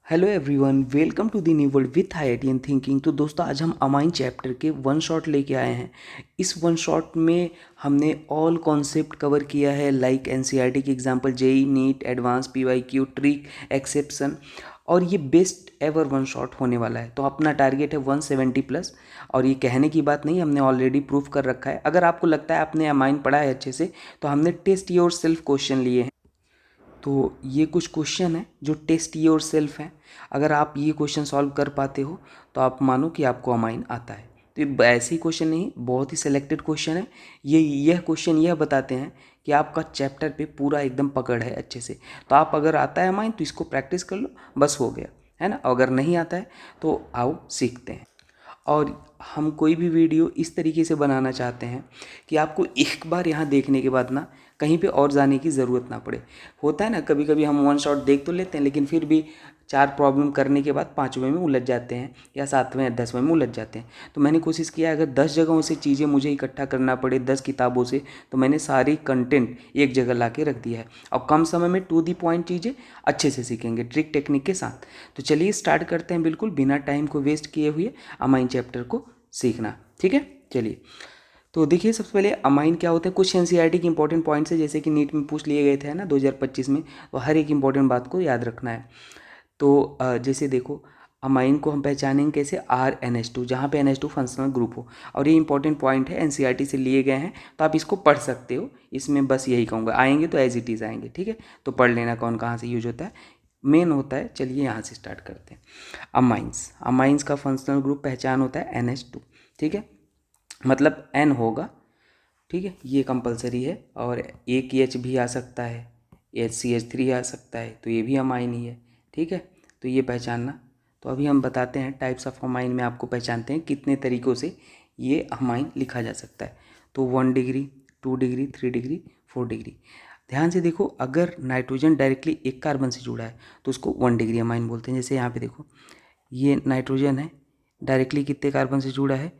Hello everyone, welcome to the new world with IITian thinking. तो दोस्तों, आज हम अमाइन चैप्टर के वन शॉट लेके आए हैं। इस वन शॉट में हमने ऑल कॉन्सेप्ट कवर किया है, लाइक NCERT की example, JEE, NEET, advance, PYQ, trick, exception. और ये बेस्ट एवर वन शॉट होने वाला है। तो अपना टारगेट है 170 प्लस। और ये कहने की बात नहीं, हमने ऑलरेडी प्रूफ कर रखा है। अगर आपको लगता है आपने अमाइन पढ़ा है अच्छे से, तो हमने टेस्ट योर सेल्फ क्वेश्चन लिए हैं। तो ये कुछ क्वेश्चन है जो टेस्ट योर सेल्फ हैं। अगर आप ये क्वेश्चन सॉल्व कर पाते हो तो आप मानो कि आपको अमाइन आता है। तो ये ऐसे ही क्वेश्चन नहीं, बहुत ही सिलेक्टेड क्वेश्चन है। यह क्वेश्चन यह बताते हैं कि आपका चैप्टर पे पूरा एकदम पकड़ है अच्छे से। तो आप अगर आता है अमाइन तो इसको प्रैक्टिस कर लो, बस हो गया, है ना। अगर नहीं आता है तो आओ सीखते हैं। और हम कोई भी वीडियो इस तरीके से बनाना चाहते हैं कि आपको एक बार यहाँ देखने के बाद ना कहीं पे और जाने की ज़रूरत ना पड़े। होता है ना, कभी कभी हम वन शॉट देख तो लेते हैं, लेकिन फिर भी 4 प्रॉब्लम करने के बाद 5वें में उलझ जाते हैं या 7वें या 10वें में उलझ जाते हैं। तो मैंने कोशिश किया, अगर 10 जगहों से चीज़ें मुझे इकट्ठा करना पड़े, 10 किताबों से, तो मैंने सारी कंटेंट एक जगह ला के रख दिया है। और कम समय में टू दी पॉइंट चीज़ें अच्छे से सीखेंगे, ट्रिक टेक्निक के साथ। तो चलिए स्टार्ट करते हैं, बिल्कुल बिना टाइम को वेस्ट किए हुए अमाइन चैप्टर को सीखना। ठीक है, चलिए। तो देखिए, सबसे पहले अमाइन क्या होता है। कुछ NCERT के इंपॉर्टेंट पॉइंट्स है, जैसे कि नीट में पूछ लिए गए थे ना 2025 में। तो हर एक इंपॉर्टेंट बात को याद रखना है। तो जैसे देखो, अमाइन को हम पहचानेंगे कैसे, RNH2, जहाँ पे NH2 फंक्शनल ग्रुप हो। और ये इंपॉर्टेंट पॉइंट है, NCERT से लिए गए हैं, तो आप इसको पढ़ सकते हो। इसमें बस यही कहूँगा, आएंगे तो एज इट इज़ आएंगे। ठीक है, तो पढ़ लेना कौन कहाँ से यूज होता है, मेन होता है। चलिए यहाँ से स्टार्ट करते हैं। अमाइंस का फंक्शनल ग्रुप पहचान होता है NH2। ठीक है, मतलब N होगा। ठीक है, ये कंपलसरी है। और एक H भी आ सकता है, HCH3 आ सकता है, तो ये भी अमाइन ही है। ठीक है, तो ये पहचानना। तो अभी हम बताते हैं टाइप्स ऑफ अमाइन में, आपको पहचानते हैं कितने तरीक़ों से ये अमाइन लिखा जा सकता है। तो 1 डिग्री, 2 डिग्री, 3 डिग्री, 4 डिग्री। ध्यान से देखो, अगर नाइट्रोजन डायरेक्टली एक कार्बन से जुड़ा है तो उसको 1 डिग्री अमाइन बोलते हैं। जैसे यहाँ पे देखो, ये नाइट्रोजन है, डायरेक्टली कितने कार्बन से जुड़ा है,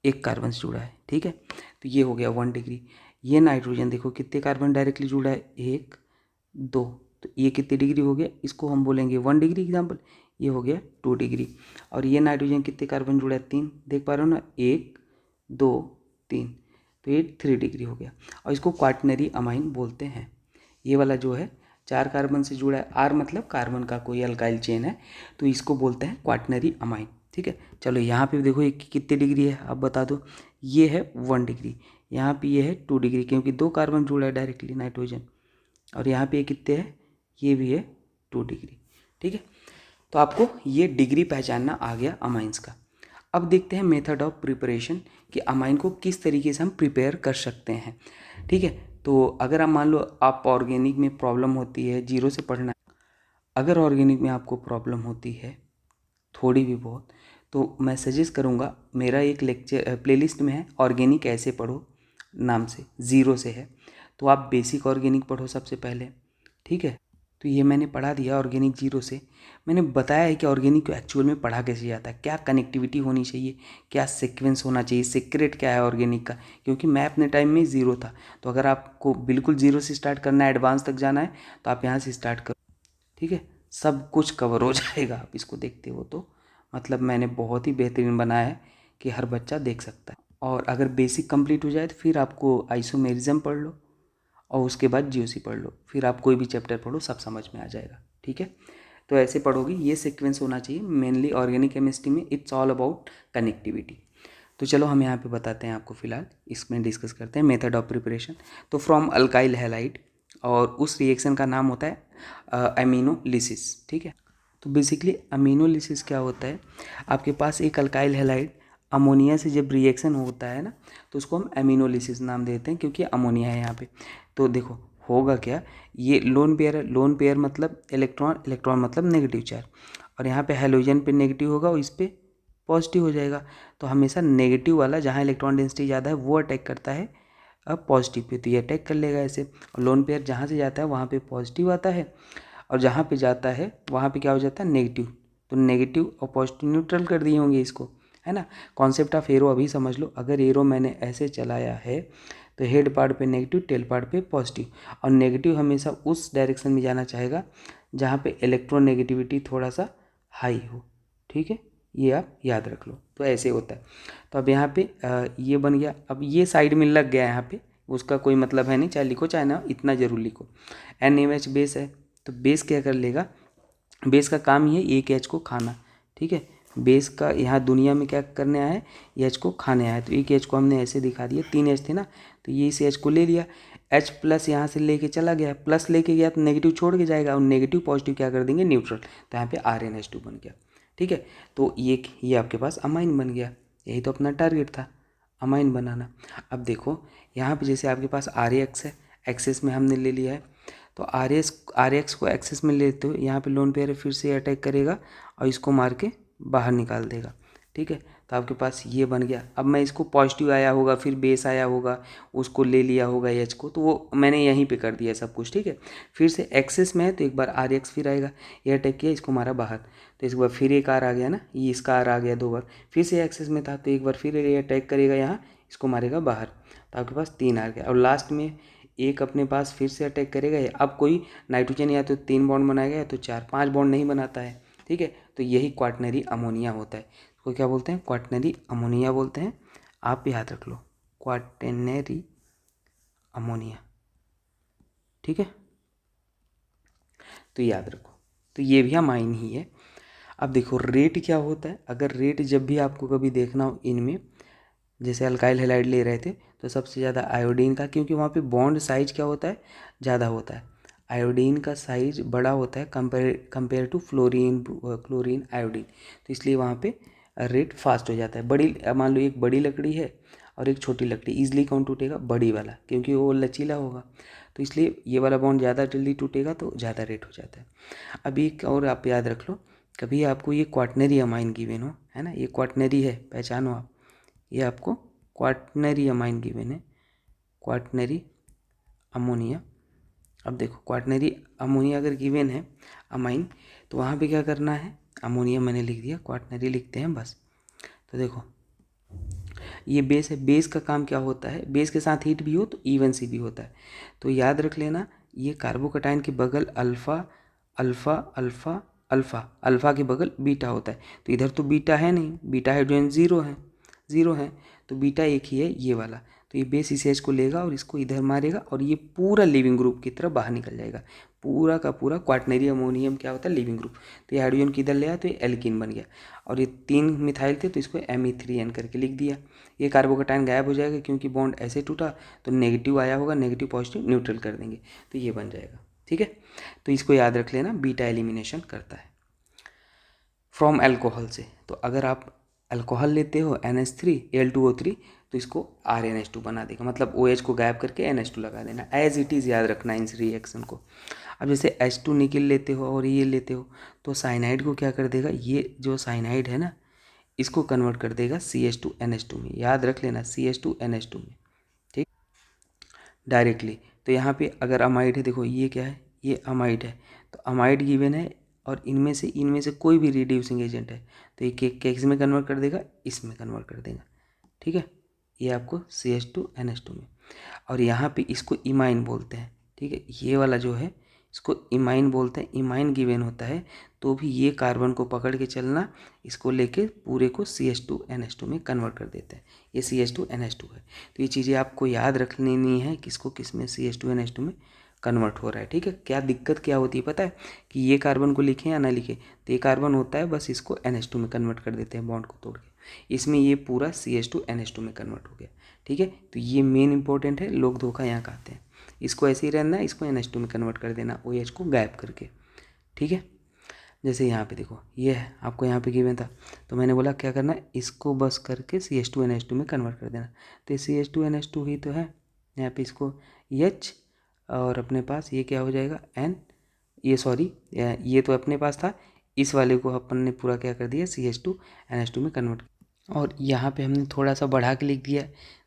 एक कार्बन से जुड़ा है। ठीक है, तो ये हो गया 1 डिग्री। ये नाइट्रोजन देखो कितने कार्बन डायरेक्टली जुड़ा है, 1 2, तो ये कितनी डिग्री हो गया, इसको हम बोलेंगे 1 डिग्री एग्जाम्पल। ये हो गया 2 डिग्री। और ये नाइट्रोजन कितने कार्बन जुड़ा है, 3, देख पा रहे हो ना, 1 2 3, तो ये 3 डिग्री हो गया। और इसको क्वाटनरी अमाइन बोलते हैं। ये वाला जो है 4 कार्बन से जुड़ा है, R मतलब कार्बन का कोई अल्काइल चेन है, तो इसको बोलते हैं क्वाटनरी अमाइन। ठीक है, चलो यहाँ पे देखो, एक कितनी डिग्री है, अब बता दो। ये है 1 डिग्री, यहाँ पे ये है 2 डिग्री, क्योंकि 2 कार्बन जुड़ा है डायरेक्टली नाइट्रोजन। और यहाँ पे कितने है, ये भी है 2 डिग्री। ठीक है, तो आपको ये डिग्री पहचानना आ गया अमाइंस का। अब देखते हैं मेथड ऑफ प्रिपरेशन, कि अमाइन को किस तरीके से हम प्रिपेयर कर सकते हैं। ठीक है, तो अगर आप मान लो आप ऑर्गेनिक में प्रॉब्लम होती है, जीरो से पढ़ना है। अगर ऑर्गेनिक में आपको प्रॉब्लम होती है थोड़ी भी बहुत, तो मैं सजेस्ट करूँगा, मेरा एक लेक्चर प्लेलिस्ट में है, ऑर्गेनिक ऐसे पढ़ो नाम से, ज़ीरो से है। तो आप बेसिक ऑर्गेनिक पढ़ो सबसे पहले। ठीक है, तो ये मैंने पढ़ा दिया ऑर्गेनिक जीरो से। मैंने बताया है कि ऑर्गेनिक को एक्चुअल में पढ़ा कैसे जाता है, क्या कनेक्टिविटी होनी चाहिए, क्या सीक्वेंस होना चाहिए, सीक्रेट क्या है ऑर्गेनिक का। क्योंकि मैं अपने टाइम में ज़ीरो था, तो अगर आपको बिल्कुल ज़ीरो से स्टार्ट करना है, एडवांस तक जाना है, तो आप यहाँ से स्टार्ट करो। ठीक है, सब कुछ कवर हो जाएगा आप इसको देखते हो तो। मतलब मैंने बहुत ही बेहतरीन बनाया है कि हर बच्चा देख सकता है। और अगर बेसिक कंप्लीट हो जाए तो फिर आपको आइसोमेरिज्म पढ़ लो, और उसके बाद GOC पढ़ लो, फिर आप कोई भी चैप्टर पढ़ो, सब समझ में आ जाएगा। ठीक है, तो ऐसे पढ़ोगे, ये सीक्वेंस होना चाहिए मेनली ऑर्गेनिक केमिस्ट्री में। It's all about connectivity. तो चलो हम यहाँ पे बताते हैं आपको, फिलहाल इसमें डिस्कस करते हैं मेथड ऑफ प्रिपरेशन। तो फ्रॉम अल्काइल हैलाइड, और उस रिएक्शन का नाम होता है अमीनोलिसिस। ठीक है, तो बेसिकली अमीनोलिसिस क्या होता है, आपके पास एक अल्काइल हैलाइड अमोनिया से जब रिएक्शन होता है ना, तो उसको हम अमीनोलिसिस नाम देते हैं, क्योंकि अमोनिया है यहाँ पे। तो देखो होगा क्या, ये लोन पेयर है, लोन पेयर मतलब इलेक्ट्रॉन, इलेक्ट्रॉन मतलब नेगेटिव चार्ज। और यहाँ पे हाइड्रोजन पे नेगेटिव होगा और इस पर पॉजिटिव हो जाएगा। तो हमेशा नेगेटिव वाला, जहाँ इलेक्ट्रॉन डेंसिटी ज़्यादा है, वो अटैक करता है अब पॉजिटिव पे, तो ये अटैक कर लेगा ऐसे। और लोन पेयर जहाँ से जाता है वहाँ पे पॉजिटिव आता है, और जहाँ पे जाता है वहाँ पे क्या हो जाता है, नेगेटिव। तो नेगेटिव और पॉजिटिव न्यूट्रल कर दिए होंगे इसको, है ना। कॉन्सेप्ट ऑफ एरो अभी समझ लो, अगर एरो मैंने ऐसे चलाया है तो हेड पार्ट पे नेगेटिव, टेल पार्ट पे पॉजिटिव। और नेगेटिव हमेशा उस डायरेक्शन में जाना चाहेगा जहाँ पे इलेक्ट्रोनेगेटिविटी थोड़ा सा हाई हो। ठीक है, ये आप याद रख लो। तो ऐसे होता है। तो अब यहाँ पे ये बन गया। अब ये साइड में लग गया यहाँ पे, उसका कोई मतलब है नहीं, चाहे लिखो चाहे ना, इतना जरूर लिखो। NaOH बेस है, तो बेस क्या कर लेगा, बेस का काम ही है एक एच को खाना। ठीक है, बेस का यहाँ दुनिया में क्या करने आया है, एच को खाने आया है। तो एक एच को हमने ऐसे दिखा दिया, 3 एच थे ना, तो ये इस एच को ले लिया, एच प्लस यहाँ से लेके चला गया, प्लस लेके गया तो नेगेटिव छोड़ के जाएगा, और नेगेटिव पॉजिटिव क्या कर देंगे, न्यूट्रल। तो यहाँ पे RnH2 बन गया। ठीक है, तो ये आपके पास अमाइन बन गया। यही तो अपना टारगेट था, अमाइन बनाना। अब देखो यहाँ पे जैसे आपके पास RX है, एक्सेस में हमने ले लिया है, तो RX को एक्सेस में लेते हो, यहाँ पे लोन पेयर फिर से अटैक करेगा और इसको मार के बाहर निकाल देगा। ठीक है, तो आपके पास ये बन गया। अब मैं इसको पॉजिटिव आया होगा, फिर बेस आया होगा, उसको ले लिया होगा एच को, तो वो मैंने यहीं पे कर दिया सब कुछ। ठीक है, फिर से एक्सेस में है तो एक बार RX फिर आएगा, ये अटैक किया, इसको मारा बाहर, तो इस बार फिर एक R आ गया ना, ये इसका R आ गया 2 बार, फिर से एक्सेस में था तो एक बार फिर ये अटैक करेगा यहाँ, इसको मारेगा बाहर, तो आपके पास 3 आ गया। और लास्ट में एक अपने पास फिर से अटैक करेगा। अब कोई नाइट्रोजन या तो 3 बॉन्ड बनाएगा या तो 4, 5 बॉन्ड नहीं बनाता है। ठीक है, तो यही क्वाटनरी अमोनिया होता है। इसको क्या बोलते हैं, क्वाटनरी अमोनिया बोलते हैं। आप याद रख लो, क्वाटनरी अमोनिया। ठीक है, तो याद रखो, तो ये भी अमाइन ही है। अब देखो रेट क्या होता है, अगर रेट जब भी आपको कभी देखना हो इनमें, जैसे अल्काइल हैलाइड ले रहे थे तो सबसे ज़्यादा आयोडीन का, क्योंकि वहाँ पे बॉन्ड साइज क्या होता है, ज़्यादा होता है, आयोडीन का साइज बड़ा होता है कंपेयर टू क्लोरीन आयोडीन, तो इसलिए वहाँ पे रेट फास्ट हो जाता है। बड़ी मान लो एक बड़ी लकड़ी है और एक छोटी लकड़ी, ईजिली कौन टूटेगा, बड़ी वाला, क्योंकि वो लचीला होगा, तो इसलिए ये वाला बॉन्ड ज़्यादा जल्दी टूटेगा, तो ज़्यादा रेट हो जाता है। अब एक और आप याद रख लो, कभी आपको ये क्वाटनरी अमाइन गिवन हो, है ना, ये क्वाटनरी है, पहचानो आप, ये आपको क्वाटनरी अमाइन गिवन है, क्वाटनरी अमोनिया। अब देखो क्वाटनरी अमोनिया अगर गिवन है अमाइन, तो वहाँ पे क्या करना है, अमोनिया मैंने लिख दिया, क्वाटनरी लिखते हैं बस। तो देखो ये बेस है, बेस का काम क्या होता है, बेस के साथ हीट भी हो तो इवन सी भी होता है। तो याद रख लेना, ये कार्बोकटायन के बगल alpha alpha alpha alpha, alpha के बगल बीटा होता है, तो इधर तो बीटा है नहीं, बीटा हाइड्रोजन ज़ीरो है, तो बीटा एक ही है ये वाला, तो ये बेस इस एच को लेगा और इसको इधर मारेगा और ये पूरा लिविंग ग्रुप की तरफ बाहर निकल जाएगा, पूरा का पूरा क्वाटनरी अमोनियम क्या होता है, लिविंग ग्रुप। तो ये हाइड्रोजन किधर ले आया, तो ये एल्कीन बन गया, और ये 3 मिथाइल थे तो इसको Me3N करके लिख दिया। ये कार्बोकटायन गायब हो जाएगा, क्योंकि बॉन्ड ऐसे टूटा तो नेगेटिव आया होगा, नेगेटिव पॉजिटिव न्यूट्रल कर देंगे, तो ये बन जाएगा। ठीक है, तो इसको याद रख लेना, बीटा एलिमिनेशन करता है फ्रॉम अल्कोहल से। तो अगर आप अल्कोहल लेते हो NH3 Al2O3, तो इसको RnH2 बना देगा, मतलब OH को गायब करके NH2 लगा देना, एज इट इज़ याद रखना इस रिएक्शन को। अब जैसे H2 निकल लेते हो और ये लेते हो, तो साइनाइड को क्या कर देगा, ये जो साइनाइड है ना, इसको कन्वर्ट कर देगा CH2NH2 में, याद रख लेना CH2NH2 में। ठीक, डायरेक्टली। तो यहाँ पे अगर अमाइड है, देखो ये क्या है, ये अमाइड है, तो अमाइड गिवन है, और इनमें से कोई भी रिड्यूसिंग एजेंट है तो ये किस में कन्वर्ट कर देगा, इसमें कन्वर्ट कर देगा। ठीक है, ये आपको CH2NH2 में, और यहाँ पे इसको इमाइन बोलते हैं। ठीक है, ये वाला जो है इसको इमाइन बोलते हैं, इमाइन गिवन होता है तो भी ये कार्बन को पकड़ के चलना, इसको लेके पूरे को CH2NH2 में कन्वर्ट कर देते हैं, ये CH2NH2 है। तो ये चीज़ें आपको याद रख लेनी है, किसको किस में CH2NH2 में कन्वर्ट हो रहा है। ठीक है, क्या दिक्कत क्या होती है पता है, कि ये कार्बन को लिखें या ना लिखें, तो ये कार्बन होता है, बस इसको NH2 में कन्वर्ट कर देते हैं बॉन्ड को तोड़ के, इसमें ये पूरा CH2NH2 में कन्वर्ट हो गया। ठीक है, तो ये मेन इंपॉर्टेंट है, लोग धोखा यहाँ खाते हैं, इसको ऐसे ही रहना है, इसको NH2 में कन्वर्ट कर देना, OH को गायब करके। ठीक है, जैसे यहाँ पे देखो ये है, आपको यहाँ पे गिवन था, तो मैंने बोला क्या करना है, इसको बस करके CH2NH2 में कन्वर्ट कर देना, तो CH2NH2 ही तो है, यहाँ पे इसको H, और अपने पास ये क्या हो जाएगा N, ये सॉरी ये तो अपने पास था, इस वाले को अपन ने पूरा क्या कर दिया CH2NH2 में कन्वर्ट, और यहाँ पे हमने थोड़ा सा बढ़ा के लिख दिया।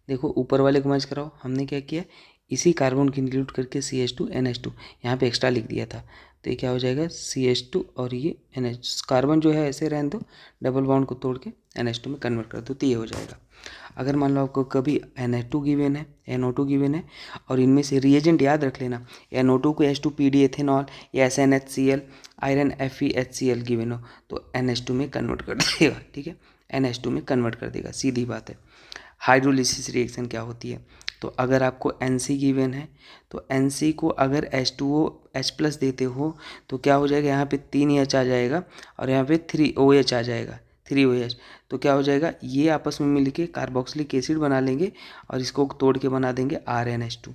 देखो ऊपर वाले को मैच कराओ, हमने क्या किया, इसी कार्बन को इंक्लूड करके CH2NH2 यहाँ पे एक्स्ट्रा लिख दिया था, तो ये क्या हो जाएगा CH2 और ये NH, कार्बन जो है ऐसे रहने दो, डबल बॉन्ड को तोड़ के NH2 में कन्वर्ट कर दो तो ये हो जाएगा। अगर मान लो आपको कभी NH2 गिवन है, NO2 गिवन है और इनमें से रिएजेंट याद रख लेना, NO2 को H2PD एथेनॉल या SNHCl आयरन FeHCl गिवन हो तो NH2 में कन्वर्ट कर देगा, ठीक है, NH2 में कन्वर्ट कर देगा, सीधी बात है। हाइड्रोलिसिस रिएक्शन क्या होती है, तो अगर आपको NC गिवन है तो NC को अगर H2O H+ देते हो तो क्या हो जाएगा, यहाँ पे 3H आ जाएगा और यहाँ पे 3OH आ जाएगा, 3OH, तो क्या हो जाएगा, ये आपस में मिलके कार्बोक्सिलिक एसिड बना लेंगे और इसको तोड़ के बना देंगे RNH2,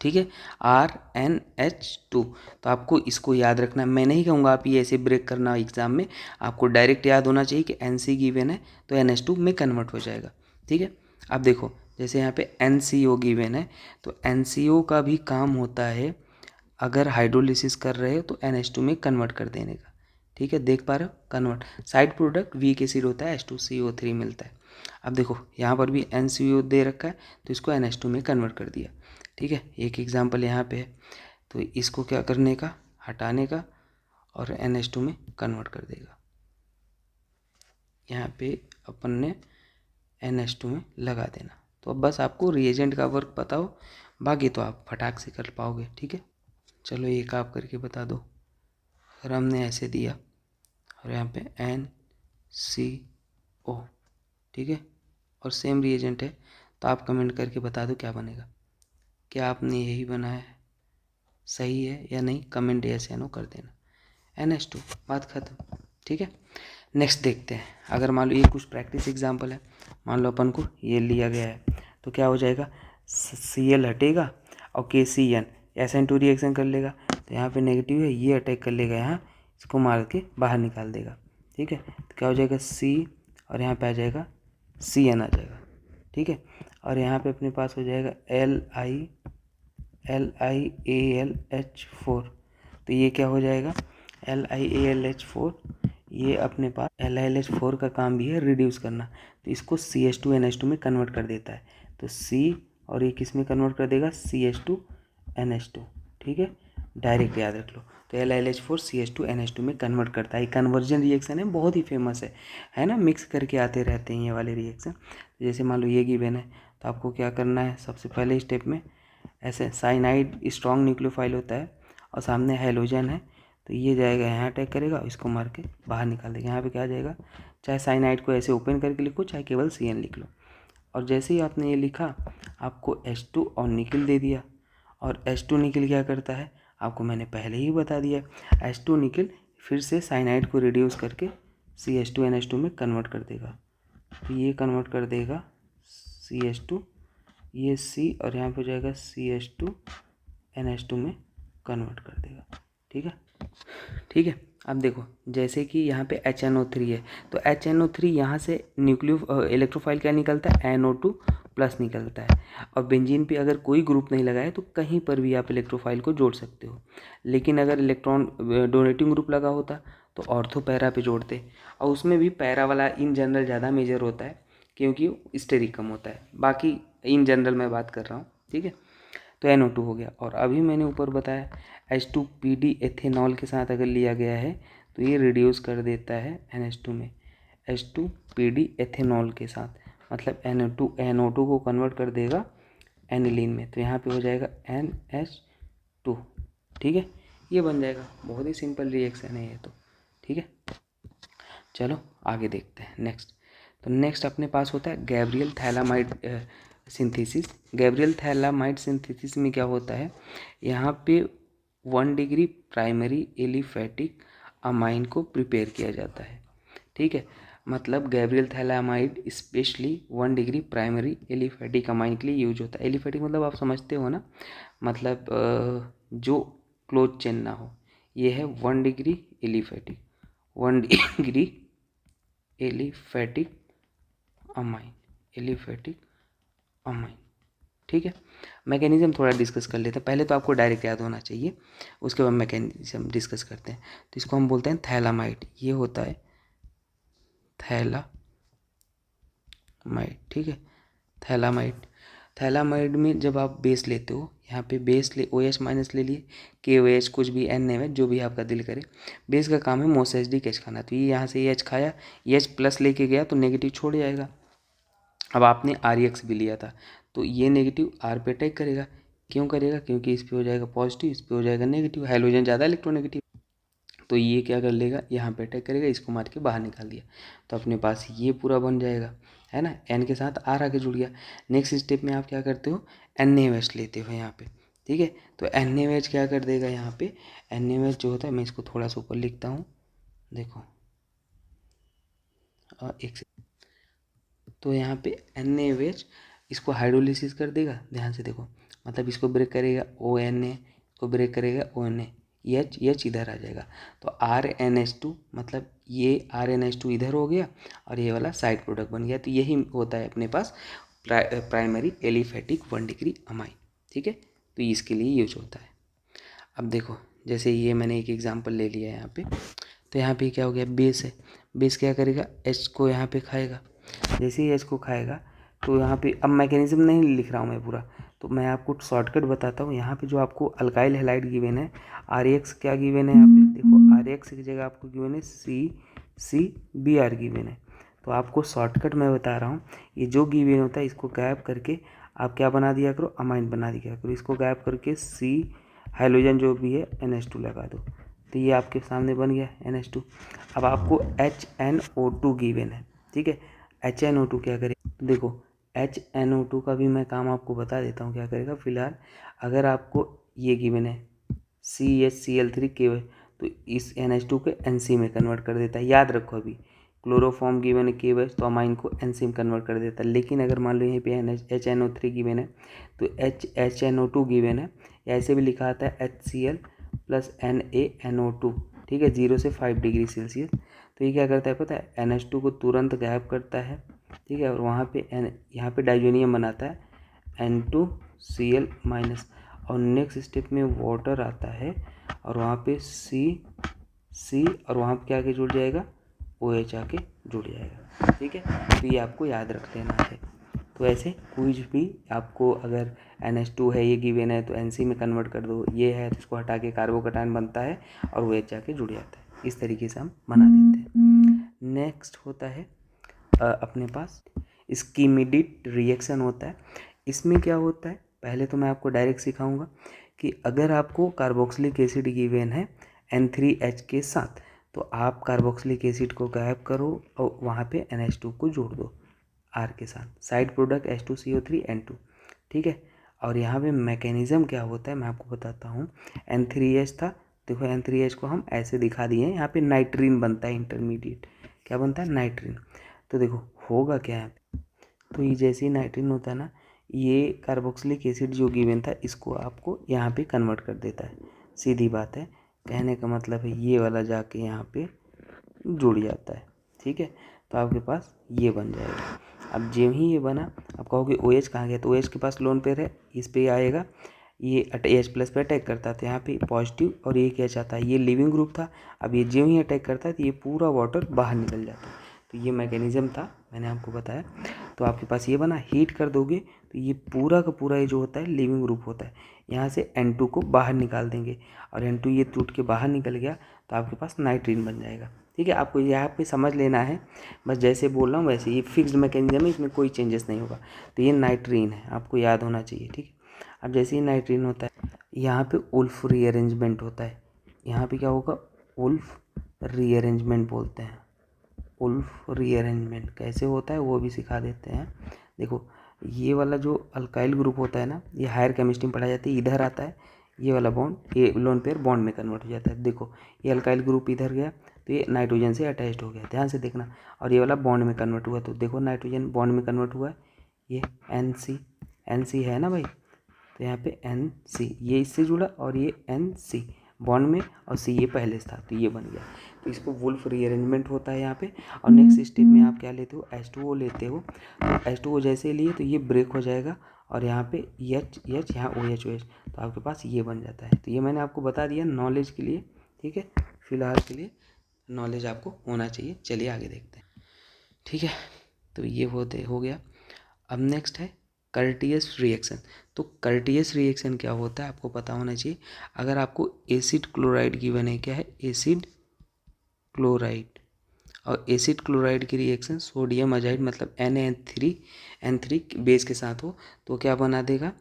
ठीक है, RNH2। तो आपको इसको याद रखना, मैं नहीं कहूँगा आप ये ऐसे ब्रेक करना एग्जाम में, आपको डायरेक्ट याद होना चाहिए कि NC गिवन है तो NH2 में कन्वर्ट हो जाएगा, ठीक है। अब देखो जैसे यहाँ पे NCO गिवन है तो NCO का भी काम होता है, अगर हाइड्रोलिसिस कर रहे हो तो NH2 में कन्वर्ट कर देने का, ठीक है, देख पा रहे हो, convert, side product weak acid होता है H2CO3 मिलता है। अब देखो यहाँ पर भी NCO दे रखा है तो इसको NH2 में कन्वर्ट कर दिया, ठीक है, एक एग्जाम्पल यहाँ पे है, तो इसको क्या करने का, हटाने का और NH2 में कन्वर्ट कर देगा, यहाँ पे अपन ने NH2 में लगा देना। तो अब बस आपको रिएजेंट का वर्क पता हो, बाकी तो आप फटाक से कर पाओगे, ठीक है। चलो एक आप करके बता दो, अगर हमने ऐसे दिया और यहाँ पे NCO, ठीक है, और सेम रिएजेंट है तो आप कमेंट करके बता दो क्या बनेगा, क्या आपने यही बनाया है, सही है या नहीं, कमेंट यस या नो कर देना, NH2, बात खत्म, ठीक है। नेक्स्ट देखते हैं, अगर मान लो ये कुछ प्रैक्टिस एग्जाम्पल है, मान लो अपन को ये लिया गया है तो क्या हो जाएगा, Cl हटेगा और KCN SN2 रिएक्शन कर लेगा, तो यहाँ पे नेगेटिव है, ये अटैक कर लेगा, यहाँ इसको मार के बाहर निकाल देगा, ठीक है, तो क्या हो जाएगा C और यहाँ पे आ जाएगा CN आ जाएगा, ठीक है, और यहाँ पे अपने पास हो जाएगा LiAlH4, तो ये क्या हो जाएगा LiAlH4, ये अपने पास LiLH4 का काम भी है रिड्यूस करना, तो इसको CH2NH2 में कन्वर्ट कर देता है, तो C और ये किस में कन्वर्ट कर देगा, CH2NH2, ठीक है, डायरेक्ट याद रख लो, तो LiLH4 CH2NH2 में कन्वर्ट करता है, कन्वर्जन रिएक्शन है, बहुत ही फेमस है ना, मिक्स करके आते रहते हैं ये वाले रिएक्शन। जैसे मान लो ये गिवन है तो आपको क्या करना है, सबसे पहले स्टेप में ऐसे साइनाइड स्ट्रॉन्ग न्यूक्लियोफाइल होता है और सामने हैलोजन है, तो ये जाएगा यहाँ अटैक करेगा, इसको मार के बाहर निकाल देगा, यहाँ पे क्या आ जाएगा, चाहे साइनाइड को ऐसे ओपन करके लिखो चाहे केवल CN लिख लो, और जैसे ही आपने ये लिखा आपको H2 और निकल दे दिया, और H2 निकल क्या करता है आपको मैंने पहले ही बता दिया, H2 निकल फिर से साइनाइड को रिड्यूस करके CH2NH2 में कन्वर्ट कर देगा, तो ये कन्वर्ट कर देगा CH2, ये C और यहाँ पे हो जाएगा CH2NH2 में कन्वर्ट कर देगा, ठीक है, ठीक है। अब देखो जैसे कि यहाँ पे HNO3 है तो HNO3 यहाँ से न्यूक्लियो इलेक्ट्रोफाइल क्या निकलता है, NO2+ निकलता है, और बेंजीन पे अगर कोई ग्रुप नहीं लगा है तो कहीं पर भी आप इलेक्ट्रोफाइल को जोड़ सकते हो, लेकिन अगर इलेक्ट्रॉन डोनेटिंग ग्रुप लगा होता तो ऑर्थो पैरा पे जोड़ते, और उसमें भी पैरा वाला इन जनरल ज़्यादा मेजर होता है क्योंकि स्टेरिक कम होता है, बाकी इन जनरल मैं बात कर रहा हूँ, ठीक है। तो NO2 हो गया, और अभी मैंने ऊपर बताया H2PD एथेनॉल के साथ अगर लिया गया है तो ये रिड्यूस कर देता है NH2 में, H2PD एथेनॉल के साथ, मतलब NO2 को कन्वर्ट कर देगा एनिलीन में, तो यहाँ पे हो जाएगा NH2, ठीक है, ये बन जाएगा, बहुत ही सिंपल रिएक्शन है ये तो, ठीक है। चलो आगे देखते हैं नेक्स्ट, तो नेक्स्ट अपने पास होता है Gabriel phthalimide synthesis. Gabriel phthalimide synthesis में क्या होता है, यहाँ पे 1 डिग्री प्राइमरी एलिफैटिक अमाइन को प्रिपेयर किया जाता है, ठीक है, मतलब Gabriel phthalimide specially 1 degree primary aliphatic amine के लिए यूज होता है। एलिफैटिक मतलब आप समझते हो ना, मतलब जो क्लोज चेन ना हो, ये है 1 degree aliphatic, 1 degree aliphatic amine, ठीक है। मैकेनिज्म थोड़ा डिस्कस कर लेते हैं, पहले तो आपको डायरेक्ट याद होना चाहिए, उसके बाद मैकेनिज्म डिस्कस करते हैं। तो इसको हम बोलते हैं थैलामाइड, ये होता है थैलामाइड, ठीक है, थैलामाइड में जब आप बेस लेते हो यहाँ पे बेस ले OH माइनस ले लिए, KOH कुछ भी NaOH जो भी आपका दिल करे। बेस का काम है मोस एसिडिक H खाना, तो ये यहाँ से H खाया, H प्लस लेके गया तो नेगेटिव छोड़ जाएगा। अब आपने RX भी लिया था तो ये नेगेटिव R पे अटैक करेगा। क्यों करेगा? क्योंकि इस पे हो जाएगा पॉजिटिव, इस पे हो जाएगा नेगेटिव, हाइड्रोजन ज़्यादा इलेक्ट्रोनेगेटिव, तो ये क्या कर लेगा, यहाँ पे अटैक करेगा, इसको मार के बाहर निकाल दिया। तो अपने पास ये पूरा बन जाएगा, है ना। N के साथ R आके जुड़ गया। नेक्स्ट स्टेप में आप क्या करते हो, NaOH लेते हो यहाँ पे, ठीक है। तो NaOH क्या कर देगा यहाँ पे, NaOH जो होता है, मैं इसको थोड़ा सा ऊपर लिखता हूँ, देखो एक से, तो यहाँ पे NaOH इसको हाइड्रोलिसिस कर देगा, ध्यान से देखो, मतलब इसको ब्रेक करेगा ONa, इसको ब्रेक करेगा ONa, H इधर आ जाएगा, तो RNH2, मतलब ये RNH2 इधर हो गया और ये वाला साइड प्रोडक्ट बन गया। तो यही होता है अपने पास प्राइमरी एलिफेटिक 1 डिग्री अमाइन, ठीक है। तो इसके लिए यूज होता है। अब देखो, जैसे ये मैंने एक एग्जांपल ले लिया है यहाँ पे, तो यहाँ पे क्या हो गया, बेस है, बेस क्या करेगा, H को यहाँ पे खाएगा। जैसे ही H को खाएगा तो यहाँ पे, अब मैकेनिज्म नहीं लिख रहा हूँ मैं पूरा, तो मैं आपको शॉर्टकट बताता हूँ। यहाँ पे जो आपको अल्काइल हैलाइड गिवन है, RX क्या गिवन है यहाँ पे, देखो RX की जगह आपको गिवन है CCBr गिवन है। तो आपको शॉर्टकट मैं बता रहा हूँ, ये जो गिवन होता है इसको गैप करके आप क्या बना दिया करो, अमाइन बना दिया करो। इसको गैप करके C हाइड्रोजन जो भी है NH2 लगा दो, तो ये आपके सामने बन गया NH2। अब आपको HNO2 गिवन है, ठीक है। HNO2 क्या करेगा, तो देखो HNO2 का भी मैं काम आपको बता देता हूँ क्या करेगा। फिलहाल अगर आपको ये गिवन है CHCl3 तो इस NH2 को NC में कन्वर्ट कर देता है, याद रखो। अभी क्लोरोफॉर्म गिवन है KOH, तो अमाइन को NC में कन्वर्ट कर देता है। लेकिन अगर मान लो यहीं पे HNO3 गिवन है तो HNO2 गिवन है, ऐसे भी लिखा आता है HCl प्लस NaNO2, ठीक है, 0 से 5 डिग्री सेल्सियस। तो ये क्या करता है पता है, NH2 को तुरंत गायब करता है, ठीक है, और वहाँ पे यहाँ पे डाइजोनियम बनाता है N2Cl माइनस, और नेक्स्ट स्टेप में वाटर आता है और वहाँ पे C और वहाँ पे क्या आके जुड़ जाएगा, OH आके जुड़ जाएगा, ठीक है। तो ये आपको याद रख लेना है। तो ऐसे कुछ भी आपको, अगर NH2 है ये गिवन है तो NC में कन्वर्ट कर दो, ये है तो इसको हटा के कार्बोकटायन बनता है और वो H आके जुड़ जाता है। इस तरीके से हम बना देते हैं। नेक्स्ट होता है अपने पास स्कीमिडिट रिएक्शन होता है। इसमें क्या होता है, पहले तो मैं आपको डायरेक्ट सिखाऊंगा कि अगर आपको कार्बोक्सिलिक एसिड गिवन है N3H के साथ, तो आप कार्बोक्सिलिक एसिड को गायब करो और वहाँ पे NH2 को जोड़ दो R के साथ, साइड प्रोडक्ट H2CO3N2, ठीक है। और यहाँ पे मैकेनिज्म क्या होता है मैं आपको बताता हूँ। N3H था, देखो N3H को हम ऐसे दिखा दिए हैं, यहाँ पे नाइट्रीन बनता है इंटरमीडिएट, क्या बनता है, नाइट्रीन। तो देखो होगा क्या है, तो ये जैसे ही नाइट्रीन होता है ना, ये कार्बोक्सिलिक एसिड जो गिवन था इसको आपको यहाँ पे कन्वर्ट कर देता है, सीधी बात है। कहने का मतलब है ये वाला जाके यहाँ पे जुड़ जाता है, ठीक है। तो आपके पास ये बन जाएगा। अब जो ही ये बना, आप कहोगे OH कहाँ गया, तो OH के पास लोन पेयर है, इस पे आएगा, ये H प्लस पे अटैक करता था, यहाँ पे पॉजिटिव और ये क्या चाहता है, ये लिविंग ग्रुप था। अब ये जो ही अटैक करता है तो ये पूरा वाटर बाहर निकल जाता है। तो ये मैकेनिज्म था, मैंने आपको बताया। तो आपके पास ये बना, हीट कर दोगे तो ये पूरा का पूरा ये जो होता है लिविंग ग्रुप होता है, यहाँ से N2 को बाहर निकाल देंगे और N2 ये टूट के बाहर निकल गया तो आपके पास नाइट्रीन बन जाएगा, ठीक है। आपको यहाँ पे समझ लेना है, बस जैसे बोल रहा हूँ वैसे, ये फिक्स्ड मैकेनिज्म है, इसमें कोई चेंजेस नहीं होगा। तो ये नाइट्रीन है, आपको याद होना चाहिए, ठीक है। अब जैसे ही नाइट्रीन होता है, यहाँ पे उल्फ रीअरेंजमेंट होता है। यहाँ पे क्या होगा, उल्फ रीअरेंजमेंट बोलते हैं। उल्फ रीअरेंजमेंट कैसे होता है वो भी सिखा देते हैं। देखो ये वाला जो अल्काइल ग्रुप होता है ना, ये हायर केमिस्ट्री में पढ़ा जाता है, इधर आता है ये वाला बॉन्ड, ये लोन पेयर बॉन्ड में कन्वर्ट हो जाता है। देखो ये अल्काइल ग्रुप इधर गया तो ये नाइट्रोजन से अटैच्ड हो गया, ध्यान से देखना, और ये वाला बॉन्ड में कन्वर्ट हुआ, तो देखो नाइट्रोजन बॉन्ड में कन्वर्ट हुआ है, ये NC है ना भाई, तो यहाँ पे NC ये इससे जुड़ा और ये NC बॉन्ड में और C ये पहले से था, तो ये बन गया। तो इसको वुल्फ रीअरेंजमेंट होता है यहाँ पे। और नेक्स्ट स्टेप में आप क्या लेते हो, H2O लेते हो। तो H2O जैसे लिए तो ये ब्रेक हो जाएगा और यहाँ पे H यहाँ OH, तो आपके पास ये बन जाता है। तो ये मैंने आपको बता दिया नॉलेज के लिए, ठीक है, फिलहाल के लिए नॉलेज आपको होना चाहिए। चलिए आगे देखते हैं, ठीक है। तो ये हो गया। अब नेक्स्ट है कर्टियस रिएक्शन। तो कर्टियस रिएक्शन क्या होता है आपको पता होना चाहिए। अगर आपको एसिड क्लोराइड गिवन है, क्या है, एसिड क्लोराइड, और एसिड क्लोराइड की रिएक्शन सोडियम अजाइड मतलब NaN3 बेस के साथ हो तो क्या बना देगा,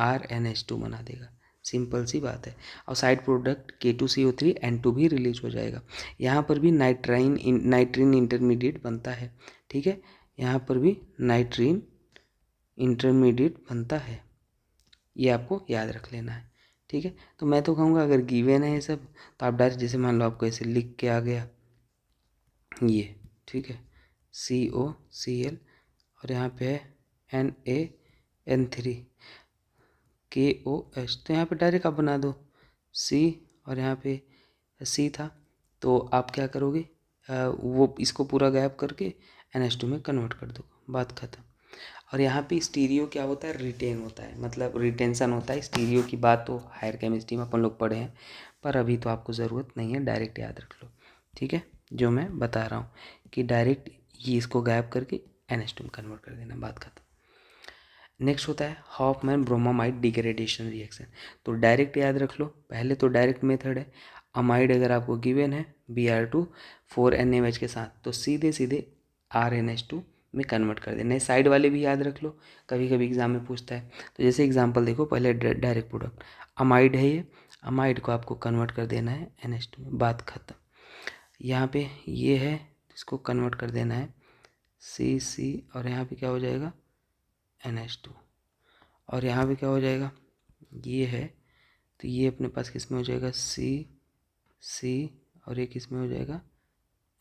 RnH2 बना देगा। सिंपल सी बात है। और साइड प्रोडक्ट K2CO3 N2 भी रिलीज हो जाएगा। यहाँ पर भी नाइट्रीन इंटरमीडिएट बनता है, ठीक है, यहाँ पर भी नाइट्रीन इंटरमीडिएट बनता है, ये आपको याद रख लेना है, ठीक है। तो मैं तो कहूँगा अगर गिवन है ये सब तो आप डायरेक्ट, जैसे मान लो आपको ऐसे लिख के आ गया ये, ठीक है, COCl और यहाँ पे है NaN3 KOH, तो यहाँ पे डायरेक्ट आप बना दो C और यहाँ पे C था, तो आप क्या करोगे, वो इसको पूरा गायब करके NH2 में कन्वर्ट कर दो, बात खत्म। और यहाँ पे स्टीरियो क्या होता है, रिटेन होता है, मतलब रिटेंशन होता है। स्टीरियो की बात तो हायर केमिस्ट्री में अपन लोग पढ़े हैं, पर अभी तो आपको ज़रूरत नहीं है, डायरेक्ट याद रख लो, ठीक है। जो मैं बता रहा हूँ कि डायरेक्ट ये इसको गायब करके NH2 में कन्वर्ट कर देना, बात खत्म। नेक्स्ट होता है हॉफमैन ब्रोमामाइड डिग्रेडेशन रिएक्शन। तो डायरेक्ट याद रख लो, पहले तो डायरेक्ट मेथड है। अमाइड अगर आपको गिवन है Br2 4NaOH के साथ, तो सीधे सीधे RnH2 में कन्वर्ट कर देना है। साइड वाले भी याद रख लो, कभी कभी एग्जाम में पूछता है। तो जैसे एग्जांपल देखो, पहले डायरेक्ट प्रोडक्ट अमाइड है, ये अमाइड को आपको कन्वर्ट कर देना है NH2 में, बात खत्म। यहाँ पे ये है, इसको कन्वर्ट कर देना है C और यहाँ पे क्या हो जाएगा NH2, और यहाँ पे क्या हो जाएगा, ये है, तो ये अपने पास किस में हो जाएगा C और ये किस में हो जाएगा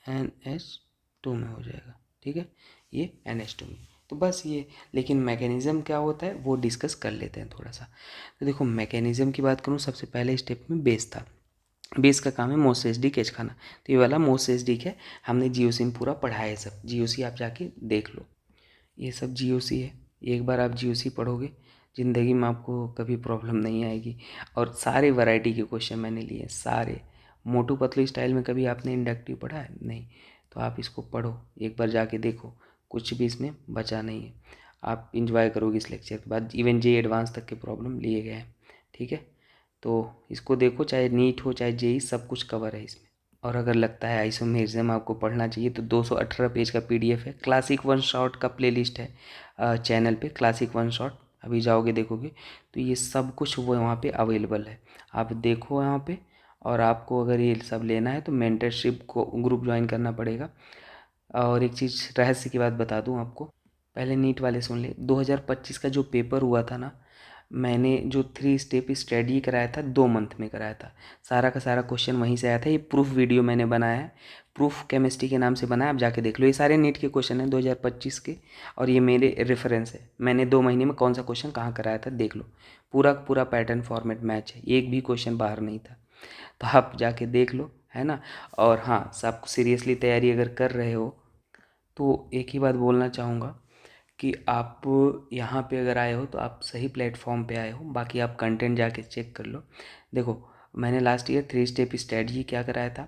NH2 में हो जाएगा, ठीक है, ये NH2 में। तो बस ये, लेकिन मैकेनिज़्म क्या होता है वो डिस्कस कर लेते हैं थोड़ा सा। तो देखो मैकेनिज़्म की बात करूँ, सबसे पहले स्टेप में बेस था। बेस का काम है मोसेसडी कैच खाना, तो ये वाला मोसेसडी है, हमने जीओसी में पूरा पढ़ा है सब। जीओसी आप जाके देख लो, ये सब जीओसी है। एक बार आप जीओसी पढ़ोगे ज़िंदगी में आपको कभी प्रॉब्लम नहीं आएगी। और सारे वैरायटी के क्वेश्चन मैंने लिए, सारे। मोटू पतलू स्टाइल में कभी आपने इंडक्टिव पढ़ा है? नहीं। तो आप इसको पढ़ो, एक बार जाके देखो, कुछ भी इसमें बचा नहीं है। आप इंजॉय करोगे इस लेक्चर के बाद। इवन जे एडवांस तक के प्रॉब्लम लिए गए हैं, ठीक है। तो इसको देखो, चाहे नीट हो चाहे जेई, सब कुछ कवर है इसमें। और अगर लगता है आइसोमेरिज्म आपको पढ़ना चाहिए तो 218 पेज का PDF है। क्लासिक वन शॉट का प्लेलिस्ट है चैनल पे, क्लासिक वन शॉट। अभी जाओगे देखोगे तो ये सब कुछ वो वहाँ पे अवेलेबल है, आप देखो यहाँ पे। और आपको अगर ये सब लेना है तो मेंटरशिप को ग्रुप ज्वाइन करना पड़ेगा। और एक चीज़ रहस्य की बात बता दूँ आपको, पहले नीट वाले सुन ले, 2025 का जो पेपर हुआ था ना, मैंने जो 3 स्टेप स्टडी कराया था 2 मंथ में कराया था। सारा का सारा क्वेश्चन वहीं से आया था। ये प्रूफ वीडियो मैंने बनाया है, प्रूफ केमिस्ट्री के नाम से बनाया, आप जाके देख लो। ये सारे नीट के क्वेश्चन हैं 2025 के, और ये मेरे रेफरेंस है। मैंने 2 महीने में कौन सा क्वेश्चन कहाँ कराया था देख लो, पूरा पूरा पैटर्न फॉर्मेट मैच है, एक भी क्वेश्चन बाहर नहीं था। तो आप जाके देख लो, है ना। और हाँ, सब सीरियसली तैयारी अगर कर रहे हो तो एक ही बात बोलना चाहूँगा कि आप यहाँ पे अगर आए हो तो आप सही प्लेटफॉर्म पे आए हो। बाकी आप कंटेंट जाके चेक कर लो। देखो मैंने लास्ट ईयर 3 स्टेप स्ट्रेटजी क्या कराया था।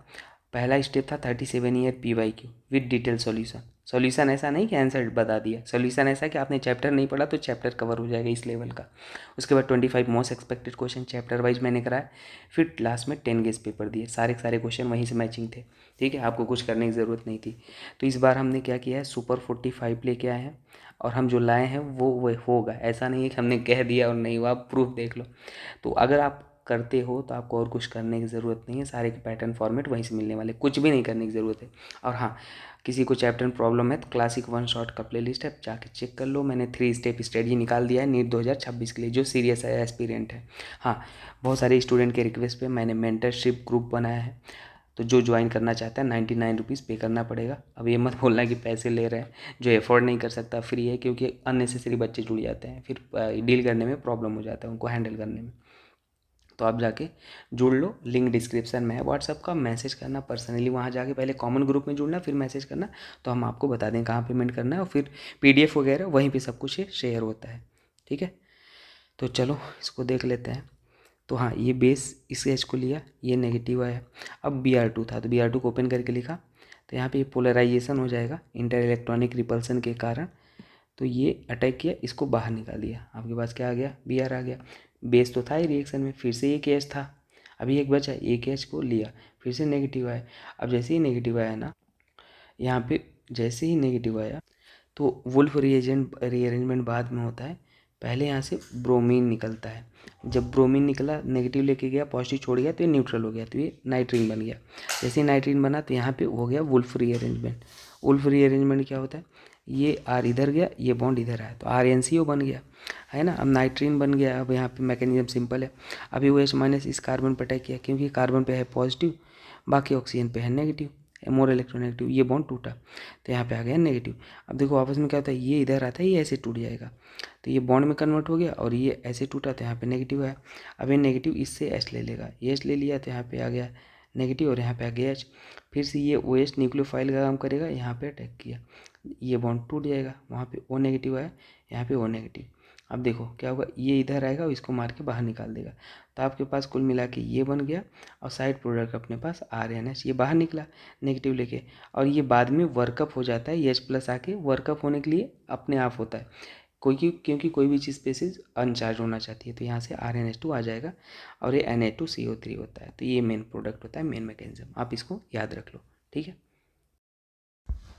पहला स्टेप था 37 year PYQ with detail solution. Solution ऐसा नहीं कि आंसर बता दिया, सॉल्यूशन ऐसा कि आपने चैप्टर नहीं पढ़ा तो चैप्टर कवर हो जाएगा इस लेवल का। उसके बाद 25 most expected question chapter wise मैंने कराया। फिर लास्ट में 10 गेस पेपर दिए, सारे के सारे क्वेश्चन वहीं से मैचिंग थे, ठीक है, आपको कुछ करने की ज़रूरत नहीं थी। तो इस बार हमने क्या किया है, सुपर 45 लेके आए हैं, और हम जो लाए हैं वो होगा। ऐसा नहीं है कि हमने कह दिया और नहीं हुआ, आप प्रूफ देख लो। तो अगर आप करते हो तो आपको और कुछ करने की ज़रूरत नहीं है, सारे के पैटर्न फॉर्मेट वहीं से मिलने वाले, कुछ भी नहीं करने की ज़रूरत है। और हाँ, किसी को चैप्टर में प्रॉब्लम है तो क्लासिक वन शॉट का प्लेलिस्ट है, जाके चेक कर लो। मैंने 3 स्टेप स्ट्रेटजी निकाल दिया है नीट 2026 के लिए, जो सीरियस है, एस्पिरेंट है। हाँ, बहुत सारे स्टूडेंट के रिक्वेस्ट पे मैंने मेंटरशिप ग्रुप बनाया है, तो जो ज्वाइन करना चाहता है 99 रुपीज़ पे करना पड़ेगा। अब ये मत बोलना कि पैसे ले रहे हैं, जो एफोर्ड नहीं कर सकता फ्री है, क्योंकि अननेसेसरी बच्चे जुड़ जाते हैं, फिर डील करने में प्रॉब्लम हो जाता है उनको हैंडल करने में। तो आप जाके जुड़ लो, लिंक डिस्क्रिप्शन में है व्हाट्सअप का, मैसेज करना पर्सनली, वहाँ जाके पहले कॉमन ग्रुप में जुड़ना, फिर मैसेज करना, तो हम आपको बता दें कहाँ पेमेंट करना है, और फिर PDF वगैरह वहीं पे सब कुछ शेयर होता है, ठीक है। तो चलो इसको देख लेते हैं। तो हाँ, ये बेस इस एच को लिया, ये नेगेटिव आया। अब Br2 था तो Br2 को ओपन करके लिखा, तो यहाँ पे पोलराइजेशन हो जाएगा इंटर इलेक्ट्रॉनिक रिपल्सन के कारण। तो ये अटैक किया, इसको बाहर निकाल दिया, आपके पास क्या आ गया, Br आ गया। बेस तो था ही रिएक्शन में, फिर से एक H था, अभी एक बचा, एक H को लिया, फिर से नेगेटिव आया। अब जैसे ही नेगेटिव आया ना, यहाँ पे जैसे ही नेगेटिव आया तो वुल्फ रीअरेंजमेंट बाद में होता है। पहले यहाँ से ब्रोमीन निकलता है, जब ब्रोमीन निकला नेगेटिव लेके गया, पॉजिटिव छोड़ गया तो ये न्यूट्रल हो गया, तो ये नाइट्रीन बन गया। जैसे ही नाइट्रीन बना तो यहाँ पे हो गया वुल्फ रीअरेंजमेंट। वुल्फ रीअरेंजमेंट क्या होता है, ये आर इधर गया, ये बॉन्ड इधर आया, तो RnCO बन गया, है ना। अब नाइट्रीन बन गया। अब यहाँ पे मैकेनिज्म सिंपल है, अभी OH- इस कार्बन पर अटैक किया, क्योंकि कार्बन पे है पॉजिटिव, बाकी ऑक्सीजन पे है नेगेटिव, मोर इलेक्ट्रोनेगेटिव, ये बॉन्ड टूटा तो यहाँ पे आ गया नेगेटिव। अब देखो आपस में क्या होता है, ये इधर आता है, ये ऐसे टूट जाएगा, तो ये बॉन्ड में कन्वर्ट हो गया, और ये ऐसे टूटा तो यहाँ पे नेगेटिव आया। अब ये नेगेटिव इससे H ले लेगा, ये H ले लिया तो यहाँ पे आ गया नेगेटिव, और यहाँ पे आ गया H। फिर से ये OH न्यूक्लियोफाइल का काम करेगा, यहाँ पे अटैक किया, ये बॉन्ड टूट जाएगा, वहाँ पे O नेगेटिव आया, यहाँ पे O नेगेटिव। अब देखो क्या होगा, ये इधर आएगा और इसको मार के बाहर निकाल देगा, तो आपके पास कुल मिला के ये बन गया, और साइड प्रोडक्ट अपने पास RnH, ये बाहर निकला नेगेटिव लेके, और ये बाद में वर्कअप हो जाता है, H+ आके वर्कअप होने के लिए अपने आप होता है, क्योंकि कोई भी चीज़ स्पेसिस अनचार्ज होना चाहती है, तो यहाँ से RnH2 आ जाएगा, और ये Na2CO3 होता है, तो ये मेन प्रोडक्ट होता है, मेन मैकेनिज्म, आप इसको याद रख लो, ठीक है।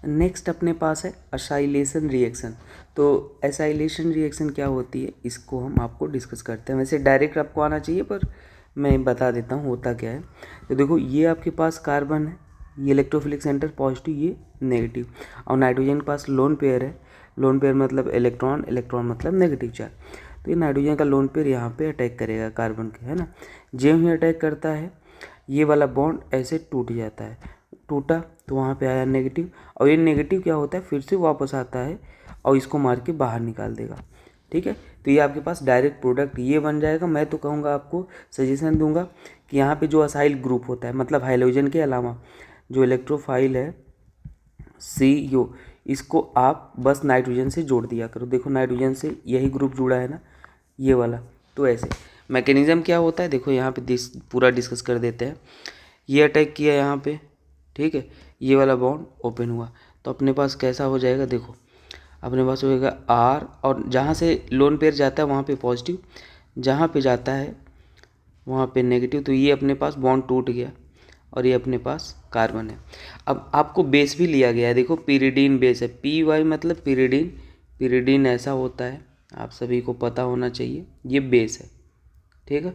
नेक्स्ट अपने पास है असाइलेशन रिएक्शन। तो असाइलेशन रिएक्शन क्या होती है, इसको हम आपको डिस्कस करते हैं। वैसे डायरेक्ट आपको आना चाहिए, पर मैं बता देता हूँ होता क्या है। तो देखो ये आपके पास कार्बन है, ये इलेक्ट्रोफिलिक सेंटर पॉजिटिव, ये नेगेटिव, और नाइट्रोजन के पास लोन पेयर है। लोन पेयर मतलब इलेक्ट्रॉन, इलेक्ट्रॉन मतलब नेगेटिव चार्ज। तो ये नाइट्रोजन का लोन पेयर यहाँ पे अटैक करेगा कार्बन के, है ना। जब ही अटैक करता है, ये वाला बॉन्ड ऐसे टूट जाता है, टूटा तो वहाँ पे आया नेगेटिव, और ये नेगेटिव क्या होता है, फिर से वापस आता है और इसको मार के बाहर निकाल देगा, ठीक है। तो ये आपके पास डायरेक्ट प्रोडक्ट ये बन जाएगा। मैं तो कहूँगा, आपको सजेशन दूंगा कि यहाँ पे जो असाइल ग्रुप होता है, मतलब हाइड्रोजन के अलावा जो इलेक्ट्रोफाइल है CO, इसको आप बस नाइट्रोजन से जोड़ दिया करो। देखो नाइट्रोजन से यही ग्रुप जुड़ा है ना, ये वाला। तो ऐसे मैकेनिज्म क्या होता है, देखो यहाँ पे पूरा डिस्कस कर देते हैं। ये अटैक किया यहाँ पे, ठीक है, ये वाला बॉन्ड ओपन हुआ, तो अपने पास कैसा हो जाएगा, देखो अपने पास होएगा R, और जहाँ से लोन पेयर जाता है वहाँ पे पॉजिटिव, जहाँ पे जाता है वहाँ पे नेगेटिव, तो ये अपने पास बॉन्ड टूट गया, और ये अपने पास कार्बन है। अब आपको बेस भी लिया गया है, देखो पिरिडीन बेस है, PY मतलब पिरिडीन। पिरिडीन ऐसा होता है, आप सभी को पता होना चाहिए, ये बेस है, ठीक है,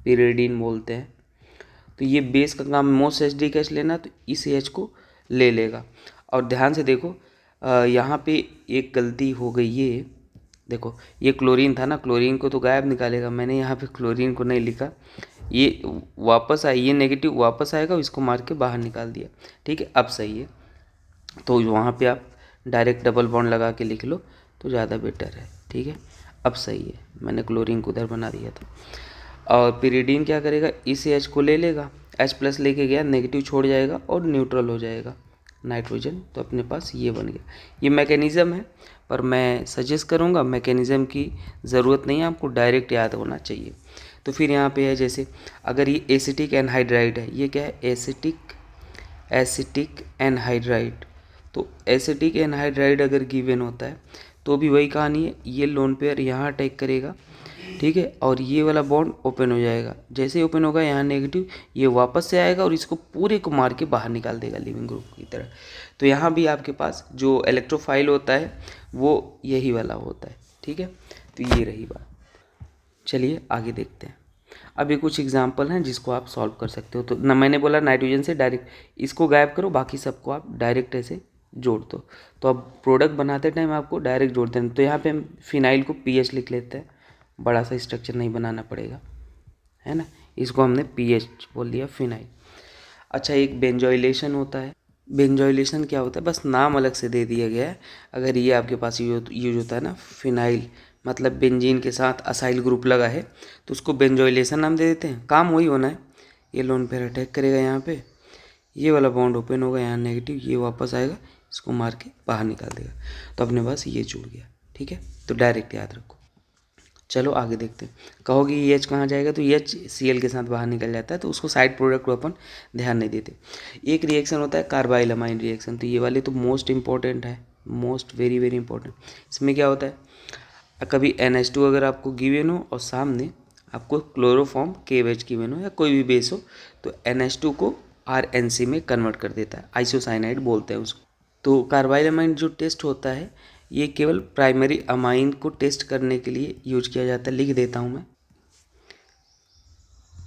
पिरिडीन बोलते हैं। तो ये बेस का काम मोस्ट HD कैच लेना, तो इस H को ले लेगा। और ध्यान से देखो, यहाँ पे एक गलती हो गई, ये देखो ये क्लोरीन था ना, क्लोरीन को तो गायब निकालेगा, मैंने यहाँ पे क्लोरीन को नहीं लिखा, ये वापस आई, ये नेगेटिव वापस आएगा, इसको मार के बाहर निकाल दिया, ठीक है। अब सही है, तो वहाँ पे आप डायरेक्ट डबल बॉन्ड लगा के लिख लो तो ज़्यादा बेटर है, ठीक है। अब सही है, मैंने क्लोरीन को उधर बना दिया था। और पिरिडीन क्या करेगा, इस H को ले लेगा, H+ लेके गया, नेगेटिव छोड़ जाएगा और न्यूट्रल हो जाएगा नाइट्रोजन, तो अपने पास ये बन गया। ये मैकेनिज़्म है, पर मैं सजेस्ट करूँगा मैकेनिज़्म की ज़रूरत नहीं है, आपको डायरेक्ट याद होना चाहिए। तो फिर यहाँ पे है, जैसे अगर ये एसिटिक एनहाइड्राइड है, ये क्या है, एसिटिक एनहाइड्राइड। तो एसिटिक एनहाइड्राइड अगर गिवन होता है तो भी वही कहानी है, ये लोन पेयर यहाँ अटैक करेगा, ठीक है, और ये वाला बॉन्ड ओपन हो जाएगा। जैसे ही ओपन होगा यहाँ नेगेटिव, ये वापस से आएगा और इसको पूरे को मार के बाहर निकाल देगा लिविंग ग्रुप की तरह। तो यहाँ भी आपके पास जो इलेक्ट्रोफाइल होता है वो यही वाला होता है, ठीक है। तो ये रही बात, चलिए आगे देखते हैं। अब ये कुछ एग्जाम्पल हैं जिसको आप सॉल्व कर सकते हो। तो ना, मैंने बोला नाइट्रोजन से डायरेक्ट इसको गायब करो, बाकी सबको आप डायरेक्ट ऐसे जोड़ दो। तो अब प्रोडक्ट बनाते टाइम आपको डायरेक्ट जोड़ देना। तो यहाँ पे हम फिनाइल को PH लिख लेते हैं, बड़ा सा स्ट्रक्चर नहीं बनाना पड़ेगा, है ना। इसको हमने PH बोल दिया, फिनाइल। अच्छा, एक बेंजोइलेशन होता है। बेंजोइलेशन क्या होता है, बस नाम अलग से दे दिया गया है। अगर ये आपके पास यूज होता है ना, फिनाइल मतलब बेंजीन के साथ असाइल ग्रुप लगा है, तो उसको बेंजोइलेशन नाम दे देते हैं। काम वही होना है, ये लोन पेयर अटैक करेगा यहाँ पे, ये वाला बॉन्ड ओपन होगा, यहाँ नेगेटिव, ये वापस आएगा, इसको मार के बाहर निकाल देगा, तो अपने पास ये जुड़ गया, ठीक है। तो डायरेक्ट याद रखो। चलो आगे देखते हैं। कहोगे ये H कहाँ जाएगा, तो H Cl के साथ बाहर निकल जाता है, तो उसको साइड प्रोडक्ट को अपन ध्यान नहीं देते। एक रिएक्शन होता है कार्बाइल अमाइन रिएक्शन, तो ये वाले तो मोस्ट इंपॉर्टेंट है, मोस्ट वेरी वेरी इंपॉर्टेंट। इसमें क्या होता है, कभी NH2 अगर आपको गिवन हो और सामने आपको क्लोरोफॉर्म KOH गिवन हो या कोई भी बेस हो, तो NH2 को RNC में कन्वर्ट कर देता है, आइसोसाइनाइड बोलते हैं उसको। तो कार्बाइल अमाइन जो टेस्ट होता है ये केवल प्राइमरी अमाइन को टेस्ट करने के लिए यूज किया जाता है। लिख देता हूँ मैं,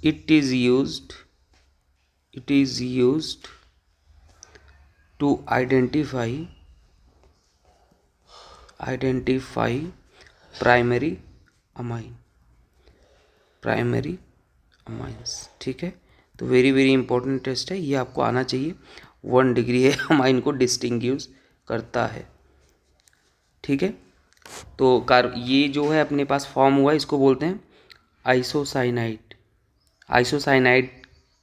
it is used to identify primary amines. ठीक है, तो वेरी वेरी इंपॉर्टेंट टेस्ट है, ये आपको आना चाहिए। 1 डिग्री है अमाइन को डिस्टिंग्विश करता है। ठीक है, तो ये जो है अपने पास फॉर्म हुआ, इसको बोलते हैं आइसोसाइनाइड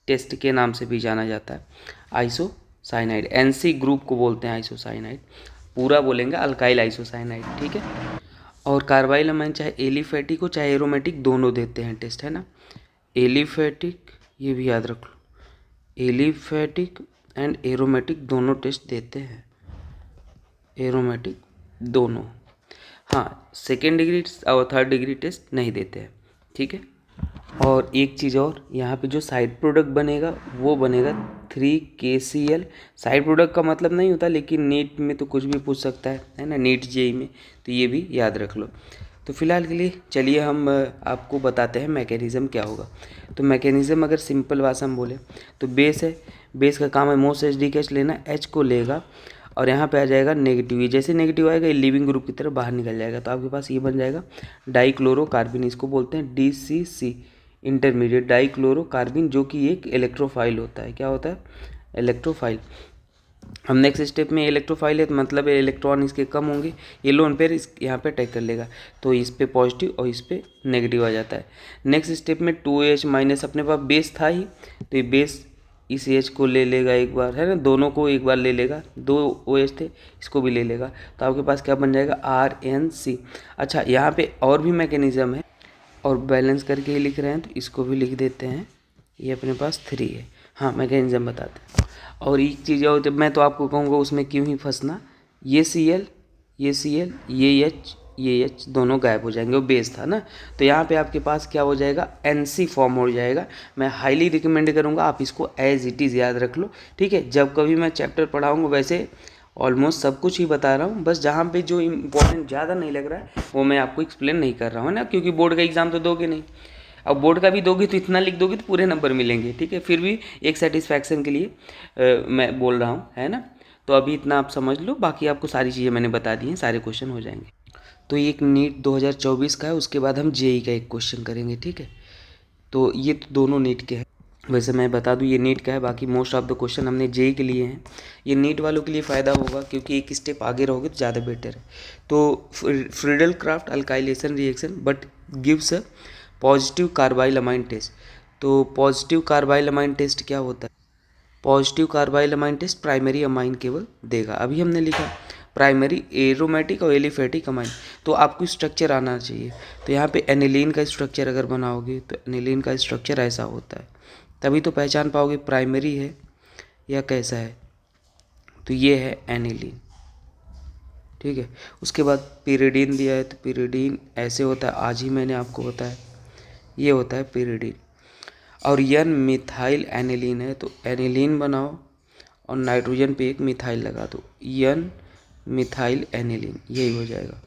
टेस्ट के नाम से भी जाना जाता है। आइसोसाइनाइड NC ग्रुप को बोलते हैं आइसोसाइनाइड, पूरा बोलेंगे अल्काइल आइसोसाइनाइड। ठीक है, और कार्बाइल अमाइन चाहे एलिफेटिक हो चाहे एरोमेटिक, दोनों देते हैं टेस्ट, है ना। एलिफेटिक, ये भी याद रख लो, एलिफेटिक एंड एरोमेटिक दोनों टेस्ट देते हैं, एरोमेटिक दोनों। हाँ, सेकेंड डिग्री और थर्ड डिग्री टेस्ट नहीं देते हैं। ठीक है, और एक चीज़ और, यहाँ पे जो साइड प्रोडक्ट बनेगा वो बनेगा 3KCl। साइड प्रोडक्ट का मतलब नहीं होता, लेकिन नीट में तो कुछ भी पूछ सकता है ना, नीट JEE में, तो ये भी याद रख लो। तो फिलहाल के लिए चलिए हम आपको बताते हैं मैकेनिज़्म क्या होगा। तो मैकेनिज़्म अगर सिंपल भाषा में बोले तो बेस है, बेस का काम है मोस्ट HDKH लेना, H को लेगा और यहाँ पे आ जाएगा नेगेटिव। ये जैसे नेगेटिव आएगा ये लिविंग ग्रुप की तरफ बाहर निकल जाएगा, तो आपके पास ये बन जाएगा डाइक्लोरोकार्बिन, इसको बोलते हैं DCC इंटरमीडिएट डाइक्लोरोकार्बिन, जो कि एक इलेक्ट्रोफाइल होता है। क्या होता है? इलेक्ट्रोफाइल। हम नेक्स्ट स्टेप में इलेक्ट्रोफाइल है तो मतलब इलेक्ट्रॉन इसके कम होंगे, ये लोन पेयर इस यहाँ पे अटैक कर लेगा, तो इस पे पॉजिटिव और इस पे नेगेटिव आ जाता है। नेक्स्ट स्टेप में 2H माइनस, अपने पास बेस था ही तो ये बेस इस H को ले लेगा एक बार, है ना, दोनों को एक बार ले लेगा, 2 OH थे इसको भी ले लेगा, तो आपके पास क्या बन जाएगा RNC। अच्छा, यहाँ पे और भी मैकेनिज्म है और बैलेंस करके ही लिख रहे हैं तो इसको भी लिख देते हैं, ये अपने पास 3 है। हाँ, मैकेनिज्म बताते हैं। और एक चीज़ और, जब मैं तो आपको कहूँगा उसमें क्यों ही फंसना, ये Cl, ये H दोनों गायब हो जाएंगे, वो बेस था ना, तो यहाँ पे आपके पास क्या हो जाएगा NC फॉर्म हो जाएगा। मैं हाईली रिकमेंड करूँगा आप इसको एज इट इज़ याद रख लो। ठीक है, जब कभी मैं चैप्टर पढ़ाऊँगा, वैसे ऑलमोस्ट सब कुछ ही बता रहा हूँ, बस जहाँ पे जो इम्पोर्टेंट ज़्यादा नहीं लग रहा है वो मैं आपको एक्सप्लेन नहीं कर रहा हूँ ना, क्योंकि बोर्ड का एग्ज़ाम तो दोगे नहीं। अब बोर्ड का भी दोगे तो इतना लिख दोगे तो पूरे नंबर मिलेंगे। ठीक है, फिर भी एक सेटिस्फैक्शन के लिए मैं बोल रहा हूँ, है ना। तो अभी इतना आप समझ लो, बाकी आपको सारी चीज़ें मैंने बता दी हैं, सारे क्वेश्चन हो जाएंगे। तो ये एक नीट 2024 का है, उसके बाद हम JEE का एक क्वेश्चन करेंगे। ठीक है, तो ये तो दोनों नीट के हैं। वैसे मैं बता दूं ये नीट का है, बाकी मोस्ट ऑफ द क्वेश्चन हमने JEE के लिए हैं। ये नीट वालों के लिए फ़ायदा होगा क्योंकि एक स्टेप आगे रहोगे तो ज़्यादा बेटर है। तो Friedel Crafts alkylation reaction but gives a positive carbylamine test. तो पॉजिटिव कार्बाइल अमाइन टेस्ट क्या होता है? Positive carbylamine test primary amine केवल देगा। अभी हमने लिखा प्राइमरी एरोमेटिक और एलिफेटिक अमाइन, तो आपको स्ट्रक्चर आना चाहिए। तो यहाँ पे एनिलीन का स्ट्रक्चर अगर बनाओगे तो एनिलीन का स्ट्रक्चर ऐसा होता है, तभी तो पहचान पाओगे प्राइमरी है या कैसा है। तो ये है एनिलीन। ठीक है, उसके बाद पिरिडीन दिया है, तो पिरिडीन ऐसे होता है, आज ही मैंने आपको बताया, ये होता है पिरिडीन। और N मिथाइल एनिलीन है, तो एनिलीन बनाओ और नाइट्रोजन पे एक मिथाइल लगा दो, N मिथाइल एनिलीन, यही हो जाएगा।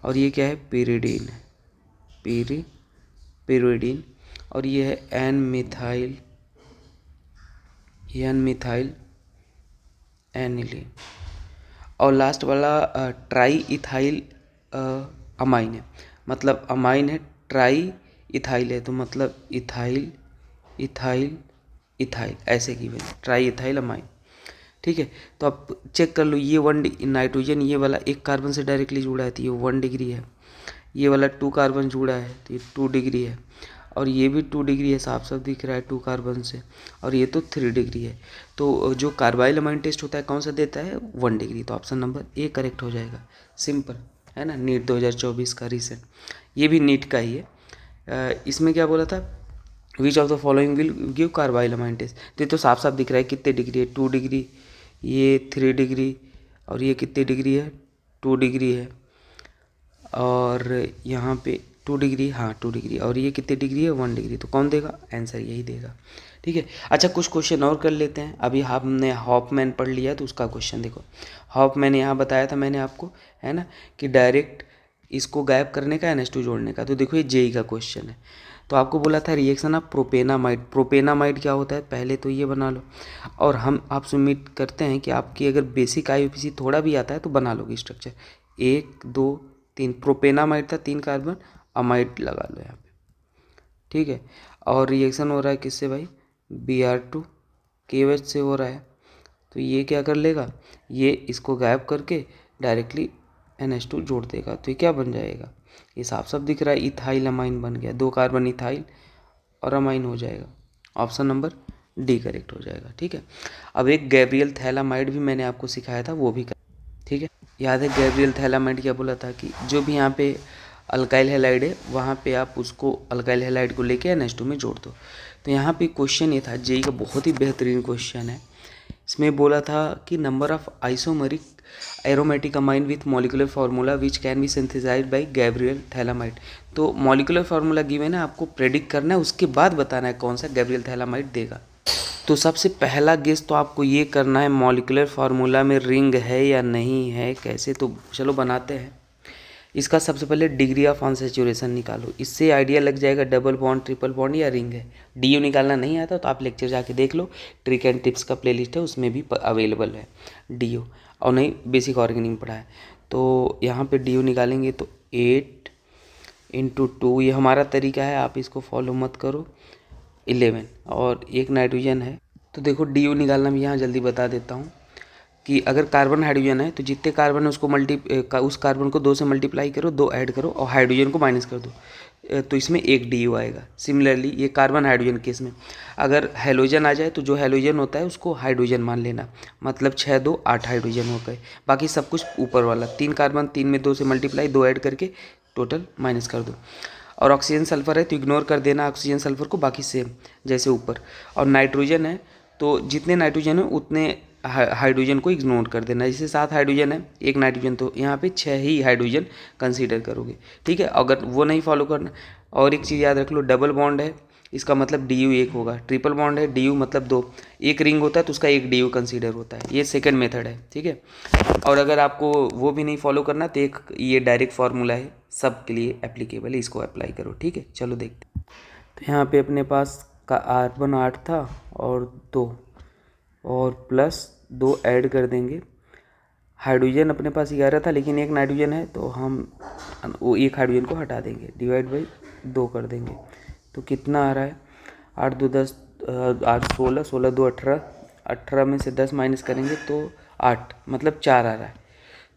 और ये क्या है? पिरिडीन है, पिरिडीन। और ये है N मिथाइल एनिलीन। और लास्ट वाला ट्राई इथाइल अमाइन है, मतलब अमाइन है, ट्राई इथाइल है, तो मतलब इथाइल ऐसे की वजह ट्राई इथाइल अमाइन। ठीक है, तो आप चेक कर लो, ये 1 नाइट्रोजन ये वाला 1 कार्बन से डायरेक्टली जुड़ा है तो ये 1 डिग्री है, ये वाला 2 कार्बन जुड़ा है तो ये 2 डिग्री है, और ये भी 2 डिग्री है, साफ साफ दिख रहा है 2 कार्बन से, और ये तो 3 डिग्री है। तो जो कार्बाइल अमाइन टेस्ट होता है कौन सा देता है? 1 डिग्री। तो ऑप्शन नंबर A करेक्ट हो जाएगा, सिंपल है ना। नीट 2024 का रिसेंट, ये भी नीट का ही है। इसमें क्या बोला था? Which of the following will give carbylamine test. तो ये तो साफ साफ दिख रहा है कितने डिग्री है, 2 डिग्री, ये 3 डिग्री और ये कितनी डिग्री है, 2 डिग्री है, और यहाँ पे 2 डिग्री, हाँ 2 डिग्री, और ये कितनी डिग्री है, 1 डिग्री। तो कौन देगा, आंसर यही देगा। ठीक है। अच्छा कुछ क्वेश्चन और कर लेते हैं। अभी हमने हॉफमैन पढ़ लिया तो उसका क्वेश्चन देखो। हॉफमैन यहाँ बताया था मैंने आपको, है ना, कि डायरेक्ट इसको गायब करने का NH2 जोड़ने का। तो देखो ये जेई का क्वेश्चन है। तो आपको बोला था रिएक्शन ऑफ प्रोपेनामाइड। प्रोपेनामाइड क्या होता है, पहले तो ये बना लो, और हम आपसे उम्मीद करते हैं कि आपकी अगर बेसिक IUPAC थोड़ा भी आता है तो बना लोगे स्ट्रक्चर। 1 2 3 प्रोपेनामाइड था, 3 कार्बन, अमाइड लगा लो यहाँ पे। ठीक है। और रिएक्शन हो रहा है किससे भाई, Br2 KOH से हो रहा है। तो ये क्या कर लेगा, ये इसको गायब करके डायरेक्टली NH2 जोड़ देगा। तो ये क्या बन जाएगा, ये साफ साफ दिख रहा है, इथाइल अमाइन बन गया। 2 कार्बन इथाइल और अमाइन हो जाएगा। ऑप्शन नंबर डी करेक्ट हो जाएगा। ठीक है। अब एक गैब्रियल थैलामाइड भी मैंने आपको सिखाया था, वो भी कर, ठीक है। याद है गैब्रियल थैलामाइड क्या बोला था, कि जो भी यहाँ पे अल्काइल हैलाइड है वहाँ पे आप उसको अल्काइल हैलाइड को लेके NH2 में जोड़ दो। तो यहाँ पे क्वेश्चन ये था, जेई का बहुत ही बेहतरीन क्वेश्चन है। इसमें बोला था कि number of isomeric aromatic amine with molecular formula which can be synthesized by Gabriel phthalimide. तो मॉलिकुलर फार्मूला गिवन है, आपको प्रेडिक्ट करना है, उसके बाद बताना है कौन सा गैब्रियल थैलामाइड देगा। तो सबसे पहला गेस तो आपको ये करना है मॉलिकुलर फार्मूला में रिंग है या नहीं है, कैसे, तो चलो बनाते हैं। इसका सबसे पहले डिग्री ऑफ अनसैचुरेशन निकालो, इससे आइडिया लग जाएगा डबल बॉन्ड, ट्रिपल बॉन्ड या रिंग है। DU निकालना नहीं आता तो आप लेक्चर जाके देख लो, ट्रिक एंड टिप्स का प्लेलिस्ट है, उसमें भी अवेलेबल है DU, और नहीं बेसिक ऑर्गेनिक पढ़ा है। तो यहाँ पे DU निकालेंगे तो 8 × 2, ये हमारा तरीका है, आप इसको फॉलो मत करो, 11, और एक नाइट्रोजन है। तो देखो DU निकालना भी यहाँ जल्दी बता देता हूँ, कि अगर कार्बन हाइड्रोजन है तो जितने कार्बन है उसको उस कार्बन को 2 से मल्टीप्लाई करो, 2 ऐड करो, और हाइड्रोजन को माइनस कर दो, तो इसमें 1 DU आएगा। सिमिलरली ये कार्बन हाइड्रोजन केस में अगर हैलोजन आ जाए तो जो हैलोजन होता है उसको हाइड्रोजन मान लेना, मतलब 6 2 8 हाइड्रोजन हो गए, बाकी सब कुछ ऊपर वाला 3 कार्बन, 3 में 2 से मल्टीप्लाई, 2 ऐड करके टोटल माइनस कर दो। और ऑक्सीजन सल्फर है तो इग्नोर कर देना ऑक्सीजन सल्फर को, बाकी सेम जैसे ऊपर। और नाइट्रोजन है तो जितने नाइट्रोजन है उतने हाइड्रोजन को इग्नोर कर देना। जैसे 7 हाइड्रोजन है, 1 नाइट्रोजन, तो यहाँ पे 6 ही हाइड्रोजन कंसीडर करोगे। ठीक है। अगर वो नहीं फॉलो करना, और एक चीज़ याद रख लो, डबल बॉन्ड है इसका मतलब DU 1 होगा, ट्रिपल बॉन्ड है DU मतलब 2, एक रिंग होता है तो उसका 1 DU कंसीडर होता है। ये सेकंड मेथड है। ठीक है। और अगर आपको वो भी नहीं फॉलो करना तो एक ये डायरेक्ट फार्मूला है, सब के लिए एप्लीकेबल है, इसको अप्लाई करो। ठीक है। चलो देखते हैं। तो यहाँ पे अपने पास का कार्बन 8 था और 2, और प्लस 2 ऐड कर देंगे। हाइड्रोजन अपने पास 11 था लेकिन 1 नाइट्रोजन है तो हम वो 1 हाइड्रोजन को हटा देंगे, डिवाइड बाई 2 कर देंगे। तो कितना आ रहा है, 8 2 10, 8 16, 16 2 18, 18 में से 10 माइनस करेंगे तो 8, मतलब 4 आ रहा है।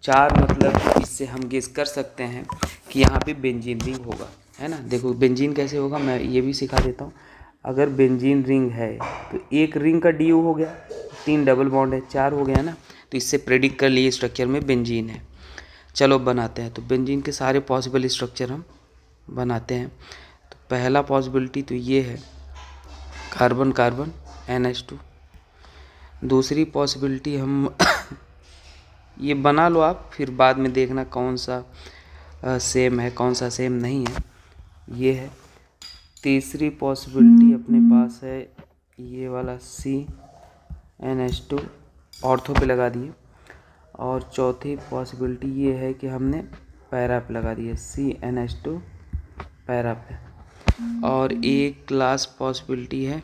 4 मतलब इससे हम गेस कर सकते हैं कि यहाँ पे बेंजीन रिंग होगा, है ना। देखो बेंजीन कैसे होगा मैं ये भी सिखा देता हूँ। अगर बेंजीन रिंग है तो एक रिंग का DU हो गया, 3 डबल बॉन्ड है, 4 हो गया ना। तो इससे प्रेडिक्ट कर लिए स्ट्रक्चर में बेंजीन है। चलो बनाते हैं। तो बेंजीन के सारे पॉसिबल स्ट्रक्चर हम बनाते हैं। तो पहला पॉसिबिलिटी तो ये है कार्बन कार्बन NH2। दूसरी पॉसिबिलिटी हम ये बना लो आप, फिर बाद में देखना कौन सा सेम है कौन सा सेम नहीं है, ये है। तीसरी पॉसिबिलिटी अपने पास है ये वाला CNH2, ऑर्थो पे लगा दिए। और चौथी पॉसिबिलिटी ये है कि हमने पैरा पे लगा दिए, CNH2 पैरा पे। और एक लास्ट पॉसिबिलिटी है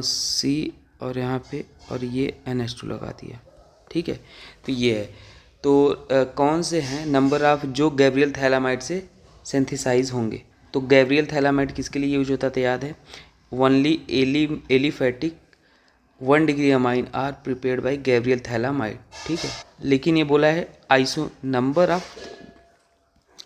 C और यहाँ पे, और ये NH2 लगा दिया। ठीक है। तो ये है। तो कौन से हैं नंबर ऑफ जो गैब्रियल थैलामाइड से सिंथेसाइज होंगे। तो गैब्रियल थैलामाइड किसके लिए यूज होता था याद है, only aliphatic 1 degree amine are prepared by Gabriel phthalimide. ठीक है। लेकिन ये बोला है number of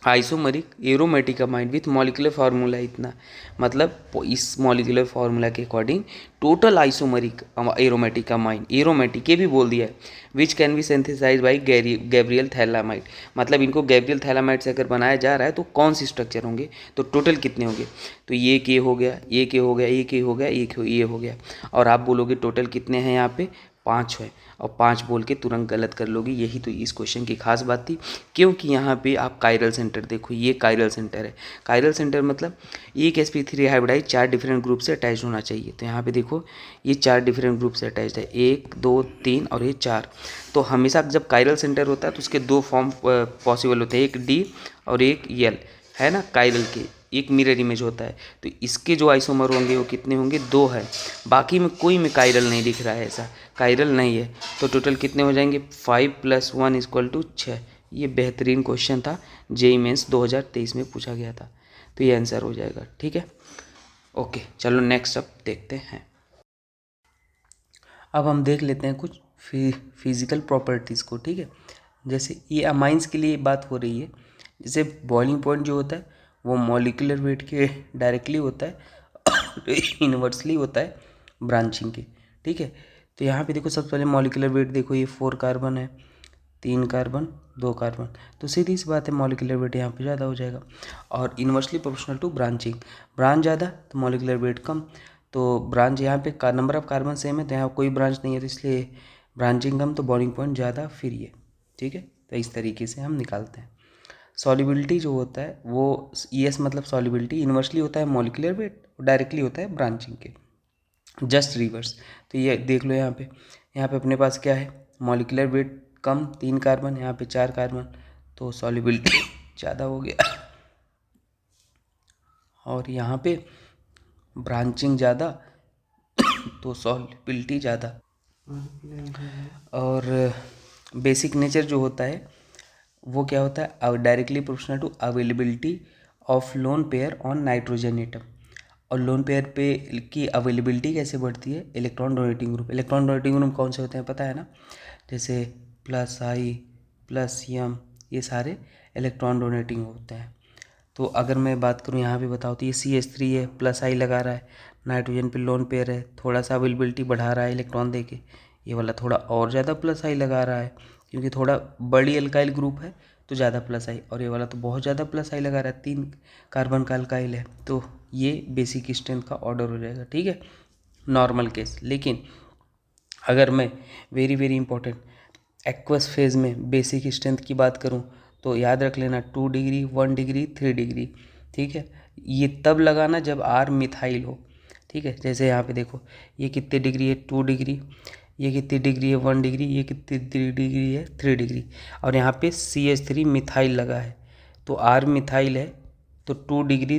isomeric aromatic amine with molecular formula इतना, मतलब इस मॉलिकुलर फार्मूला के according total isomeric aromatic amine, aromatic ये भी बोल दिया है, which can be synthesize by Gabriel phthalimide. मतलब इनको गैब्रियल थैलामाइड से अगर बनाया जा रहा है तो कौन सी स्ट्रक्चर होंगे, तो टोटल कितने होंगे। तो ये के हो गया, ये के हो गया, ये के हो गया, ये हो गया, और आप बोलोगे टोटल कितने हैं यहाँ पे 5 है और 5 बोल के तुरंत गलत कर लोगे। यही तो इस क्वेश्चन की खास बात थी, क्योंकि यहाँ पे आप कायरल सेंटर देखो, ये कायरल सेंटर है। कायरल सेंटर मतलब एक sp3 हाइब्रिडाइज 4 डिफरेंट ग्रुप से अटैच होना चाहिए। तो यहाँ पे देखो ये 4 डिफरेंट ग्रुप से अटैच है, 1 2 3 और ये 4। तो हमेशा जब कायरल सेंटर होता है तो उसके 2 फॉर्म पॉसिबल होते हैं, एक डी और एक यल, है ना। कायरल के एक मिरर इमेज होता है, तो इसके जो आइसोमर होंगे वो कितने होंगे, 2 है। बाकी में कोई में कायरल नहीं दिख रहा है, ऐसा कायरल नहीं है। तो टोटल कितने हो जाएंगे, 5 + 1 = 6। ये बेहतरीन क्वेश्चन था, जेईई मेंस 2023 में पूछा गया था, तो ये आंसर हो जाएगा। ठीक है, ओके चलो नेक्स्ट अब देखते हैं। अब हम देख लेते हैं कुछ फिजिकल प्रॉपर्टीज़ को। ठीक है, जैसे ये अमाइंस के लिए बात हो रही है। जैसे बॉइलिंग पॉइंट जो होता है वो मॉलिक्यूलर वेट के डायरेक्टली होता है, इन्वर्सली होता है ब्रांचिंग के। ठीक है, तो यहाँ पे देखो सबसे पहले मॉलिक्यूलर वेट देखो, ये 4 कार्बन है, 3 कार्बन 2 कार्बन, तो सीधी सी बात है मॉलिक्यूलर वेट यहाँ पे ज़्यादा हो जाएगा। और inversely proportional to branching, branch ज़्यादा तो मॉलिक्यूलर वेट कम। तो ब्रांच यहाँ पे नंबर ऑफ कार्बन सेम है, तो यहाँ कोई ब्रांच नहीं है, तो इसलिए ब्रांचिंग कम तो बॉइलिंग पॉइंट ज़्यादा, फिर ये। ठीक है, तो इस तरीके से हम निकालते हैं। सॉल्युबिलिटी जो होता है वो ES मतलब सॉल्युबिलिटी इन्वर्सली होता है मॉलिक्यूलर वेट, डायरेक्टली होता है ब्रांचिंग के, जस्ट रिवर्स। तो ये देख लो यहाँ पे अपने पास क्या है, मॉलिक्यूलर वेट कम 3 कार्बन, यहाँ पे 4 कार्बन, तो सॉल्युबिलिटी ज़्यादा हो गया। और यहाँ पे ब्रांचिंग ज़्यादा तो सॉल्युबिलिटी ज़्यादा। और बेसिक नेचर जो होता है वो क्या होता है, directly proportional to availability of lone pair on nitrogen atom. और लोन पेयर पे की अवेलेबिलिटी कैसे बढ़ती है, electron donating group. Electron donating group कौन से होते हैं पता है ना, जैसे +I +M, ये सारे इलेक्ट्रॉन डोनेटिंग होते हैं। तो अगर मैं बात करूँ यहाँ पे बताओ, तो ये CH3 है, +I लगा रहा है, नाइट्रोजन पे लोन पेयर है, थोड़ा सा अवेलेबिलिटी बढ़ा रहा है इलेक्ट्रॉन देके। ये वाला थोड़ा और ज़्यादा +I लगा रहा है, क्योंकि थोड़ा बड़ी अल्काइल ग्रुप है तो ज़्यादा +I। और ये वाला तो बहुत ज़्यादा +I लगा रहा है, 3 कार्बन का अल्काइल है, तो ये बेसिक स्ट्रेंथ का ऑर्डर हो जाएगा। ठीक है, नॉर्मल केस। लेकिन अगर मैं very very important aqueous phase में बेसिक स्ट्रेंथ की बात करूं, तो याद रख लेना 2 डिग्री 1 डिग्री 3 डिग्री। ठीक है, ये तब लगाना जब R मिथाइल हो। ठीक है, जैसे यहाँ पे देखो ये कितने डिग्री है, 2 डिग्री, ये कितनी डिग्री है, 1 डिग्री, ये कितनी डिग्री है, 3 डिग्री, और यहाँ पे CH3 मिथाइल लगा है, तो R मिथाइल है, तो 2 डिग्री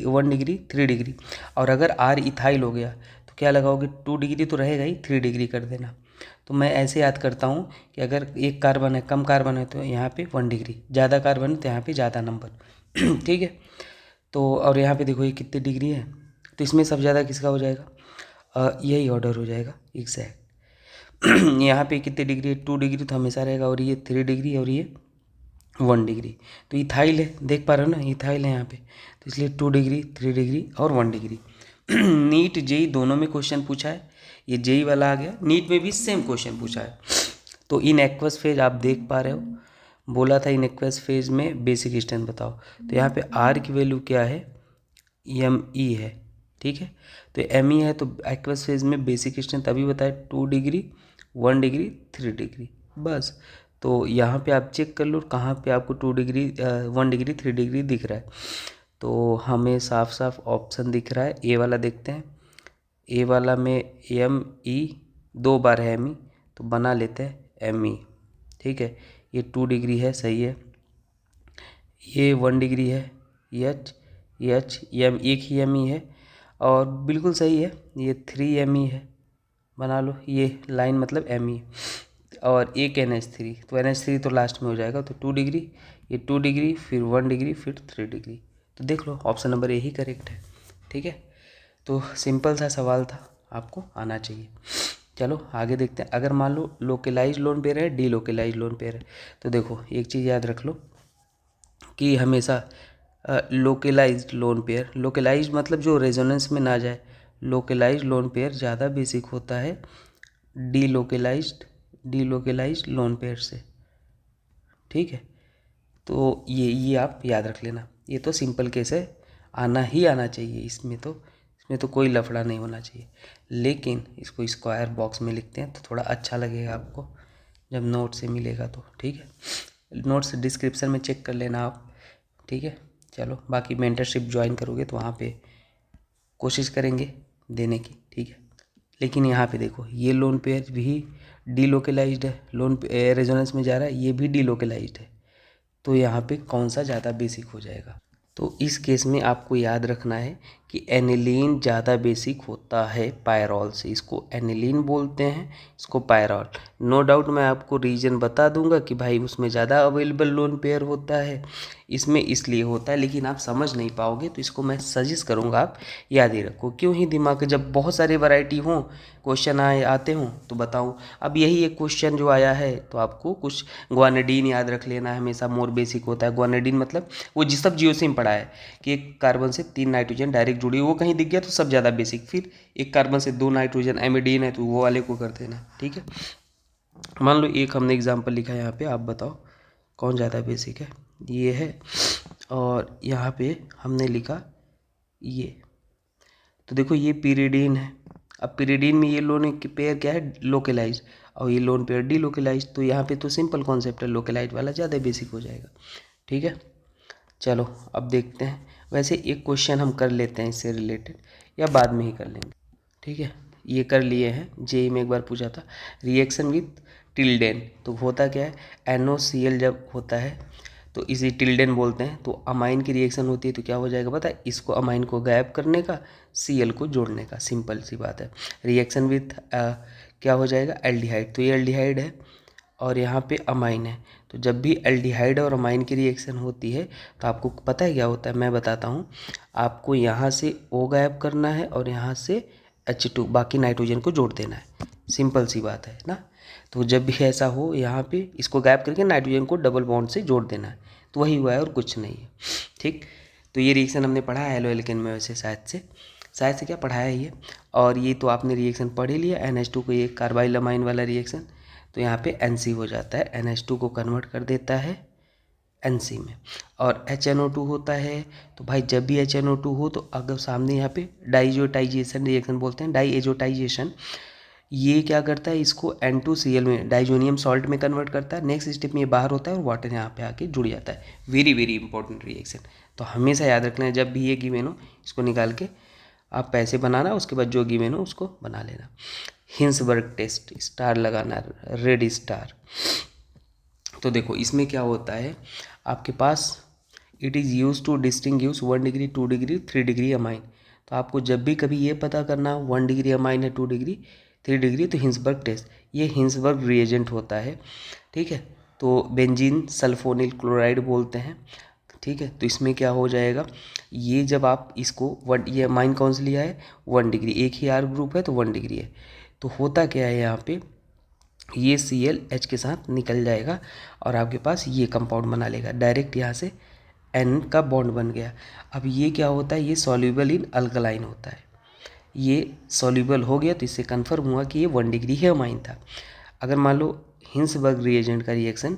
1 डिग्री 3 डिग्री। और अगर R इथाइल हो गया तो क्या लगाओगे, 2 डिग्री तो रहेगा ही, 3 डिग्री कर देना। तो मैं ऐसे याद करता हूँ कि अगर एक कार्बन है, कम कार्बन है, तो यहाँ पे 1 डिग्री, ज़्यादा कार्बन है तो यहाँ पे ज़्यादा नंबर। ठीक है, तो और यहाँ पे देखो ये कितनी डिग्री है, तो इसमें सब ज़्यादा किसका हो जाएगा, यही ऑर्डर हो जाएगा एग्जैक्ट। यहाँ पे कितनी डिग्री है, 2 डिग्री तो हमेशा रहेगा, और ये 3 डिग्री और ये 1 डिग्री, तो इथाइल है, देख पा रहे हो ना, इथाइल है यहाँ पे, तो इसलिए 2 डिग्री 3 डिग्री और 1 डिग्री। नीट जेई दोनों में क्वेश्चन पूछा है, ये जेई वाला आ गया, नीट में भी सेम क्वेश्चन पूछा है। तो इन एक्वस फेज आप देख पा रहे हो, बोला था इन एक्वस फेज में बेसिक स्ट्रेंथ बताओ, तो यहाँ पे R की वैल्यू क्या है, ME है। ठीक है, तो ME है, तो एक्वस फेज में बेसिक स्ट्रेंथ अभी बताए 2 डिग्री 1 डिग्री 3 डिग्री, बस। तो यहाँ पे आप चेक कर लो कहाँ पे आपको 2 डिग्री 1 डिग्री 3 डिग्री दिख रहा है। तो हमें साफ साफ ऑप्शन दिख रहा है, ए वाला देखते हैं। ए वाला में ME 2 बार है, ME, तो बना लेते हैं ME। ठीक है, ये 2 डिग्री है, सही है। ये 1 डिग्री है, H एक ही ME है, और बिल्कुल सही है, ये 3 ME है, बना लो, ये लाइन मतलब ME। और एक NH3, तो NH3 तो लास्ट में हो जाएगा, तो 2 डिग्री, ये 2 डिग्री, फिर 1 डिग्री, फिर 3 डिग्री। तो देख लो ऑप्शन नंबर ए ही करेक्ट है। ठीक है, तो सिंपल सा सवाल था, आपको आना चाहिए। चलो आगे देखते हैं। अगर मान लो लोकेलाइज लोन पेयर है, डी लोकेलाइज लोन पेयर है, तो देखो एक चीज़ याद रख लो कि हमेशा लोकेलाइज्ड लोन पेयर, लोकेलाइज्ड मतलब जो रेजोनेंस में ना जाए, लोकेलाइज्ड लोन पेयर ज़्यादा बेसिक होता है डीलोकेलाइज्ड लोन पेयर से। ठीक है, तो ये आप याद रख लेना, ये तो सिंपल केस है, आना ही आना चाहिए इसमें, तो इसमें तो कोई लफड़ा नहीं होना चाहिए। लेकिन इसको स्क्वायर बॉक्स में लिखते हैं तो थोड़ा अच्छा लगेगा आपको जब नोट से मिलेगा तो, ठीक है। नोट्स डिस्क्रिप्शन में चेक कर लेना आप, ठीक है। चलो, बाकी मेंटरशिप ज्वाइन करोगे तो वहाँ पे कोशिश करेंगे देने की, ठीक है। लेकिन यहाँ पे देखो, ये लोन पेयर भी डीलोकलाइज्ड है, लोन रेजोनेंस में जा रहा है, ये भी डीलोकलाइज्ड है। तो यहाँ पे कौन सा ज़्यादा बेसिक हो जाएगा? तो इस केस में आपको याद रखना है कि एनिलीन ज़्यादा बेसिक होता है पायरॉल से। इसको एनिलीन बोलते हैं, इसको पायरॉल। नो डाउट मैं आपको रीज़न बता दूंगा कि भाई उसमें ज़्यादा अवेलेबल लोन पेयर होता है, इसमें इसलिए होता है, लेकिन आप समझ नहीं पाओगे। तो इसको मैं सजेस्ट करूंगा आप याद ही रखो। क्यों ही दिमाग, जब बहुत सारे वैरायटी हों, क्वेश्चन आते हों तो बताऊँ। अब यही एक क्वेश्चन जो आया है तो आपको कुछ ग्वानिडीन याद रख लेना है, हमेशा मोर बेसिक होता है। ग्वानिडीन मतलब वो जिस सब जियोसिम पढ़ा है कि एक कार्बन से 3 नाइट्रोजन डायरेक्ट जुड़ी, वो कहीं दिख गया तो सब ज़्यादा बेसिक। फिर एक कार्बन से 2 नाइट्रोजन एमिडीन है तो वो वाले को कर देना, ठीक है। मान लो एक हमने एग्जाम्पल लिखा है यहाँ पे, आप बताओ कौन ज़्यादा बेसिक है। ये है, और यहाँ पे हमने लिखा ये, तो देखो ये पीरिडीन है। अब पीरिडीन में ये लोन पेयर क्या है, लोकलाइज, और ये लोन पेयर डी लोकलाइज। तो यहाँ पे तो सिंपल कॉन्सेप्ट है, लोकलाइज वाला ज़्यादा बेसिक हो जाएगा, ठीक है। चलो अब देखते हैं। वैसे एक क्वेश्चन हम कर लेते हैं इससे रिलेटेड, या बाद में ही कर लेंगे, ठीक है। ये कर लिए हैं, जेई में एक बार पूछा था, रिएक्शन विथ टिल्डेन। तो होता क्या है, NOCl जब होता है तो इसे टिल्डेन बोलते हैं। तो अमाइन की रिएक्शन होती है तो क्या हो जाएगा पता है, इसको अमाइन को गायब करने का, Cl को जोड़ने का, सिंपल सी बात है। रिएक्शन विथ क्या हो जाएगा, एल्डिहाइड। तो ये एल्डिहाइड है और यहाँ पे अमाइन है। तो जब भी एल्डिहाइड और अमाइन की रिएक्शन होती है तो आपको पता है क्या होता है, मैं बताता हूँ। आपको यहाँ से O गायब करना है और यहाँ से H2 बाकी नाइट्रोजन को जोड़ देना है, सिंपल सी बात है ना। तो जब भी ऐसा हो, यहाँ पे इसको गायब करके नाइट्रोजन को डबल बॉन्ड से जोड़ देना है, तो वही हुआ है और कुछ नहीं है, ठीक। तो ये रिएक्शन हमने पढ़ा है एलो एल्केन में, वैसे शायद से क्या पढ़ाया है ये। और ये तो आपने रिएक्शन पढ़ ही लिया, NH2 को, ये कार्बाइल अमाइन वाला रिएक्शन। तो यहाँ पे NC हो जाता है, NH2 को कन्वर्ट कर देता है NC में, और HNO2 होता है। तो भाई जब भी HNO2 हो तो अगर सामने यहाँ पे डाइजोटाइजेशन रिएक्शन बोलते हैं, डाइएजोटाइजेशन, ये क्या करता है, इसको N2Cl में, डाइजोनियम सॉल्ट में कन्वर्ट करता है। नेक्स्ट स्टेप में ये बाहर होता है और वाटर यहाँ पे आके जुड़ जाता है। वेरी वेरी इंपॉर्टेंट रिएक्शन, तो हमेशा याद रखना है जब भी ये गिवन हो, इसको निकाल के आप पैसे बनाना, उसके बाद जो गिवन हो उसको बना लेना। हिंसबर्ग टेस्ट, स्टार लगाना, रेड स्टार। तो देखो इसमें क्या होता है, आपके पास it is use to distinguish 1 degree 2 degree 3 degree amine. तो आपको जब भी कभी ये पता करना 1 डिग्री अमाइन है, 2 डिग्री 3 डिग्री, तो हिंसबर्ग टेस्ट, ये हिंसबर्ग रिएजेंट होता है, ठीक है। तो बेंजीन सल्फोनिल क्लोराइड बोलते हैं, ठीक है। तो इसमें क्या हो जाएगा, ये जब आप इसको ये अमाइन कौन सा लिया है, 1 डिग्री, एक ही R ग्रुप है तो 1 डिग्री है। तो होता क्या है, यहाँ पे ये Cl H के साथ निकल जाएगा और आपके पास ये कंपाउंड बना लेगा डायरेक्ट, यहाँ से N का बॉन्ड बन गया। अब ये क्या होता है, ये सॉल्यूबल इन अल्कलाइन होता है। ये सॉल्यूबल हो गया तो इससे कन्फर्म हुआ कि ये 1 डिग्री ही अमाइन था। अगर मान लो हिंसबर्ग रिएजेंट का रिएक्शन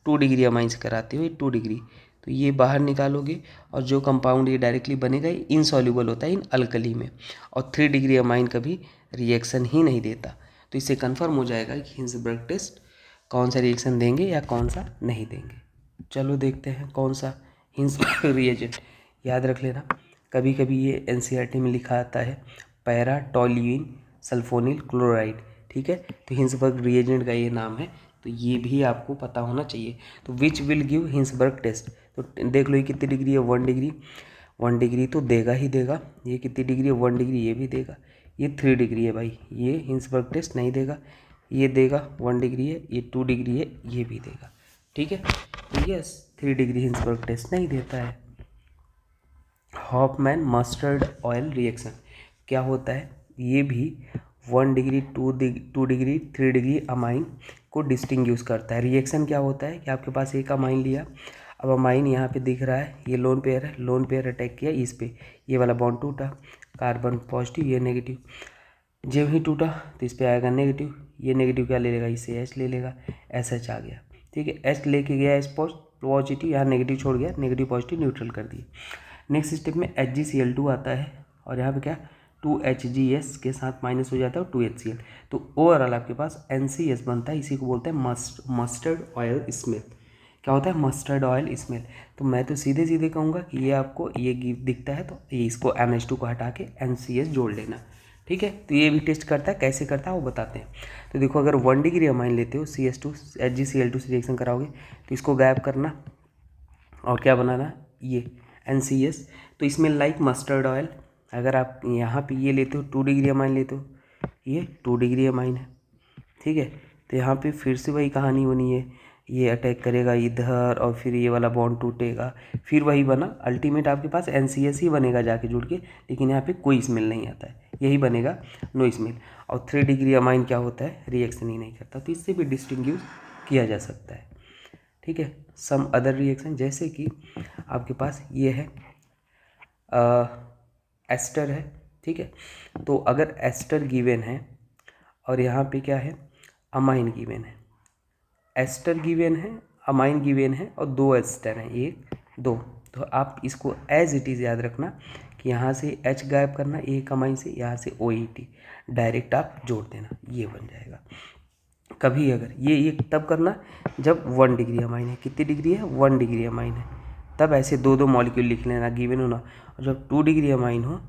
2 डिग्री अमाइन से कराते हो, 2 डिग्री, तो ये बाहर निकालोगे और जो कंपाउंड ये डायरेक्टली बनेगा इनसॉल्यूबल होता है इन अल्कली में, और 3 डिग्री अमाइन कभी रिएक्शन ही नहीं देता। तो इससे कंफर्म हो जाएगा कि हिंसबर्ग टेस्ट कौन सा रिएक्शन देंगे या कौन सा नहीं देंगे। चलो देखते हैं कौन सा हिंसबर्ग रिएजेंट। याद रख लेना, कभी कभी ये NCERT में लिखा आता है पैरा टोल्यूइन सल्फोनिल क्लोराइड, ठीक है। तो हिंसबर्ग रिएजेंट का ये नाम है, तो ये भी आपको पता होना चाहिए। तो which will give Hinsberg test, तो देख लो ये कितनी डिग्री है, 1 डिग्री, 1 डिग्री तो देगा ही देगा। ये कितनी डिग्री है, 1 डिग्री, ये भी देगा। ये 3 डिग्री है भाई, ये हिंसबर्ग टेस्ट नहीं देगा, ये देगा 1 डिग्री है, ये 2 डिग्री है, ये भी देगा, ठीक है। तो यस, 3 डिग्री हिंसबर्ग टेस्ट नहीं देता है। हॉफमैन मस्टर्ड ऑयल रिएक्शन क्या होता है, ये भी 1 डिग्री 2 डिग्री 3 डिग्री अमाइन को डिस्टिंग्विश करता है। रिएक्शन क्या होता है कि आपके पास एक अमाइन लिया, अब अमाइन यहाँ पे दिख रहा है, ये लोन पेयर है, लोन पेयर अटैक किया इस पे, ये वाला बॉन्ड टूटा, कार्बन पॉजिटिव, ये नेगेटिव, जब ही टूटा तो इस पे आएगा नेगेटिव, ये नेगेटिव क्या ले लेगा, इससे H ले लेगा, SH आ गया, ठीक है। H लेके गया H पॉजिटिव, यहाँ नेगेटिव छोड़ गया, नेगेटिव पॉजिटिव न्यूट्रल कर दिए। नेक्स्ट स्टेप में HgCl2 आता है और यहाँ पे क्या 2HgS के साथ माइनस हो जाता है और 2HCl, तो ओवरऑल आपके पास NCS बनता है। इसी को बोलते हैं मस्टर्ड ऑयल स्मेल। क्या होता है? Mustard oil smell. तो मैं तो सीधे सीधे कहूँगा कि ये आपको ये दिखता है तो ये इसको NH2 को हटा के NCS जोड़ लेना, ठीक है। तो ये भी टेस्ट करता है, कैसे करता है वो बताते हैं। तो देखो, अगर 1 डिग्री अमाइन लेते हो, CH2 HgCl2 से रिएक्शन कराओगे तो इसको गायब करना और क्या बनाना, ये NCS। तो इसमें लाइक मस्टर्ड ऑयल, अगर आप यहाँ पे ये लेते हो 2 डिग्री अमाइन लेते हो, ये 2 डिग्री अमाइन है, ठीक है। तो यहाँ पे फिर से वही कहानी बनी है, ये अटैक करेगा इधर और फिर ये वाला बॉन्ड टूटेगा, फिर वही बना, अल्टीमेट आपके पास NCS ही बनेगा जाके जुड़ के, लेकिन यहाँ पे कोई स्मेल नहीं आता है, यही बनेगा नो स्मेल। और 3 डिग्री अमाइन क्या होता है? रिएक्शन ही नहीं करता, तो इससे भी डिस्टिंग्विश किया जा सकता है, ठीक है। सम अदर रिएक्शन, जैसे कि आपके पास ये है एस्टर है, ठीक है। तो अगर एस्टर गिवन है और यहाँ पे क्या है, अमाइन गिवन है, एस्टर गिवन है, अमाइन गिवन है और 2 एस्टर हैं, 1 2, तो आप इसको एज इट इज़ याद रखना कि यहाँ से H गायब करना एक अमाइन से, यहाँ से OET डायरेक्ट आप जोड़ देना, ये बन जाएगा। कभी अगर ये तब करना जब 1 डिग्री अमाइन है, कितनी डिग्री है? 1 डिग्री अमाइन है, तब ऐसे 2 मॉलिक्यूल लिख लेना गिवन हो ना। और जब 2 डिग्री अमाइन हो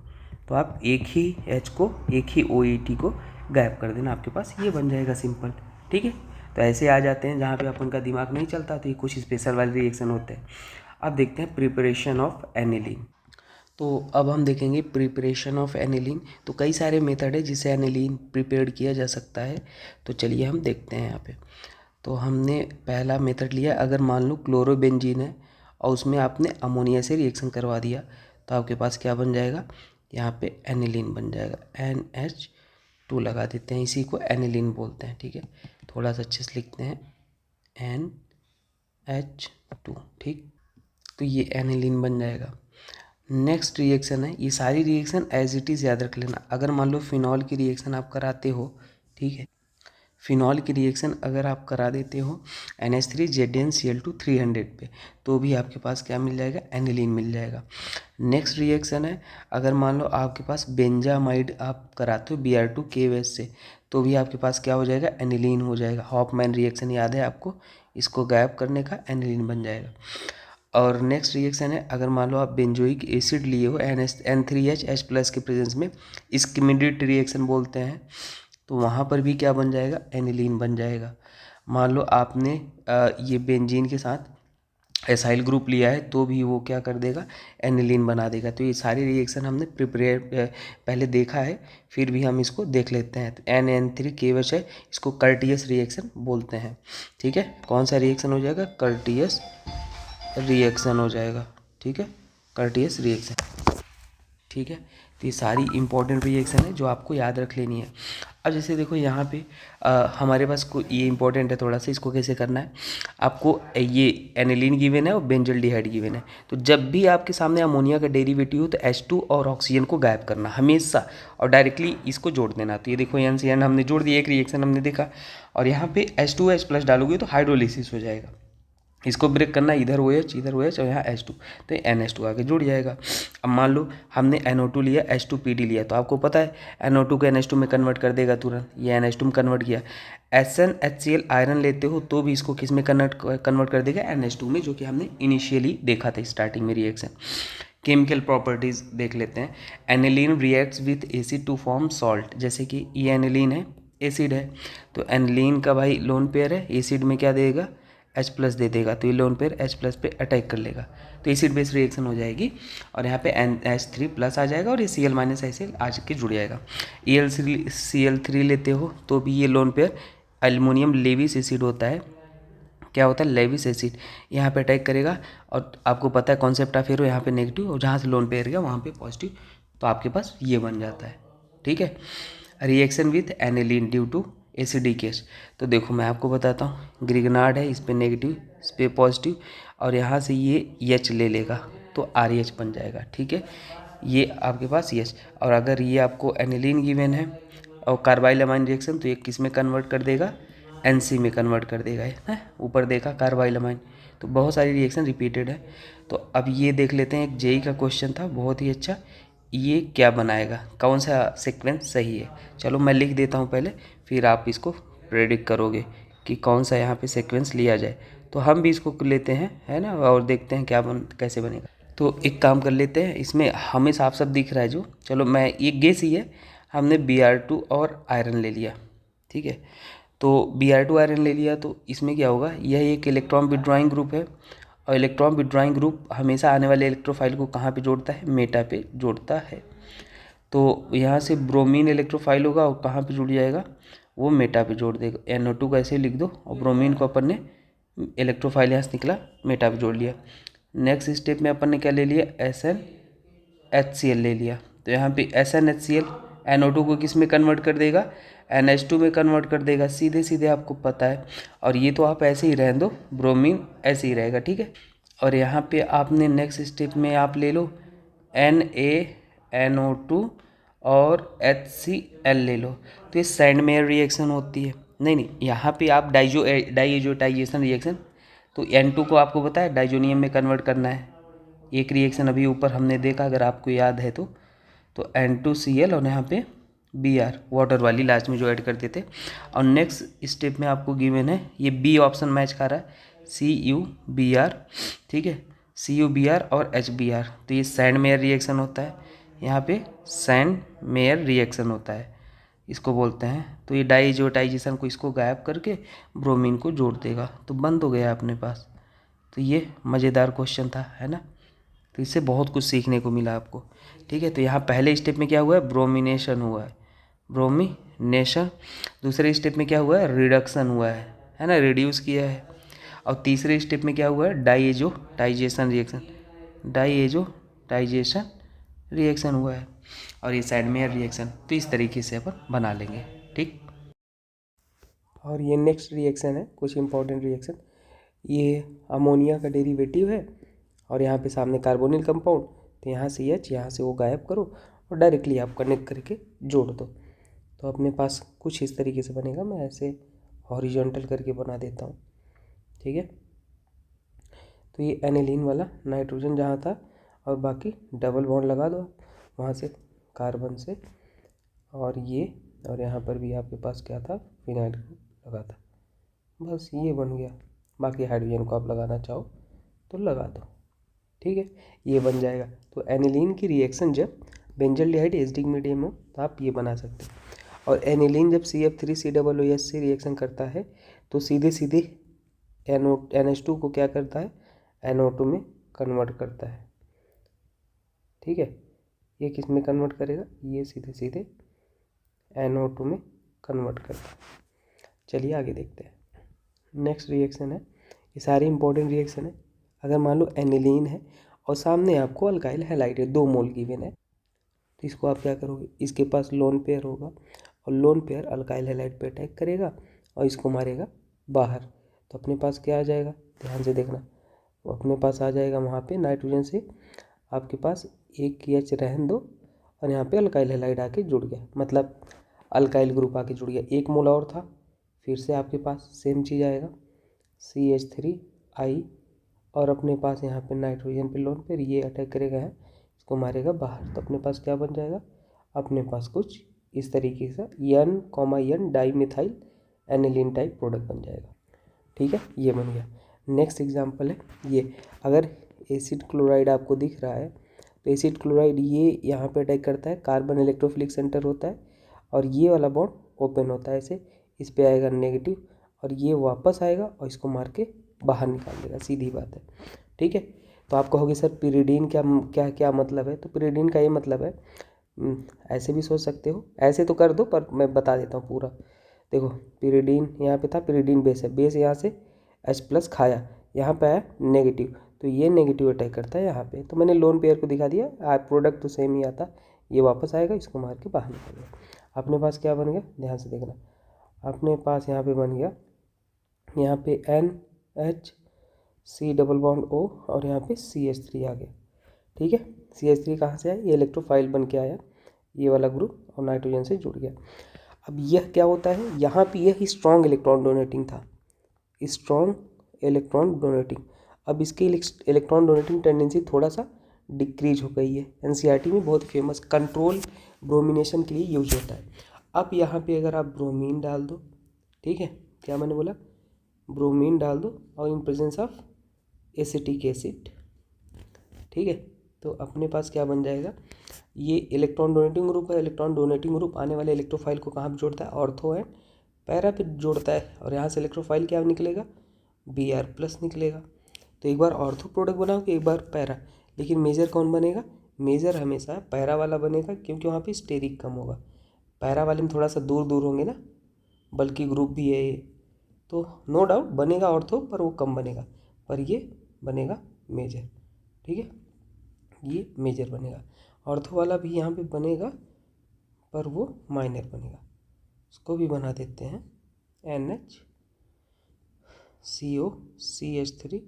तो आप एक ही H को, एक ही OET को गायब कर देना, आपके पास ये बन जाएगा सिंपल, ठीक है। तो ऐसे आ जाते हैं जहाँ पे अपन का दिमाग नहीं चलता, तो ये कुछ स्पेशल वाले रिएक्शन होते हैं। अब देखते हैं प्रिपरेशन ऑफ एनिलीन। तो अब हम देखेंगे प्रिपरेशन ऑफ एनिलीन। तो कई सारे मेथड है जिससे एनिलीन प्रिपेयर किया जा सकता है, तो चलिए हम देखते हैं यहाँ पे। तो हमने पहला मेथड लिया, अगर मान लो क्लोरोबेंजीन है और उसमें आपने अमोनिया से रिएक्शन करवा दिया, तो आपके पास क्या बन जाएगा? यहाँ पे एनिलीन बन जाएगा, NH2 लगा देते हैं, इसी को एनिलीन बोलते हैं, ठीक है। थोड़ा सा अच्छे से लिखते हैं, NH2, ठीक। तो ये एनिलीन बन जाएगा। नेक्स्ट रिएक्शन है, ये सारी रिएक्शन एज इट इज़ याद रख लेना। अगर मान लो फिनॉल की रिएक्शन आप कराते हो, ठीक है, फिनॉल की रिएक्शन अगर आप करा देते हो NH3ZnCl2 300 पे, तो भी आपके पास क्या मिल जाएगा? एनिलीन मिल जाएगा। नेक्स्ट रिएक्शन है, अगर मान लो आपके पास बेंजामाइड आप कराते हो Br2KOH से, तो भी आपके पास क्या हो जाएगा? एनिलीन हो जाएगा। हॉफमैन रिएक्शन याद है आपको, इसको गायब करने का एनिलीन बन जाएगा। और नेक्स्ट रिएक्शन है, अगर मान लो आप बेंजोइक एसिड लिए हो N3H+ के प्रेजेंस में, स्किमिडिट रिएक्शन बोलते हैं, तो वहाँ पर भी क्या बन जाएगा? एनिलीन बन जाएगा। मान लो आपने ये बेंजीन के साथ एसाइल ग्रुप लिया है, तो भी वो क्या कर देगा? एनिलीन बना देगा। तो ये सारी रिएक्शन हमने पहले देखा है, फिर भी हम इसको देख लेते हैं। तो NN3KOH है, इसको कर्टियस रिएक्शन बोलते हैं, ठीक है। कौन सा रिएक्शन हो जाएगा? कर्टियस रिएक्शन हो जाएगा, ठीक है, कर्टियस रिएक्शन, ठीक है। तो ये सारी इंपॉर्टेंट रिएक्शन है जो आपको याद रख लेनी है। अब जैसे देखो यहाँ पे हमारे पास को ये इंपॉर्टेंट है थोड़ा सा, इसको कैसे करना है। आपको ये एनिलीन गिवन है और बेंजल्डिहाइड गिवन है, तो जब भी आपके सामने अमोनिया का डेरिवेटिव हो तो H2 और ऑक्सीजन को गायब करना हमेशा, और डायरेक्टली इसको जोड़ देना। तो ये देखो NCN हमने जोड़ दिया, एक रिएक्शन हमने देखा, और यहाँ पे H2H+ डालोगे तो हाइड्रोलिसिस हो जाएगा। इसको ब्रेक करना, इधर OH इधर OH और यहाँ H2, तो NH2 आके जुड़ जाएगा। अब मान लो हमने NO2 लिया, H2PD लिया, तो आपको पता है NO2 को NH2 में कन्वर्ट कर देगा तुरंत, ये NH2 में कन्वर्ट किया। SnHCl आयरन लेते हो तो भी इसको किस में कन्वर्ट कर देगा? NH2 में, जो कि हमने इनिशियली देखा था स्टार्टिंग में रिएक्शन। केमिकल प्रॉपर्टीज़ देख लेते हैं। Aniline reacts with acid to form salt, जैसे कि ये एनिलीन है, एसिड है, तो एनिलीन का भाई लोन पेयर है, एसिड में क्या देगा? H+ दे देगा, तो ये लोन पेयर H+ पे अटैक कर लेगा, तो एसिड बेस रिएक्शन हो जाएगी, और यहाँ पे NH3+ आ जाएगा और ये Cl- ऐसे आज के जुड़ जाएगा। Cl3 लेते हो तो भी ये lone pair aluminium Lewis acid होता है, क्या होता है? लेविस एसिड, यहाँ पे अटैक करेगा, और आपको पता है कॉन्सेप्ट ऑफ एरो, यहाँ पे नेगेटिव और जहाँ से लोन पेयर गया वहाँ पे पॉजिटिव, तो आपके पास ये बन जाता है, ठीक है। Reaction with aniline due to acidic case, तो देखो मैं आपको बताता हूँ, ग्रिगनार्ड है, इस पर नेगेटिव इस पर पॉजिटिव, और यहाँ से ये H ले लेगा तो RH बन जाएगा, ठीक है। ये आपके पास H, और अगर ये आपको एनिलीन गिवन है और कार्बाइल अमाइन रिएक्शन, तो ये किस में कन्वर्ट कर देगा? NC में कन्वर्ट कर देगा, है ऊपर देखा कार्बाइल अमाइन। तो बहुत सारी रिएक्शन रिपीटेड है। तो अब ये देख लेते हैं, एक JEE का क्वेश्चन था बहुत ही अच्छा, ये क्या बनाएगा, कौन सा सीक्वेंस सही है। चलो मैं लिख देता हूँ पहले, फिर आप इसको प्रेडिक्ट करोगे कि कौन सा यहाँ पे सीक्वेंस लिया जाए। तो हम भी इसको लेते हैं, है ना, और देखते हैं कैसे बनेगा। तो एक काम कर लेते हैं, इसमें हमें साफ साफ दिख रहा है जो, चलो मैं ये गेस ही है, हमने Br2 और आयरन ले लिया, ठीक है। तो Br2 आयरन ले लिया, तो इसमें क्या होगा, यह एक इलेक्ट्रॉन विड्रॉइंग ग्रुप है, और इलेक्ट्रॉन विड्रॉइंग ग्रुप हमेशा आने वाले इलेक्ट्रोफाइल को कहाँ पे जोड़ता है, मेटा पे जोड़ता है। तो यहाँ से ब्रोमीन इलेक्ट्रोफाइल होगा और कहाँ पे जुड़ जाएगा, वो मेटा पे जोड़ देगा। NO2 को ऐसे लिख दो, और ब्रोमीन को अपन ने इलेक्ट्रोफाइल यहाँ से निकला, मेटा पे जोड़ लिया। नेक्स्ट स्टेप में अपन ने क्या ले लिया, SnHCl ले लिया। तो यहाँ पे SnHCl NO2 को किस में कन्वर्ट कर देगा, NH2 में कन्वर्ट कर देगा, सीधे सीधे आपको पता है। और ये तो आप ऐसे ही रहने दो, ब्रोमीन ऐसे ही रहेगा, ठीक है। और यहाँ पे आपने नेक्स्ट स्टेप में आप ले लो NaNO2 और HCl ले लो। तो ये सैंडमेयर रिएक्शन होती है। नहीं, यहाँ पे आप डाइएजोटाइजेशन रिएक्शन, तो N2 को आपको पता है डाइजोनियम में कन्वर्ट करना है। एक रिएक्शन अभी ऊपर हमने देखा, अगर आपको याद है तो N2Cl और यहाँ पे Br वाटर वाली लास्ट में जो ऐड करते थे। और नेक्स्ट स्टेप में आपको गिवन है, ये बी ऑप्शन मैच खा रहा है, CuBr, ठीक है, CuBr और HBr। तो ये सैंडमेयर रिएक्शन होता है, यहाँ पे सैंडमेयर रिएक्शन होता है, इसको बोलते हैं। तो ये डाइजोटाइजेशन को इसको गायब करके ब्रोमीन को जोड़ देगा, तो बंद हो गया अपने पास। तो ये मज़ेदार क्वेश्चन था, है ना। तो इससे बहुत कुछ सीखने को मिला आपको, ठीक है। तो यहाँ पहले स्टेप में क्या हुआ है, ब्रोमिनेशन हुआ है, ब्रोमिनेशन। दूसरे स्टेप में क्या हुआ है, रिडक्शन हुआ है ना, रिड्यूस किया है। और तीसरे स्टेप में क्या हुआ है, डाइएजोटाइजेशन रिएक्शन हुआ है। और ये सैंडमेयर रिएक्शन, तो इस तरीके से अपन बना लेंगे, ठीक। और ये नेक्स्ट रिएक्शन है, कुछ इंपॉर्टेंट रिएक्शन। ये अमोनिया का डेरिवेटिव है, और यहाँ पे सामने कार्बोनिल कंपाउंड, तो यहाँ से H, यहाँ से वो गायब करो और डायरेक्टली आप कनेक्ट करके जोड़ दो। तो अपने पास कुछ इस तरीके से बनेगा। मैं ऐसे हॉरिजॉन्टल करके बना देता हूँ, ठीक है। तो ये एनिलीन वाला नाइट्रोजन जहाँ था, और बाकी डबल बॉन्ड लगा दो वहाँ से कार्बन से, और यहाँ पर भी आपके पास क्या था, फिनाइल लगा था। बस ये बन गया। बाकी हाइड्रोजन को आप लगाना चाहो तो लगा दो, ठीक है, ये बन जाएगा। तो एनिलीन की रिएक्शन जब बेंजल्डिहाइड एसिडिक मीडियम हो तो आप ये बना सकते हैं। और एनिलीन जब CF3COOS से रिएक्शन करता है तो सीधे सीधे NH2 को क्या करता है, NO2 में कन्वर्ट करता है, ठीक है। ये किस में कन्वर्ट करेगा, ये सीधे सीधे NO2 में कन्वर्ट करता है। चलिए आगे देखते हैं। नेक्स्ट रिएक्शन है, ये सारी इंपॉर्टेंट रिएक्शन है। अगर मान लो एनिलीन है और सामने आपको अल्काइल हैलाइड है, 2 मोल गिवन है, तो इसको आप क्या करोगे, इसके पास लोन पेयर होगा, और लोन पेयर अल्काइल हैलाइड पे अटैक करेगा और इसको मारेगा बाहर। तो अपने पास क्या आ जाएगा, ध्यान से देखना, तो अपने पास आ जाएगा वहाँ पे नाइट्रोजन से आपके पास एक H रहने दो, और यहाँ पे अल्काइल हैलाइड आके जुड़ गया, मतलब अल्काइल ग्रुप आके जुड़ गया। 1 मोल और था, फिर से आपके पास सेम चीज़ आएगा, CH3I, और अपने पास यहाँ पे नाइट्रोजन पे लोन पे ये अटैक करेगा है, इसको मारेगा बाहर। तो अपने पास क्या बन जाएगा, अपने पास कुछ इस तरीके से N, di methyl aniline type product बन जाएगा, ठीक है, ये बन गया। नेक्स्ट एग्जांपल है ये, अगर एसिड क्लोराइड आपको दिख रहा है, तो एसिड क्लोराइड ये यहाँ पे अटैक करता है, कार्बन इलेक्ट्रोफिलिक सेंटर होता है, और ये वाला बॉन्ड ओपन होता है ऐसे, इस पे आएगा नेगेटिव, और ये वापस आएगा और इसको मार के बाहर निकाल देगा, सीधी बात है, ठीक है। तो आप कहोगे सर पिरिडीन क्या मतलब है, तो पिरिडीन का ये मतलब है, ऐसे भी सोच सकते हो, ऐसे तो कर दो, पर मैं बता देता हूँ पूरा। देखो पिरिडीन यहाँ पे था, पिरिडीन बेस है, बेस यहाँ से H+ खाया, यहाँ पे आया नेगेटिव, तो ये नेगेटिव अटैक करता है यहाँ पे। तो मैंने लोन पेयर को दिखा दिया, प्रोडक्ट तो सेम ही आता, ये वापस आएगा, इसको मार के बाहर निकाल देगा। अपने पास क्या बन गया, ध्यान से देखना, अपने पास यहाँ पे बन गया, यहाँ पे NH, C double bond O, और यहाँ पे CH3 आ गया, ठीक है। CH3 कहाँ से आया, ये इलेक्ट्रोफाइल बन के आया, ये वाला ग्रुप, और नाइट्रोजन से जुड़ गया। अब यह क्या होता है, यहाँ पे यह स्ट्रॉन्ग इलेक्ट्रॉन डोनेटिंग था, स्ट्रॉन्ग इलेक्ट्रॉन डोनेटिंग। अब इसकी इलेक्ट्रॉन डोनेटिंग टेंडेंसी थोड़ा सा डिक्रीज हो गई है। एनसीईआरटी में बहुत फेमस कंट्रोल ब्रोमिनेशन के लिए यूज होता है। अब यहाँ पे अगर आप ब्रोमीन डाल दो, ठीक है, क्या मैंने बोला, ब्रोमीन डाल दो और in presence of acetic acid, ठीक है, तो अपने पास क्या बन जाएगा, ये इलेक्ट्रॉन डोनेटिंग ग्रुप है। इलेक्ट्रॉन डोनेटिंग ग्रुप आने वाले इलेक्ट्रोफाइल को कहाँ पे जोड़ता है, ऑर्थो एंड पैरा पे जोड़ता है, और यहाँ से इलेक्ट्रोफाइल क्या निकलेगा, Br+ निकलेगा। तो एक बार ऑर्थो प्रोडक्ट बनाओगे, एक बार पैरा, लेकिन मेजर कौन बनेगा, मेजर हमेशा पैरा वाला बनेगा, क्योंकि वहाँ पे स्टेरिक कम होगा। पैरा वाले में थोड़ा सा दूर दूर होंगे ना, बल्कि ग्रुप भी है ये, तो नो डाउट बनेगा ऑर्थो, पर वो कम बनेगा, पर ये बनेगा मेजर, ठीक है, ये मेजर बनेगा। ऑर्थो वाला भी यहाँ पे बनेगा, पर वो माइनर बनेगा। उसको भी बना देते हैं NHCOCH3,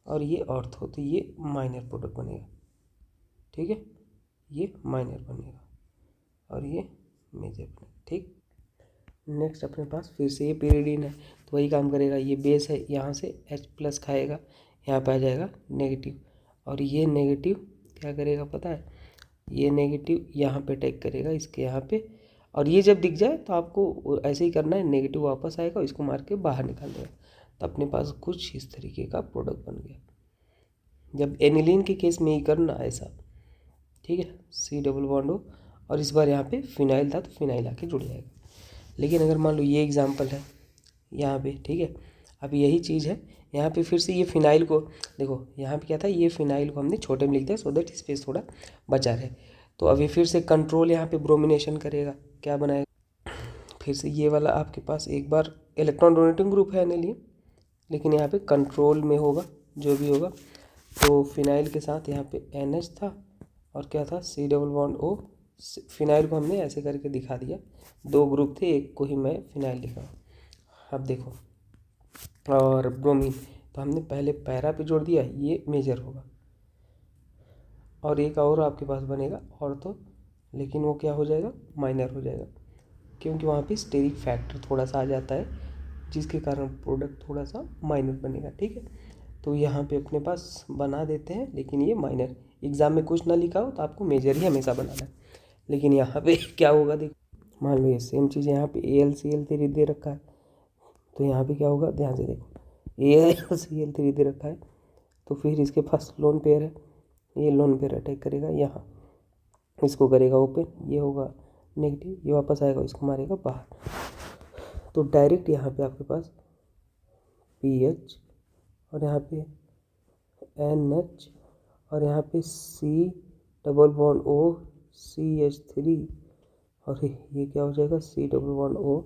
और ये ऑर्थो, तो ये माइनर प्रोडक्ट बनेगा, ठीक है, ये माइनर बनेगा और ये मेजर बनेगा, ठीक। नेक्स्ट अपने पास फिर से ये pyridine है, तो वही काम करेगा। ये बेस है, यहाँ से H+ खाएगा, यहाँ पे आ जाएगा नेगेटिव, और ये नेगेटिव क्या करेगा पता है, ये नेगेटिव यहाँ पे अटैक करेगा इसके यहाँ पे, और ये जब दिख जाए तो आपको ऐसे ही करना है, नेगेटिव वापस आएगा, इसको मार के बाहर निकाल देगा, तो अपने पास कुछ इस तरीके का प्रोडक्ट बन गया। जब एनिलीन के केस में ही करना ऐसा, ठीक है, C+O, और इस बार यहाँ पे फिनाइल था तो फिनाइल आके जुड़ जाएगा। लेकिन अगर मान लो ये एग्जाम्पल है यहाँ पे, ठीक है, अब यही चीज़ है यहाँ पे, फिर से ये फिनाइल को देखो, यहाँ पे क्या था, ये फिनाइल को हमने छोटे में लिख दिया सो दैट स्पेस थोड़ा बचा रहे। तो अभी फिर से कंट्रोल यहाँ पे ब्रोमिनेशन करेगा, क्या बनाएगा, फिर से ये वाला आपके पास एक बार इलेक्ट्रॉन डोनेटिंग ग्रुप है एनिलीन, लेकिन यहाँ पे कंट्रोल में होगा जो भी होगा। तो फिनाइल के साथ यहाँ पे NH था और क्या था, C+O। फिनाइल को हमने ऐसे करके दिखा दिया, दो ग्रुप थे, एक को ही मैं फिनाइल लिखा। अब देखो, और ब्रोमीन तो हमने पहले पैरा पे जोड़ दिया, ये मेजर होगा, और एक और आपके पास बनेगा ऑर्थो, लेकिन वो क्या हो जाएगा, माइनर हो जाएगा, क्योंकि वहाँ पे स्टेरिक फैक्टर थोड़ा सा आ जाता है, जिसके कारण प्रोडक्ट थोड़ा सा माइनर बनेगा, ठीक है। तो यहाँ पे अपने पास बना देते हैं, लेकिन ये माइनर, एग्जाम में कुछ ना लिखा हो तो आपको मेजर ही हमेशा बनाना है। लेकिन यहाँ पे क्या होगा, देखो, मान लो ये सेम चीज़ यहाँ पे AlCl3 दे रखा है, तो यहाँ पे क्या होगा, ध्यान से देखो, AlCl3 दे रखा है, तो फिर इसके पास लोन पेयर है, ये लोन पेयर अटैक करेगा यहाँ, इसको करेगा ओपन, ये होगा नेगेटिव, ये वापस आएगा, इसको मारेगा बाहर, तो डायरेक्ट यहाँ पे आपके पास PH, और यहाँ पे NH, और यहाँ पे C+O CH3, और ये क्या हो जाएगा, C+O,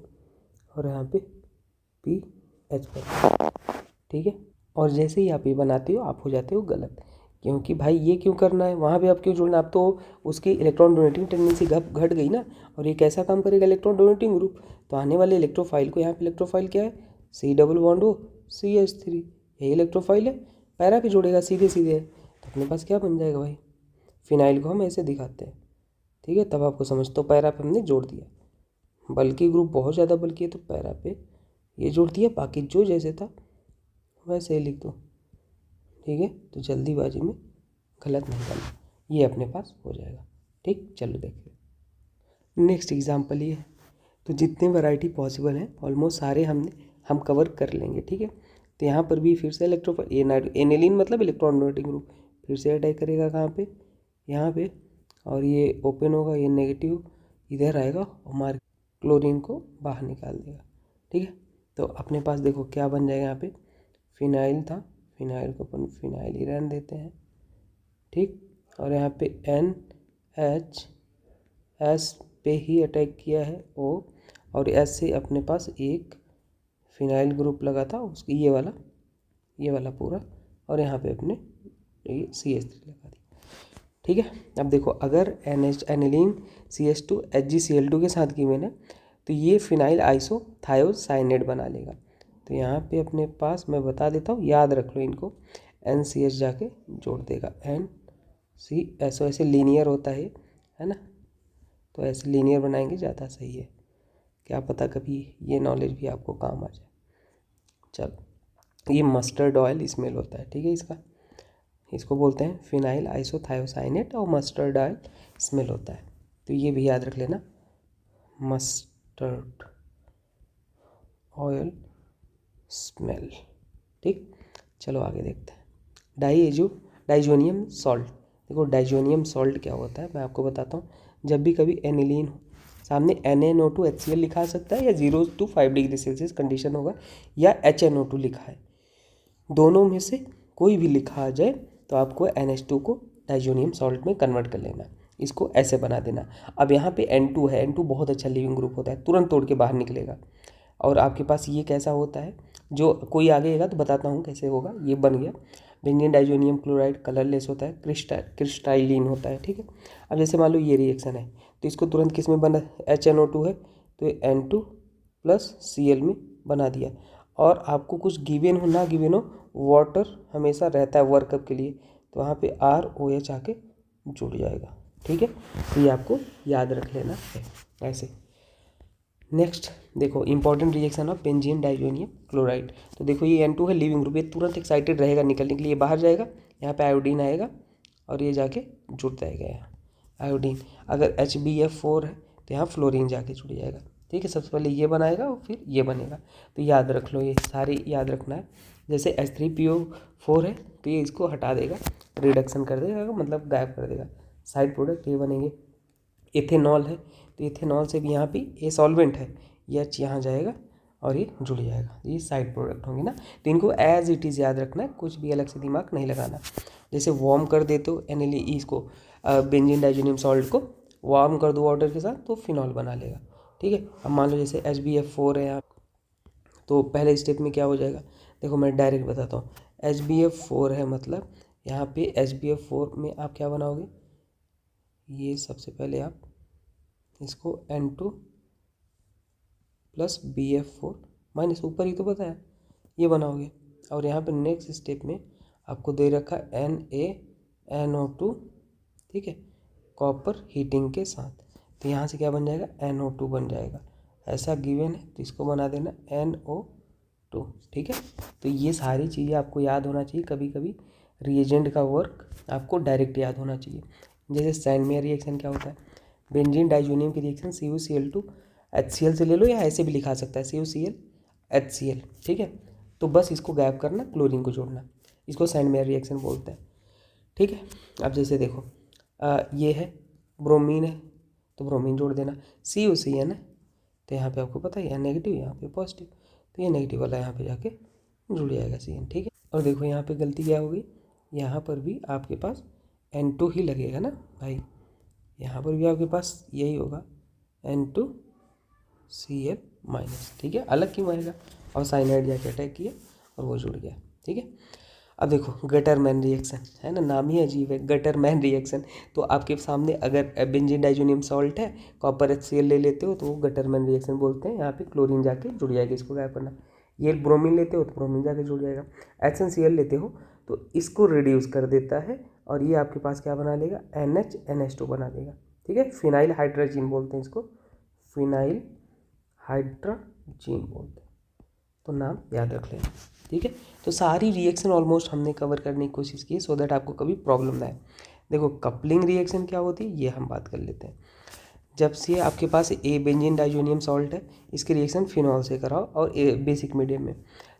और यहाँ पे PH पर, ठीक है। और जैसे ही आप ये बनाते हो आप हो जाते हो गलत, क्योंकि भाई ये क्यों करना है, वहाँ पे आप क्यों जोड़ना, आप तो उसकी इलेक्ट्रॉन डोनेटिंग टेंडेंसी घट गई ना, और ये कैसा काम करेगा, इलेक्ट्रॉन डोनेटिंग ग्रुप, तो आने वाले इलेक्ट्रोफाइल को, यहाँ पे इलेक्ट्रोफाइल क्या है, C+O CH3, यही इलेक्ट्रोफाइल है, पैरा पे जोड़ेगा, सीधे सीधे है, तो अपने पास क्या बन जाएगा भाई, फिनाइल को हम ऐसे दिखाते हैं, ठीक है, तब आपको समझ, तो पैरा पे हमने जोड़ दिया, बल्कि ग्रुप बहुत ज़्यादा बल्कि है तो पैरा पे ये जोड़ दिया, बाकी जो जैसे था वैसे ही लिख दो, ठीक है। तो जल्दीबाजी में गलत नहीं करना, ये अपने पास हो जाएगा, ठीक। चलो देखिए नेक्स्ट एग्जांपल ये है, तो जितने वैरायटी पॉसिबल हैं ऑलमोस्ट सारे हम कवर कर लेंगे, ठीक है। तो यहाँ पर भी फिर से एनिलीन मतलब इलेक्ट्रॉन डोनेटिंग ग्रुप, फिर से अटैक करेगा कहाँ पे, यहाँ पे, और ये ओपन होगा, ये नेगेटिव इधर आएगा और मार क्लोरीन को बाहर निकाल देगा, ठीक है। तो अपने पास देखो क्या बन जाएगा, यहाँ पे फिनाइल था, फिनाइल को अपन फिनाइल ही रहने देते हैं, ठीक। और यहाँ पे NHS पे ही अटैक किया है O, और S से अपने पास एक फिनाइल ग्रुप लगा था उसकी, ये वाला पूरा, और यहाँ पे अपने ये CH3 लगा दिया, ठीक है। अब देखो अगर एनिलीन CH2 HgCl2 के साथ की मैंने, तो ये फिनाइल आइसोथायोसाइनेट बना लेगा। तो यहाँ पे अपने पास मैं बता देता हूँ, याद रख लो इनको, NCH जाके जोड़ देगा, NCSO, ऐसे लीनियर होता है ना, तो ऐसे लीनियर बनाएंगे ज़्यादा सही है, क्या पता कभी ये नॉलेज भी आपको काम आ जाए। चलो, ये मस्टर्ड ऑयल स्मेल होता है, ठीक है, इसका इसको बोलते हैं फिनाइल आइसोथायोसाइनेट और मस्टर्ड ऑयल स्मेल होता है, तो ये भी याद रख लेना, मस्टर्ड ऑयल स्मेल। ठीक, चलो आगे देखते हैं। Diazonium salt. देखो डाइजोनियम सॉल्ट क्या होता है मैं आपको बताता हूँ। जब भी कभी एनिलीन हो, सामने NaNO2 HCl लिखा सकता है या 0 to 5 डिग्री सेल्सियस कंडीशन होगा, या HNO2 लिखा है, दोनों में से कोई भी लिखा आ जाए तो आपको NH2 को डाइजोनियम सॉल्ट में कन्वर्ट कर लेना, इसको ऐसे बना देना। अब यहाँ पे N2 है, N2 बहुत अच्छा लिविंग ग्रुप होता है, तुरंत तोड़ के बाहर निकलेगा। और आपके पास ये कैसा होता है, जो कोई आगेगा तो बताता हूँ कैसे होगा। ये बन गया बेंजीन डाइजोनियम क्लोराइड, कलरलेस होता है, क्रिस्टाइलिन होता है। ठीक है, अब जैसे मान लो ये रिएक्शन है तो इसको तुरंत किस में बना, HNO2 है तो ये N2 प्लस Cl में बना दिया। और आपको कुछ गिवन हो ना गिवन हो, वाटर हमेशा रहता है वर्कअप के लिए, तो वहाँ पे ROH आके जुड़ जाएगा। ठीक है, तो ये आपको याद रख लेना है ऐसे। नेक्स्ट देखो important reaction of benzene diazonium chloride. तो देखो ये N2 है लिविंग ग्रुप, ये तुरंत एक्साइटेड रहेगा निकलने के लिए, बाहर जाएगा, यहाँ पे आयोडीन आएगा और ये जाके जुड़ जाएगा यहाँ आयोडीन। अगर HBF4 है तो यहाँ फ्लोरीन जाके जुड़ जाएगा। ठीक है, सबसे पहले ये बनाएगा और फिर ये बनेगा, तो याद रख लो, ये सारी याद रखना है। जैसे H3PO4 है तो ये इसको हटा देगा, रिडक्शन कर देगा, मतलब गायब कर देगा, साइड प्रोडक्ट ये बनेंगे। इथेनॉल है तो इथेनॉल से भी यहाँ पे ये सॉल्वेंट है, ये H यहाँ जाएगा और ये जुड़ जाएगा, ये साइड प्रोडक्ट होंगे ना। तो इनको एज इट इज़ याद रखना है, कुछ भी अलग से दिमाग नहीं लगाना। जैसे वार्म कर दे तो NLE इसको बेंजीन डाइजोनियम सॉल्ट को वार्म कर दो वाटर के साथ तो फिनॉल बना लेगा। ठीक है, अब मान लो जैसे HBF4 है यहाँ, तो पहले स्टेप में क्या हो जाएगा, देखो मैं डायरेक्ट बताता हूँ। HBF4 है मतलब यहाँ पे HBF4 में आप क्या बनाओगे, ये सबसे पहले आप इसको N2 प्लस BF4 माइनस, ऊपर ही तो बताया, ये बनाओगे। और यहाँ पे नेक्स्ट स्टेप में आपको दे रखा NaNO2, ठीक है, कॉपर हीटिंग के साथ, तो यहाँ से क्या बन जाएगा, NO2 बन जाएगा, ऐसा गिवन है तो इसको बना देना NO2। ठीक है, तो ये सारी चीज़ें आपको याद होना चाहिए। कभी कभी रिएजेंट का वर्क आपको डायरेक्ट याद होना चाहिए। जैसे सैंडमेयर रिएक्शन क्या होता है, बेंजीन डाइजोनियम की रिएक्शन CuCl2 HCl से ले लो, या ऐसे भी लिखा सकता है CuCl HCl। ठीक है, तो बस इसको गैप करना, क्लोरीन को जोड़ना, इसको सैंडमेयर रिएक्शन बोलते हैं। ठीक है, अब जैसे देखो ये है ब्रोमीन है तो ब्रोमीन जोड़ देना, CuCN है तो यहाँ पे आपको पता है नेगेटिव, यहाँ पे पॉजिटिव, तो ये नेगेटिव वाला यहाँ पे जाके जुड़ जाएगा CN। ठीक है, और देखो यहाँ पे गलती क्या होगी, यहाँ पर भी आपके पास N2 ही लगेगा ना भाई, यहाँ पर भी आपके पास यही होगा N2Cl माइनस। ठीक है, अलग क्यों आएगा, और साइनाइड जाके अटैक किया और वो जुड़ गया। ठीक है, अब देखो गटरमैन रिएक्शन है ना, नाम ही अजीब है, गटरमैन रिएक्शन। तो आपके सामने अगर बेंजीन डाइजोनियम सॉल्ट है, कॉपर HCl ले लेते हो तो वो गटरमैन रिएक्शन बोलते हैं। यहाँ पे क्लोरीन जाके जुड़ जाएगा, इसको गायब करना। ये ब्रोमीन लेते हो तो ब्रोमीन जाके जुड़ जाएगा, HNCl लेते हो तो इसको रिड्यूस कर देता है और ये आपके पास क्या बना लेगा, NH2 बना देगा। ठीक है, फिनाइल हाइड्रोजीन बोलते हैं इसको, फिनाइल हाइड्रोजीन बोलते हैं, तो नाम याद रख लेना। ठीक है, तो सारी रिएक्शन ऑलमोस्ट हमने कवर करने की कोशिश की सो दैट आपको कभी प्रॉब्लम ना आए। देखो कपलिंग रिएक्शन क्या होती है ये हम बात कर लेते हैं। जब से आपके पास बेंजीन डाइजोनियम सॉल्ट है, इसकी रिएक्शन फिनॉल से कराओ और बेसिक मीडियम में,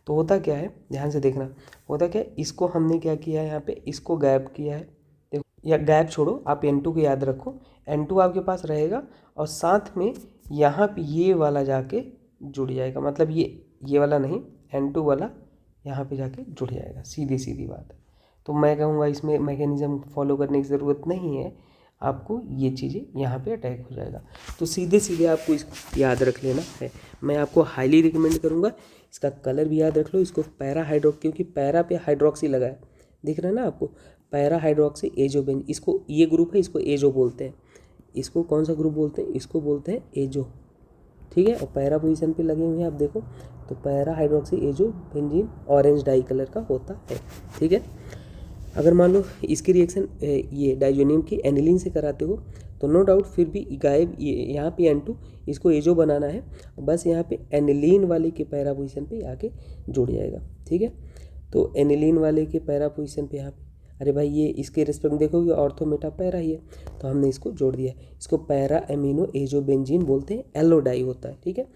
तो होता क्या है, ध्यान से देखना, होता क्या है, इसको हमने क्या किया है, यहाँ पे इसको गैप किया है। देखो या गैप छोड़ो, आप N2 को याद रखो, N2 आपके पास रहेगा और साथ में यहाँ पे ये वाला जाके जुड़ जाएगा, मतलब ये वाला नहीं, N2 वाला यहाँ पे जाके जुड़ जाएगा, सीधी सीधी बात है। तो मैं कहूँगा इसमें मैकेनिज़्म फॉलो करने की ज़रूरत नहीं है, आपको ये चीज़ें यहाँ पे अटैक हो जाएगा, तो सीधे सीधे आपको इसको याद रख लेना है। मैं आपको हाईली रिकमेंड करूँगा, इसका कलर भी याद रख लो, इसको पैरा हाइड्रो, क्योंकि पैरा पे हाइड्रोक्सी लगा है, दिख रहा है ना आपको, पैरा हाइड्रोक्सी एजोबेन, इसको ये ग्रुप है, इसको एजो बोलते हैं। इसको कौन सा ग्रुप बोलते हैं, इसको बोलते हैं एजो। ठीक है, और पैरा पोजीशन पे लगे हुए हैं आप देखो, तो para hydroxy azo benzene orange die colour का होता है। ठीक है, अगर मान लो इसकी रिएक्शन ये डाइजोनियम की एनिलीन से कराते हो तो नो डाउट फिर भी गायब, यहाँ पे N2 इसको एजो बनाना है, बस यहाँ पे एनिलीन वाले के पैरा पोजीशन पे आके जुड़ जाएगा। ठीक है, तो एनिलीन वाले के पैरा पोजीशन पे यहाँ पे अरे भाई ये इसके रिस्पेक्ट में देखोगे ऑर्थो मेटा पैरा ही है, तो हमने इसको जोड़ दिया। इसको पैरा एमिनो एजोबेंजीन बोलते हैं, येलो डाई होता है, ठीक है,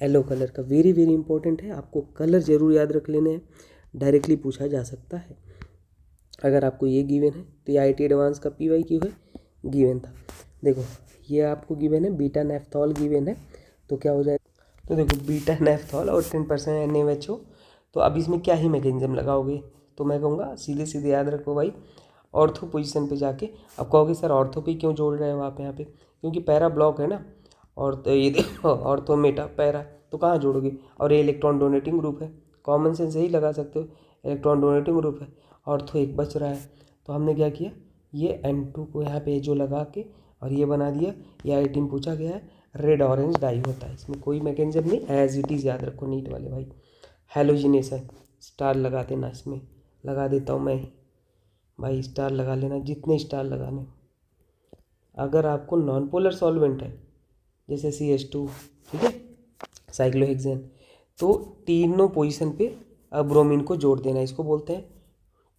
येलो कलर का। वेरी वेरी इंपॉर्टेंट है, आपको कलर जरूर याद रख लेने हैं, डायरेक्टली पूछा जा सकता है। अगर आपको ये गिवन है तो ये IIT एडवांस का PYQ है, गिवन था। देखो ये आपको गिवन है, बीटा नेफ्थॉल गिवन है, तो क्या हो जाएगा, तो देखो बीटा नेफ्थॉल और 10% NaOH। तो अब इसमें क्या ही मैकेनिज्म लगाओगे, तो मैं कहूँगा सीधे सीधे याद रखो भाई, ऑर्थो पोजीशन पे जाके अब कहोगे सर ऑर्थो पे क्यों जोड़ रहे हो आप यहाँ पे, क्योंकि पैरा ब्लॉक है ना, और तो ये देखो ऑर्थो मेटा पैरा, तो कहाँ जोड़ोगे, और ये इलेक्ट्रॉन डोनेटिंग ग्रुप है, कॉमन सेंस यही लगा सकते हो, इलेक्ट्रॉन डोनेटिंग ग्रुप है, ऑर्थो एक बच रहा है। तो हमने क्या किया, ये N2 को यहाँ पे जो लगा के और ये बना दिया। ये IIT में पूछा गया है, रेड ऑरेंज डाई होता है, इसमें कोई मैकेनिज्म नहीं, एज इट इज़ याद रखो नीट वाले भाई। हैलोजिनेशन स्टार लगा देना, इसमें लगा देता हूँ मैं भाई, स्टार लगा लेना जितने स्टार लगाने। अगर आपको नॉन पोलर सॉल्वेंट है जैसे CH2, ठीक है, साइक्लोहेक्सेन, तो तीनों पोजीशन पे ब्रोमीन को जोड़ देना, इसको बोलते हैं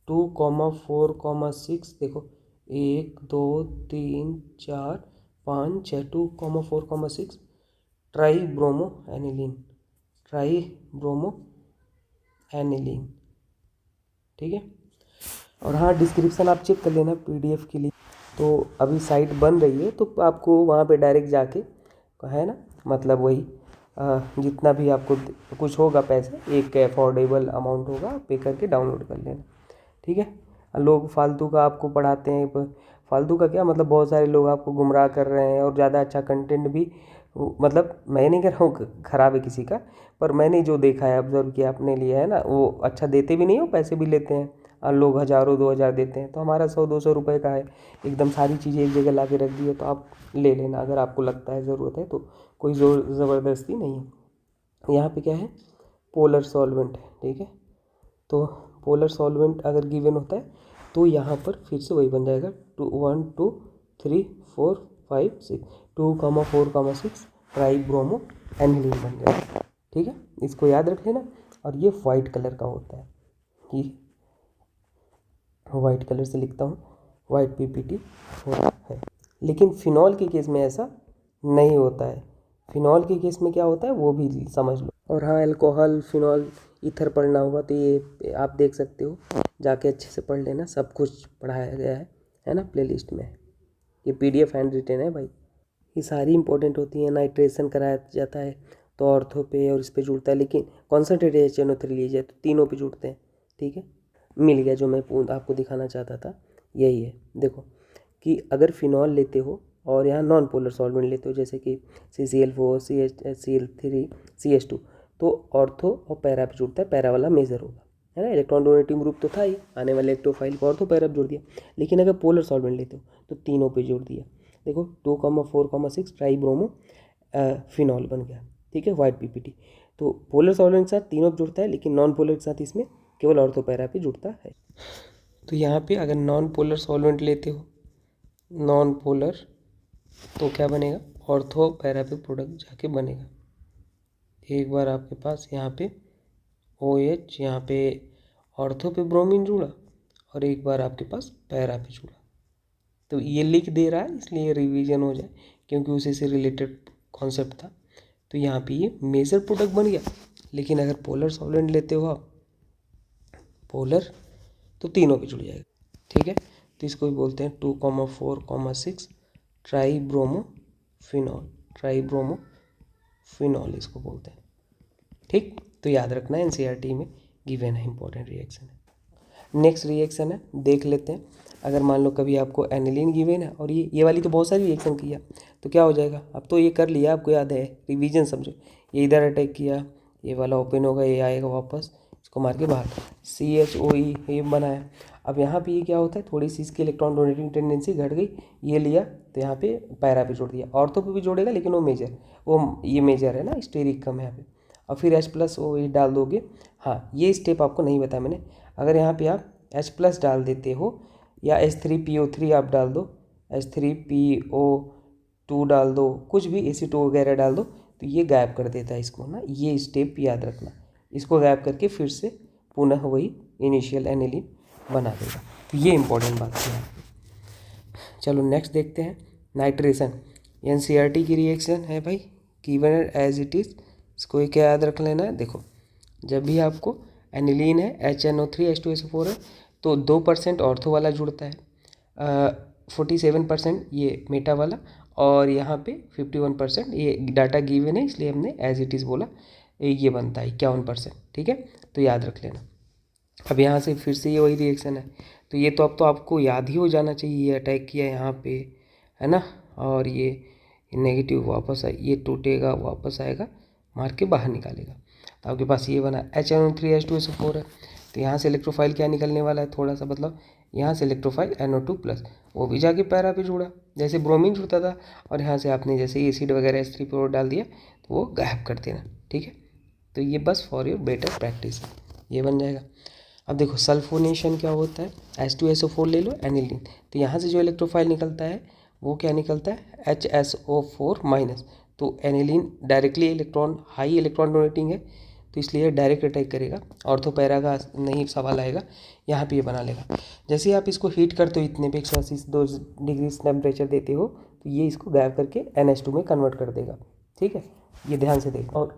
2,4,6। देखो 1 2 3 4 5 6, 2,4,6 try bromo aniline, try bromo aniline, ठीक है। और हाँ डिस्क्रिप्शन आप चेक कर लेना PDF के लिए। तो अभी साइट बन रही है, तो आपको वहाँ पे डायरेक्ट जाके है ना, मतलब वही जितना भी आपको कुछ होगा पैसे, एक अफोर्डेबल अमाउंट होगा, पे करके डाउनलोड कर लेना, ठीक है। लोग फालतू का आपको पढ़ाते हैं, फालतू का क्या मतलब, बहुत सारे लोग आपको गुमराह कर रहे हैं, और ज़्यादा अच्छा कंटेंट भी, मतलब मैं नहीं कह रहा हूँ ख़राब है किसी का, पर मैंने जो देखा है, ऑब्जर्व किया अपने लिए है ना, वो अच्छा देते भी नहीं हो, पैसे भी लेते हैं, और लोग हज़ारों 2,000 देते हैं, तो हमारा 100-200 रुपये का है, एकदम सारी चीज़ें एक जगह ला के रख दी है, तो आप ले लेना अगर आपको लगता है ज़रूरत है, तो कोई ज़ोर ज़बरदस्ती नहीं है। यहाँ पे क्या है, पोलर सॉल्वेंट है, ठीक है। तो पोलर सॉल्वेंट अगर गिवन होता है तो यहाँ पर फिर से वही बन जाएगा, 1 2 3 4 5 6, 2,4,6 ट्राई ब्रोमो एनिलीन बन जाएगा, ठीक है। इसको याद रख लेना। और ये वाइट कलर का होता है, ये वाइट कलर से लिखता हूँ, वाइट PPT होता है। लेकिन फिनॉल के केस में ऐसा नहीं होता है, फिनॉल के केस में क्या होता है वो भी समझ लो। और हाँ अल्कोहल, फिनॉल, ईथर पढ़ना होगा तो ये आप देख सकते हो, जाके अच्छे से पढ़ लेना, सब कुछ पढ़ाया गया है ना, प्लेलिस्ट में। ये PDF हैंड रिटेन है भाई, ये सारी इंपॉर्टेंट होती है। नाइट्रेशन कराया जाता है तो ऑर्थो पे और इस पे जुड़ता है, लेकिन कॉन्सेंट्रेटेड HNO3 लिए जाए तो तीनों पे जुड़ते हैं, ठीक है। मिल गया, जो मैं आपको दिखाना चाहता था यही है। देखो कि अगर फिनॉल लेते हो और यहाँ नॉन पोलर सॉल्वेंट लेते हो, जैसे कि CCl4 CH3 CH2, तो ऑर्थो और पैरा पे जुड़ता है, पैरा वाला मेजर होगा, है ना। इलेक्ट्रॉन डोनेटिंग ग्रुप तो था ही, आने वाले इलेक्ट्रोफाइल को ऑर्थो पैरा पे जोड़ दिया। लेकिन अगर पोलर सॉल्वेंट लेते हो तो तीनों पे जोड़ दिया। देखो 2,4,6 ट्राई ब्रोमो फिनॉल बन गया, ठीक है, वाइट PPT। तो पोलर सॉल्वेंट के साथ तीनों पे जुड़ता है, लेकिन नॉन पोलर के साथ इसमें केवल ऑर्थो पैरा पे जुड़ता है। तो यहाँ पे अगर नॉन पोलर सॉल्वेंट लेते हो, नॉन पोलर, तो क्या बनेगा, ऑर्थो पैरा पे प्रोडक्ट जाके बनेगा। एक बार आपके पास यहाँ पे OH, यहाँ पे ऑर्थो पे ब्रोमीन जुड़ा, और एक बार आपके पास पैरा पे जुड़ा। तो ये लिख दे रहा है इसलिए रिवीजन हो जाए, क्योंकि उसी से रिलेटेड कॉन्सेप्ट था। तो यहाँ पे ये मेजर प्रोडक्ट बन गया। लेकिन अगर पोलर सॉल्वेंट लेते हो आप, पोलर, तो तीनों पे जुड़ जाएगा, ठीक है। तो इसको भी बोलते हैं 2,4,6 try bromo phenol, try bromo phenol इसको बोलते हैं, ठीक। तो याद रखना NCERT में गिवन है, इंपॉर्टेंट रिएक्शन है। नेक्स्ट रिएक्शन है, देख लेते हैं। अगर मान लो कभी आपको एनिलीन गिवन है, और ये वाली तो बहुत सारी रिएक्शन किया, तो क्या हो जाएगा, अब तो ये कर लिया, आपको याद है, रिवीजन समझो। ये इधर अटैक किया, ये वाला ओपन होगा, ये आएगा वापस, इसको मार के बाहर, CHOE ये बनाया। अब यहाँ पे ये क्या होता है, थोड़ी सी इसकी इलेक्ट्रॉन डोनेटिंग टेंडेंसी घट गई, ये लिया तो यहाँ पे पैरा पे जोड़ दिया, ऑर्थो पे भी जोड़ेगा, लेकिन वो मेजर, वो ये मेजर है ना, स्टेरिक कम है यहाँ पे। और फिर H+OH डाल दोगे। हाँ ये स्टेप आपको नहीं बताया मैंने, अगर यहाँ पे आप H+ डाल देते हो, या H3PO3 आप डाल दो, H3PO2 डाल दो, कुछ भी Ac2 वगैरह डाल दो, तो ये गायब कर देता है इसको ना। ये स्टेप याद रखना, इसको गायब करके फिर से पुनः वही इनिशियल एनिलीन बना देगा। तो ये इंपॉर्टेंट बात है। चलो नेक्स्ट देखते हैं नाइट्रेशन। एनसीईआरटी की रिएक्शन है भाई, गिवन एज इट इज़। इसको क्या याद रख लेना है, देखो जब भी आपको एनिलीन है HNO3H2SO4 है तो 2% ऑर्थो वाला जुड़ता है, 47% ये मेटा वाला, और यहाँ पे 51% ये डाटा गिवन है इसलिए हमने एज इट इज़ बोला, ये बनता है 51%। ठीक है, तो याद रख लेना। अब यहाँ से फिर से ये वही रिएक्शन है, तो ये तो अब तो आपको याद ही हो जाना चाहिए। ये अटैक किया यहाँ पे, है ना, और ये नेगेटिव वापस ये टूटेगा वापस आएगा, मार के बाहर निकालेगा। तो आपके पास ये बना HNO3H2SO4 है। तो यहाँ से इलेक्ट्रोफाइल क्या निकलने वाला है, थोड़ा सा मतलब यहाँ से इलेक्ट्रोफाइल NO2+, वो भी जाके पैरा पे जुड़ा जैसे ब्रोमीन जुड़ता था, और यहाँ से आपने जैसे एसिड वगैरह H3 डाल दिया तो वो गायब कर देना। ठीक है, तो ये बस फॉर योर बेटर प्रैक्टिस ये बन जाएगा। अब देखो सल्फोनेशन क्या होता है, H2SO4 ले लो एनिलीन, तो यहाँ से जो इलेक्ट्रोफाइल निकलता है वो क्या निकलता है HSO4-। तो aniline directly electron high electron donating है, तो इसलिए डायरेक्ट अटैक करेगा, ऑर्थो पैरा का नहीं सवाल आएगा, यहाँ पे ये बना लेगा। जैसे आप इसको हीट करते हो इतने पे 180 डिग्री टेम्परेचर देते हो तो ये इसको गायब करके NH2 में कन्वर्ट कर देगा। ठीक है, ये ध्यान से देखो।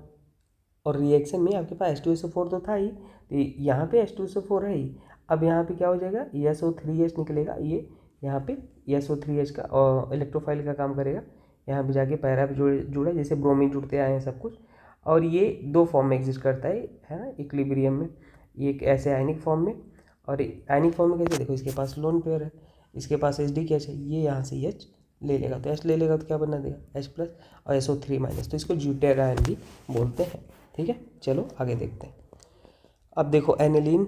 और रिएक्शन में आपके पास H2SO4 तो था ही, तो यहाँ पे H2SO4 है ही। अब यहाँ पे क्या हो जाएगा, SO3H निकलेगा, ये यहाँ पे SO3H का इलेक्ट्रोफाइल का काम करेगा, यहाँ पे जाके पैरा पे जुड़ा जैसे ब्रोमीन जुड़ते आए हैं सब कुछ। और ये दो फॉर्म में एग्जिस्ट करता है ना, इक्विलिब्रियम में, ये एक ऐसे आयनिक फॉर्म में, और आयनिक फॉर्म में कैसे, देखो इसके पास लोन पेयर है, इसके पास HDKH है, ये यहाँ से H ले लेगा, तो H ले लेगा तो क्या बना देगा H+ और SO3-, तो इसको ज्यूटेरायन भी बोलते हैं। ठीक है, चलो आगे देखते हैं। अब देखो aniline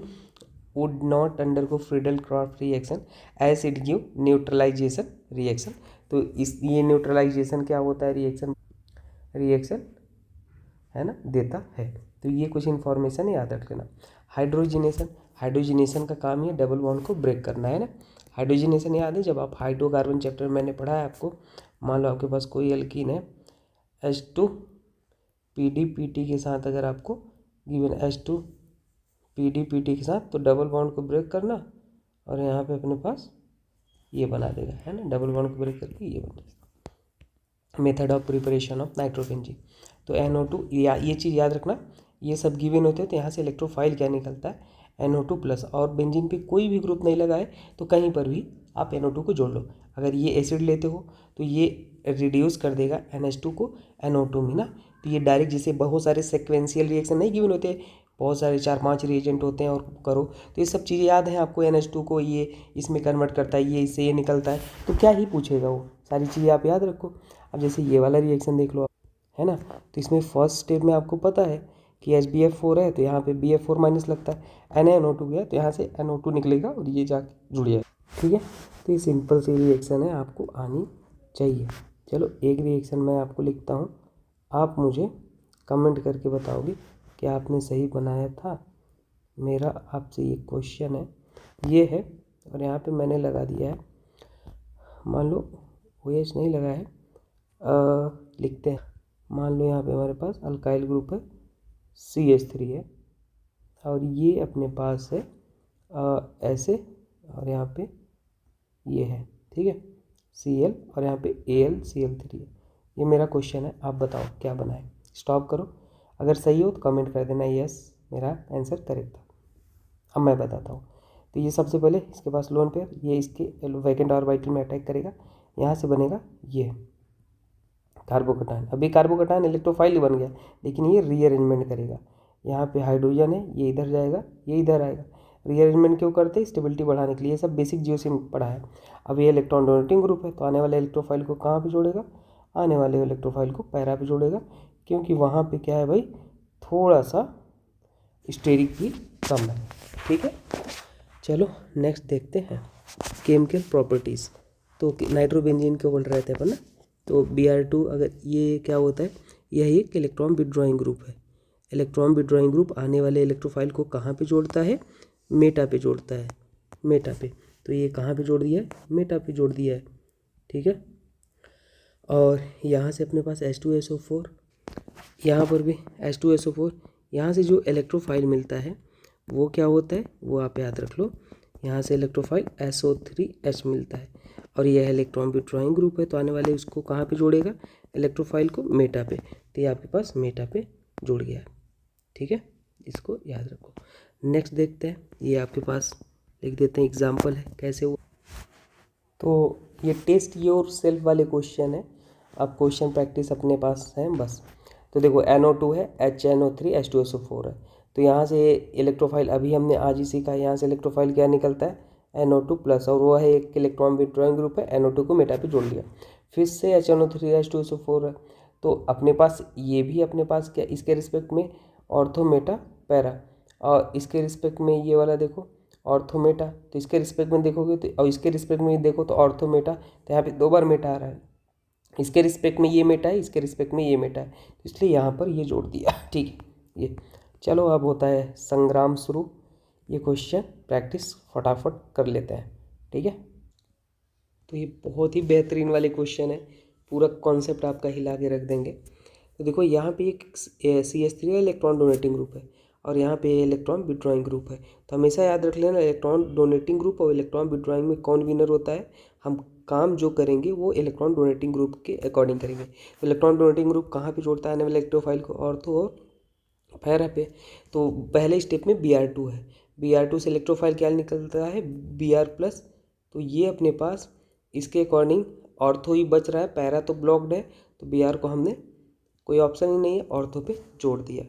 would not undergo Friedel Crafts reaction as it give neutralization reaction. तो ये न्यूट्रलाइजेशन क्या होता है, रिएक्शन है ना, देता है। तो ये कुछ इन्फॉर्मेशन याद रख लेना। हाइड्रोजिनेशन का काम ये डबल बॉन्ड को ब्रेक करना है ना। हाइड्रोजिनेशन याद है, जब आप हाइड्रोकार्बन चैप्टर मैंने पढ़ा है आपको, मान लो आपके पास कोई एल्कीन है H2PDPT के साथ, अगर आपको गिवन H2PDPT के साथ, तो डबल बॉन्ड को ब्रेक करना और यहाँ पे अपने पास ये बना देगा, है ना, डबल बॉन्ड को ब्रेक करके ये बन जाएगा। Method of preparation of nitrobenzene, तो NO2 ये चीज़ याद रखना, ये सब गिवन होते हैं। तो यहाँ से इलेक्ट्रोफाइल क्या निकलता है NO2+, और बेंजीन पे कोई भी ग्रुप नहीं लगा है तो कहीं पर भी आप NO2 को जोड़ लो। अगर ये एसिड लेते हो तो ये रिड्यूस कर देगा NH2 को NO2 में ना। तो ये डायरेक्ट, जैसे बहुत सारे सेक्वेंशियल रिएक्शन नहीं गिवन होते, बहुत सारे 4-5 रिएजेंट होते हैं और करो, तो ये सब चीज़ें याद हैं आपको। NH2 को ये इसमें कन्वर्ट करता है, ये इससे ये निकलता है, तो क्या ही पूछेगा वो, सारी चीज़ें आप याद रखो। अब जैसे ये वाला रिएक्शन देख लो, है ना, तो इसमें फर्स्ट स्टेप में आपको पता है कि HBF4 है, तो यहाँ पे BF4- लगता है, NaNO2 गया तो यहाँ से NO2 निकलेगा और ये जाके जुड़ जाएगा। ठीक है, तो ये सिंपल सी रिएक्शन है, आपको आनी चाहिए। चलो एक रिएक्शन मैं आपको लिखता हूँ, आप मुझे कमेंट करके बताओगे कि आपने सही बनाया था। मेरा आपसे ये क्वेश्चन है, ये है, और यहाँ पे मैंने लगा दिया है, मान लो OH नहीं लगा है, लिखते हैं, मान लो यहाँ पे हमारे पास अल्काइल ग्रुप है CH3 है, और ये अपने पास है ऐसे, और यहाँ पे ये है, ठीक है, Cl, और यहाँ पे AlCl3 है। ये मेरा क्वेश्चन है, आप बताओ क्या बना है। स्टॉप करो, अगर सही हो तो कमेंट कर देना यस मेरा आंसर करेक्ट था। अब मैं बताता हूँ। तो ये सबसे पहले इसके पास लोन पेयर, ये इसके वैकेंट ऑर्बिटल में अटैक करेगा, यहाँ से बनेगा ये कार्बोकटायन। अभी कार्बोकटायन इलेक्ट्रोफाइल बन गया, लेकिन ये रीअरेंजमेंट करेगा। यहाँ पे हाइड्रोजन है, ये इधर जाएगा, ये इधर आएगा। रीअरेंजमेंट क्यों करते हैं, स्टेबिलिटी बढ़ाने के लिए। ये सब बेसिक जियोसिम पढ़ा है। अब ये इलेक्ट्रॉन डोनेटिंग ग्रुप है, तो आने वाले इलेक्ट्रोफाइल को कहाँ पे जोड़ेगा, आने वाले इलेक्ट्रोफाइल को पैरा पे जोड़ेगा, क्योंकि वहाँ पे क्या है भाई, थोड़ा सा स्टेरिक भी कम है। ठीक है, चलो नेक्स्ट देखते हैं केमिकल प्रॉपर्टीज़। तो नाइट्रोबेंजीन को बोल रहे थे अपन ना, तो Br2, अगर ये क्या होता है, यह एक इलेक्ट्रॉन विड्रॉइंग ग्रुप है। इलेक्ट्रॉन विड्रॉइंग ग्रुप आने वाले इलेक्ट्रोफाइल को कहाँ पे जोड़ता है, मेटा पे जोड़ता है, मेटा पे। तो ये कहाँ पे जोड़ दिया है, मेटा पे जोड़ दिया है। ठीक है, और यहाँ से अपने पास H2SO4, यहाँ पर भी H2SO4, यहाँ से जो इलेक्ट्रोफाइल मिलता है वो क्या होता है, वो आप याद रख लो, यहाँ से इलेक्ट्रोफाइल SO3H मिलता है और यह इलेक्ट्रॉन विड्रॉइंग ग्रुप है, तो आने वाले उसको कहाँ पे जोड़ेगा, इलेक्ट्रोफाइल को मेटा पे, तो ये आपके पास मेटा पे जुड़ गया। ठीक है, इसको याद रखो। नेक्स्ट देखते हैं, ये आपके पास लिख देते हैं एग्जाम्पल है कैसे हुआ। तो ये टेस्ट योर सेल्फ वाले क्वेश्चन है, अब क्वेश्चन प्रैक्टिस अपने पास है बस। तो देखो NO2 है, HNO3 H2SO4 है, तो यहाँ से इलेक्ट्रोफाइल अभी हमने आज ही सीखा है, यहाँ से इलेक्ट्रोफाइल क्या निकलता है NO2 प्लस, और वो है एक इलेक्ट्रॉन विड्रॉइंग ग्रुप है, NO2 को मेटा पे जोड़ लिया। फिर से HNO3 H2SO4 है, तो अपने पास ये भी अपने पास क्या, इसके रिस्पेक्ट में ऑर्थो मेटा पैरा, और इसके रिस्पेक्ट में ये वाला देखो ऑर्थो मेटा, तो इसके रिस्पेक्ट में देखोगे तो, और इसके रिस्पेक्ट में देखो तो ऑर्थो मेटा, तो यहाँ पे 2 बार मेटा आ रहा है, इसके रिस्पेक्ट में ये मेटा है, इसके रिस्पेक्ट में ये मेटा है, तो इसलिए यहाँ पर ये जोड़ दिया। ठीक है, ये चलो अब होता है संग्राम शुरू। ये क्वेश्चन प्रैक्टिस फटाफट कर लेते हैं। ठीक है, तो ये बहुत ही बेहतरीन वाले क्वेश्चन है, पूरा कॉन्सेप्ट आपका हिला के रख देंगे। तो देखो यहाँ पे एक CH3 इलेक्ट्रॉन डोनेटिंग ग्रुप है और यहाँ पे इलेक्ट्रॉन विड्रॉइंग ग्रुप है, तो हमेशा याद रख लेना इलेक्ट्रॉन डोनेटिंग ग्रुप और इलेक्ट्रॉन विड्रॉइंग में कौन विनर होता है। हम काम जो करेंगे वो इलेक्ट्रॉन डोनेटिंग ग्रुप के अकॉर्डिंग करेंगे। तो इलेक्ट्रॉन डोनेटिंग ग्रुप कहाँ पे जोड़ता है आने वाले इलेक्ट्रोफाइल को, ऑर्थो और पैरा पे। तो पहले स्टेप में Br2 है, Br2 से इलेक्ट्रोफाइल क्या निकलता है Br+, तो ये अपने पास इसके अकॉर्डिंग ऑर्थो ही बच रहा है, पैरा तो ब्लॉक्ड है, तो Br को हमने कोई ऑप्शन ही नहीं है, ऑर्थो पे जोड़ दिया।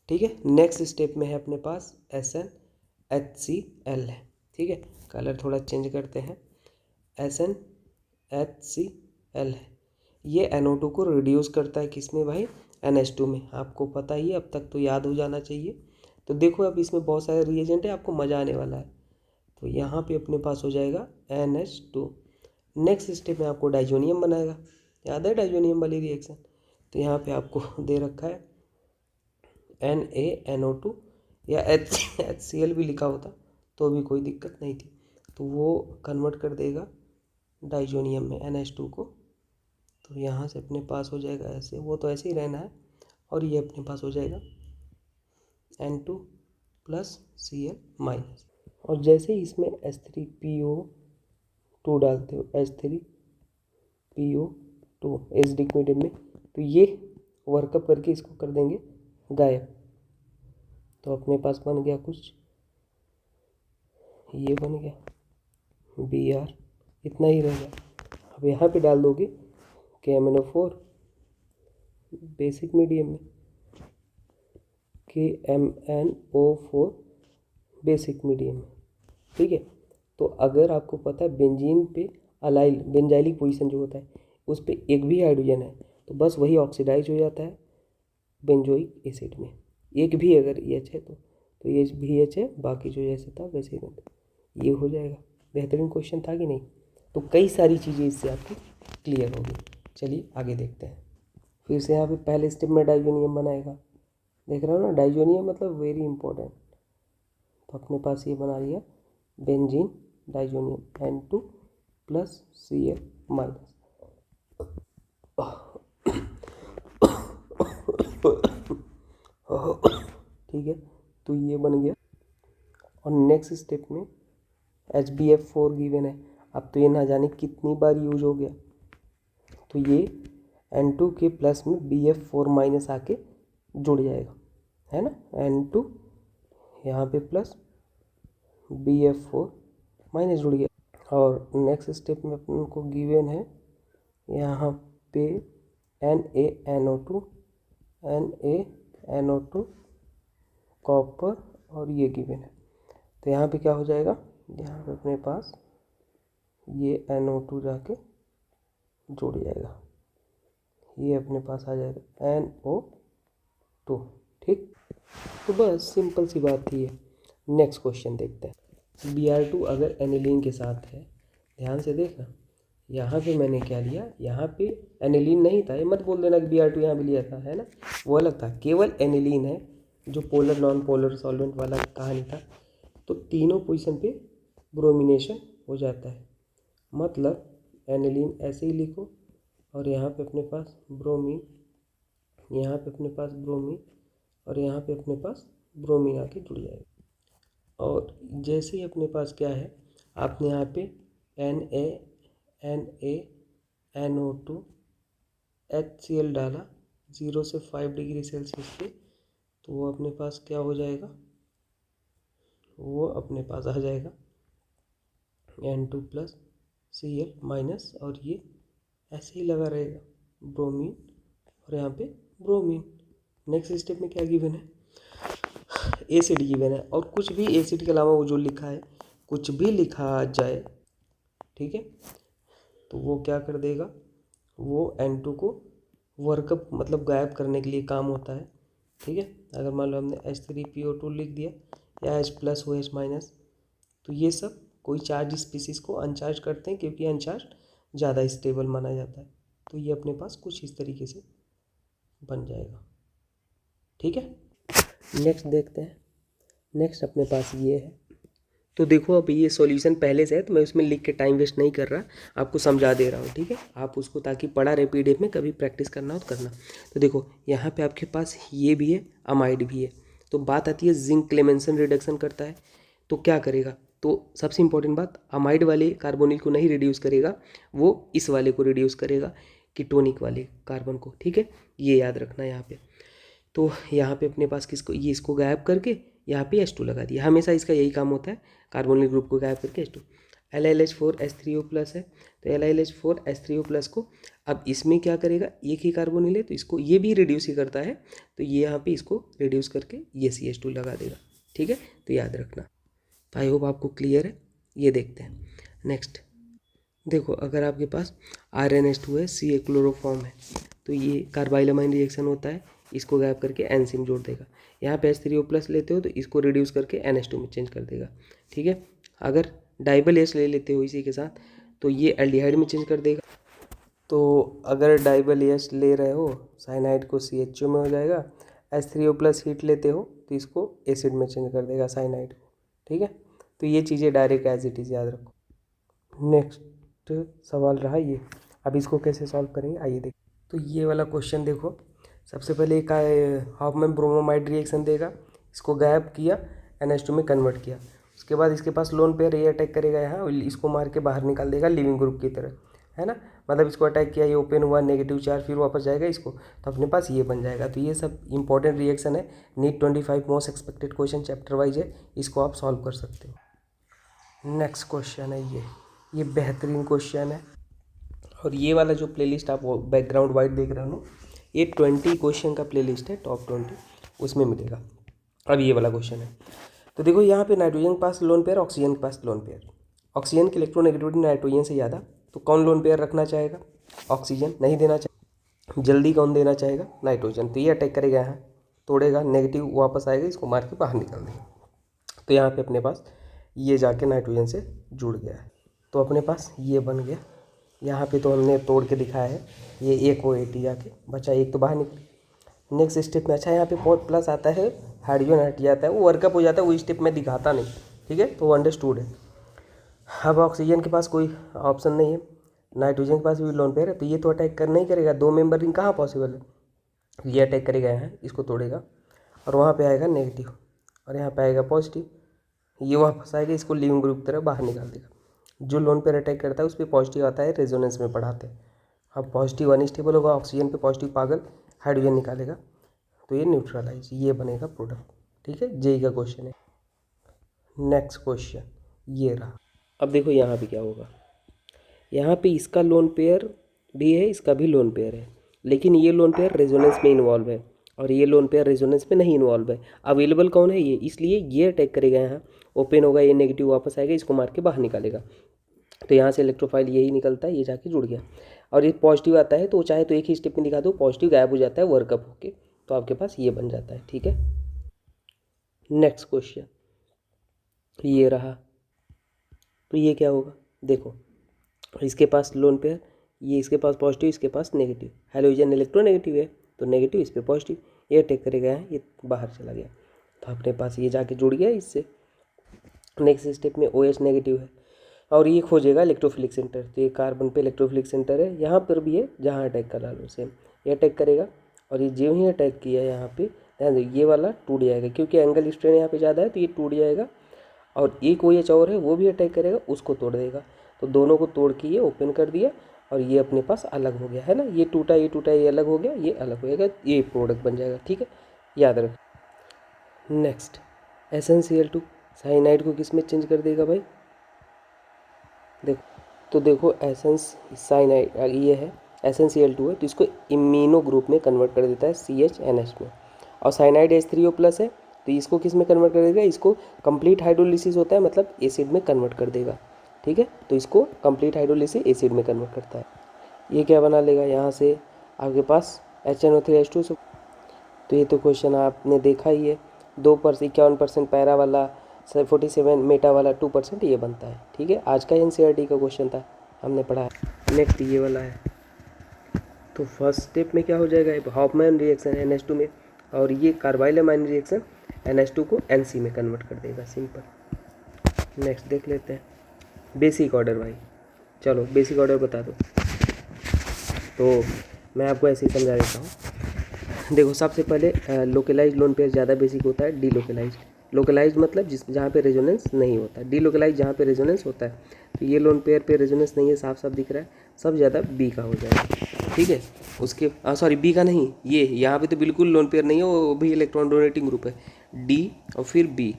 ठीक है, नेक्स्ट स्टेप में है अपने पास SnHCl है। ठीक है, कलर थोड़ा चेंज करते हैं, SnHCl है, ये NO2 को रिड्यूस करता है किस में भाई, NH2 में। आपको पता ही है, अब तक तो याद हो जाना चाहिए। तो देखो अब इसमें बहुत सारे रिएजेंट है, आपको मज़ा आने वाला है। तो यहाँ पे अपने पास हो जाएगा NH2। नेक्स्ट स्टेप में आपको डाइजोनियम बनाएगा, याद है डाइजोनियम वाली रिएक्शन। तो यहाँ पे आपको दे रखा है NaNO2, या HCl भी लिखा होता तो भी कोई दिक्कत नहीं थी, तो वो कन्वर्ट कर देगा डाइजोनियम में NH2 को। तो यहाँ से अपने पास हो जाएगा ऐसे, वो तो ऐसे ही रहना है, और ये अपने पास हो जाएगा N2 + Cl-। और जैसे ही इसमें H3PO2 डालते हो, H3PO2 एसिडिक मीडियम में, तो ये वर्कअप करके इसको कर देंगे गायब। तो अपने पास बन गया कुछ, ये बन गया Br, इतना ही रहेगा। अब यहाँ पे डाल दोगे KMnO4 बेसिक मीडियम में, KMnO4 बेसिक मीडियम में। ठीक है, तो अगर आपको पता है बेंजीन पे अलाइल बेंजाइलिक पोजीशन जो होता है उस पर एक भी हाइड्रोजन है, तो बस वही ऑक्सीडाइज हो जाता है बेंजोइक एसिड में। एक भी अगर EH है तो ये भी H है, बाकी जो जैसे था वैसे ही ये हो जाएगा। बेहतरीन क्वेश्चन था कि नहीं। तो कई सारी चीज़ें इससे आपकी क्लियर होगी। चलिए आगे देखते हैं। फिर से यहाँ पे पहले स्टेप में डाइजोनियम बनाएगा, देख रहे हो ना, डाइजोनियम मतलब वेरी इंपॉर्टेंट। तो अपने पास ये बना लिया बेंजीन डाइजोनियम N2 + Cl-। ठीक है, तो ये बन गया। और नेक्स्ट स्टेप में HbF4 गिवन है, अब तो ये ना जाने कितनी बार यूज हो गया, तो ये N2 के प्लस में Bf4- आके जुड़ जाएगा, है ना, N2 यहाँ पे प्लस Bf4- जुड़ गया। और नेक्स्ट स्टेप में अपन को गिवन है यहाँ पे NaNO2 कॉपर, और ये गिवन है। तो यहाँ पे क्या हो जाएगा, यहाँ पे अपने पास ये NO2 जाके जुड़ जाएगा, ये अपने पास आ जाएगा NO2। ठीक, तो बस सिंपल सी बात थी ये। नेक्स्ट क्वेश्चन देखते हैं। Br2 अगर एनिलीन के साथ है, ध्यान से देखना, यहाँ पे मैंने क्या लिया, यहाँ पे एनिलीन नहीं था, ये मत बोल देना कि Br2 यहाँ भी लिया था, है ना, वो अलग था, केवल एनिलीन है जो पोलर नॉन पोलर सॉल्वेंट वाला कहानी था। तो तीनों पोजीशन पे ब्रोमिनेशन हो जाता है, मतलब एनिलीन ऐसे ही लिखो, और यहाँ पे अपने पास ब्रोमीन, यहाँ पे अपने पास ब्रोमीन, और यहाँ पे अपने पास ब्रोमीन आके जुड़ जाएगा। और जैसे ही अपने पास क्या है, आपने यहाँ पे NaNO2 HCl डाला 0 से 5 डिग्री सेल्सियस पे, तो वो अपने पास क्या हो जाएगा, वो अपने पास आ जाएगा N2 प्लस Cl माइनस, और ये ऐसे ही लगा रहेगा ब्रोमीन, और यहाँ पे ब्रोमीन। नेक्स्ट स्टेप में क्या गिवन है, एसिड गिवन है, और कुछ भी एसिड के अलावा वो जो लिखा है, कुछ भी लिखा जाए, ठीक है, तो वो क्या कर देगा, वो N2 को वर्कअप मतलब गायब करने के लिए काम होता है, ठीक है। अगर मान लो हमने H3PO2 लिख दिया या H प्लस OH माइनस, तो ये सब कोई चार्ज स्पीसीज को अनचार्ज करते हैं, क्योंकि अनचार्ज ज़्यादा स्टेबल माना जाता है। तो ये अपने पास कुछ इस तरीके से बन जाएगा, ठीक है। नेक्स्ट देखते हैं। नेक्स्ट अपने पास ये है, तो देखो अब ये सॉल्यूशन पहले से है, तो मैं उसमें लिख के टाइम वेस्ट नहीं कर रहा, आपको समझा दे रहा हूँ, ठीक है। आप उसको ताकि पढ़ा रहे PDF में, कभी प्रैक्टिस करना हो तो करना। तो देखो यहाँ पे आपके पास ये भी है, अमाइड भी है। तो बात आती है जिंक क्लेमेंसन रिडक्शन करता है, तो क्या करेगा, तो सबसे इंपॉर्टेंट बात, अमाइड वाले कार्बोनिल को नहीं रिड्यूस करेगा, वो इस वाले को रिड्यूस करेगा, कीटोनिक वाले कार्बन को, ठीक है। ये याद रखना यहाँ पे। तो यहाँ पे अपने पास किसको, ये इसको गायब करके यहाँ पे H2 लगा दिया, हमेशा इसका यही काम होता है, कार्बोनिल ग्रुप को गायब करके H2। LiLH4H3O प्लस है, तो LiLH4H3O प्लस को अब इसमें क्या करेगा, एक ही कार्बोनिल है तो इसको ये भी रिड्यूस ही करता है, तो ये यहाँ पे इसको रिड्यूस करके ये CH2 लगा देगा, ठीक है। तो याद रखना। आई होप आपको क्लियर है। ये देखते हैं नेक्स्ट। देखो अगर आपके पास RnH2 है, Ca क्लोरोफॉर्म है, तो ये कार्बाइलमाइन रिएक्शन होता है, इसको गायब करके एनसिन जोड़ देगा। यहाँ पे H3O प्लस लेते हो तो इसको रिड्यूस करके NH2 में चेंज कर देगा, ठीक है। अगर डाइबल एस ले लेते हो इसी के साथ, तो ये एल्डिहाइड में चेंज कर देगा। तो अगर डाइबल एस ले रहे हो, साइनाइड को CHO में हो जाएगा। H3O प्लस हीट लेते हो तो इसको एसिड में चेंज कर देगा, साइनाइड को, ठीक है। तो ये चीज़ें डायरेक्ट एज इट इज़ याद रखो। नेक्स्ट सवाल रहा ये, अब इसको कैसे सॉल्व करेंगे आइए देख। तो ये वाला क्वेश्चन देखो, सबसे पहले एक हॉफमैन ब्रोमोमाइड रिएक्शन देगा, इसको गायब किया, NH2 में कन्वर्ट किया। उसके बाद इसके पास लोन पेयर ये अटैक करेगा यहाँ, इसको मार के बाहर निकाल देगा लिविंग ग्रुप की तरह, है ना। मतलब इसको अटैक किया, ये ओपन हुआ, नेगेटिव चार्ज, फिर वापस जाएगा इसको, तो अपने पास ये बन जाएगा। तो ये सब इंपॉर्टेंट रिएक्शन है, NEET 25 most expected question chapter wise है, इसको आप सॉल्व कर सकते हो। नेक्स्ट क्वेश्चन है ये बेहतरीन क्वेश्चन है, और ये वाला जो प्लेलिस्ट आप बैकग्राउंड वाइट देख रहे हो, ये 20 क्वेश्चन का प्लेलिस्ट है, टॉप 20 उसमें मिलेगा। अब ये वाला क्वेश्चन है, तो देखो यहाँ पे नाइट्रोजन के पास लोन पेयर, ऑक्सीजन के पास लोन पेयर, ऑक्सीजन की इलेक्ट्रोनेगेटिविटी नाइट्रोजन से ज़्यादा, तो कौन लोन पेयर रखना चाहेगा, ऑक्सीजन। नहीं देना चाहेगा, जल्दी कौन देना चाहेगा, नाइट्रोजन। तो ये अटैक करेगा यहाँ, तोड़ेगा, नेगेटिव वापस आएगा, इसको मार के बाहर निकाल देगा। तो यहाँ पे अपने पास ये जाके नाइट्रोजन से जुड़ गया है, तो अपने पास ये बन गया। यहाँ पे तो हमने तोड़ के दिखाया है, ये एक OH जाके बचा, एक तो बाहर निकले। नेक्स्ट स्टेप में अच्छा यहाँ पे प्लस आता है, हाइड्रोजन हट जाता है, वो वर्कअप हो जाता है, वो स्टेप में दिखाता नहीं, ठीक है, तो वो अंडरस्टूड है। अब ऑक्सीजन के पास कोई ऑप्शन नहीं है, नाइट्रोजन के पास भी लोन पेयर है, तो ये तो अटैक कर नहीं करेगा, 2 मेंबर रिंग कहाँ पॉसिबल है। ये अटैक करेगा यहाँ, इसको तोड़ेगा, और वहाँ पे आएगा नेगेटिव, और यहाँ पे आएगा पॉजिटिव, ये वापस आएगा, इसको लिविंग ग्रुप की तरह बाहर निकाल देगा। जो लोन पेयर अटैक करता है उस पर पॉजिटिव आता है, रेजोनेंस में पढ़ाते हैं। अब पॉजिटिव अनस्टेबल होगा, ऑक्सीजन पे पॉजिटिव पागल, हाइड्रोजन निकालेगा, तो ये न्यूट्रलाइज, ये बनेगा प्रोडक्ट, ठीक है। जेई का क्वेश्चन है। नेक्स्ट क्वेश्चन ये रहा। अब देखो यहाँ पे क्या होगा, यहाँ पे इसका लोन पेयर भी है, इसका भी लोन पेयर है, लेकिन ये लोन पेयर रेजोनेंस में इन्वॉल्व है, और ये लोन पेयर रेजोनेंस में नहीं इन्वॉल्व है। अवेलेबल कौन है, ये, इसलिए ये अटैक करेगा यहाँ, ओपन होगा, ये नेगेटिव वापस आएगा, इसको मार के बाहर निकालेगा। तो यहाँ से इलेक्ट्रोफाइल यही निकलता है, ये जाके जुड़ गया, और ये पॉजिटिव आता है, तो चाहे तो एक ही स्टेप में दिखा दो, पॉजिटिव गायब हो जाता है वर्कअप होके, तो आपके पास ये बन जाता है, ठीक है। नेक्स्ट क्वेश्चन ये रहा, तो ये क्या होगा, देखो इसके पास लोन पेयर, ये इसके पास पॉजिटिव, इसके पास नेगेटिव, हाइड्रोजन इलेक्ट्रोनेगेटिव है, तो नेगेटिव इस पर पॉजिटिव, ये अटैक करेगा, ये बाहर चला गया, तो अपने पास ये जाके जुड़ गया इससे। नेक्स्ट स्टेप में OH नेगेटिव है, और ये खोजेगा इलेक्ट्रोफिलिक सेंटर, तो ये कार्बन पे इलेक्ट्रोफिलिक सेंटर है, यहाँ पर भी है जहाँ अटैक कर रहा है सेम, ये अटैक करेगा, और ये जो ही अटैक किया यहाँ पे ध्यान दो, ये वाला टूट जाएगा, क्योंकि एंगल स्ट्रेन यहाँ पे ज़्यादा है, तो ये टूट जाएगा, और एक OH और है वो भी अटैक करेगा, उसको तोड़ देगा। तो दोनों को तोड़ के ये ओपन कर दिया और ये अपने पास अलग हो गया है ना, ये टूटा ये अलग हो गया, ये अलग हो जाएगा, ये प्रोडक्ट बन जाएगा। ठीक है, याद रख। नेक्स्ट SnCl2 साइनाइड को किस में चेंज कर देगा भाई? देखो, तो देखो एसेंस साइनाइड ये है, SnCl2 है, तो इसको इमीनो ग्रुप में कन्वर्ट कर देता है CHNH में। और साइनाइड H3O+ है, तो इसको किस में कन्वर्ट कर देगा? इसको कंप्लीट हाइड्रोलिसिस होता है, मतलब एसिड में कन्वर्ट कर देगा। ठीक है, तो इसको कंप्लीट हाइड्रोलिसिस एसिड में कन्वर्ट करता है। ये क्या बना लेगा यहाँ से आपके पास HNO3H2। तो ये तो क्वेश्चन आपने देखा ही है, 51% पैरा वाला, 47 मेटा वाला, 2% ये बनता है। ठीक है, आज का NCERT का क्वेश्चन था, हमने पढ़ा है। नेक्स्ट ये वाला है, तो फर्स्ट स्टेप में क्या हो जाएगा? हॉफमैन रिएक्शन NH2 में, और ये कार्बाइलमाइन रिएक्शन NH2 को NC में कन्वर्ट कर देगा, सिंपल। नेक्स्ट देख लेते हैं बेसिक ऑर्डर भाई। चलो बेसिक ऑर्डर बता दो। तो मैं आपको ऐसे ही समझा देता हूँ। देखो, सबसे पहले लोकलाइज लोन पेयर ज़्यादा बेसिक होता है डीलोकलाइज। लोकलाइज मतलब जहाँ पे रेजोनेंस नहीं होता, डीलोकलाइज जहाँ पे रेजोनेंस होता है। तो ये लोन पेयर पे रेजोनेंस नहीं है, साफ साफ दिख रहा है, सब ज़्यादा बी का हो जाएगा। ठीक है, उसके सॉरी बी का नहीं, ये यहाँ पे तो बिल्कुल लोन पेयर नहीं है, वो भी इलेक्ट्रॉन डोनेटिंग ग्रुप है, डी और फिर बी।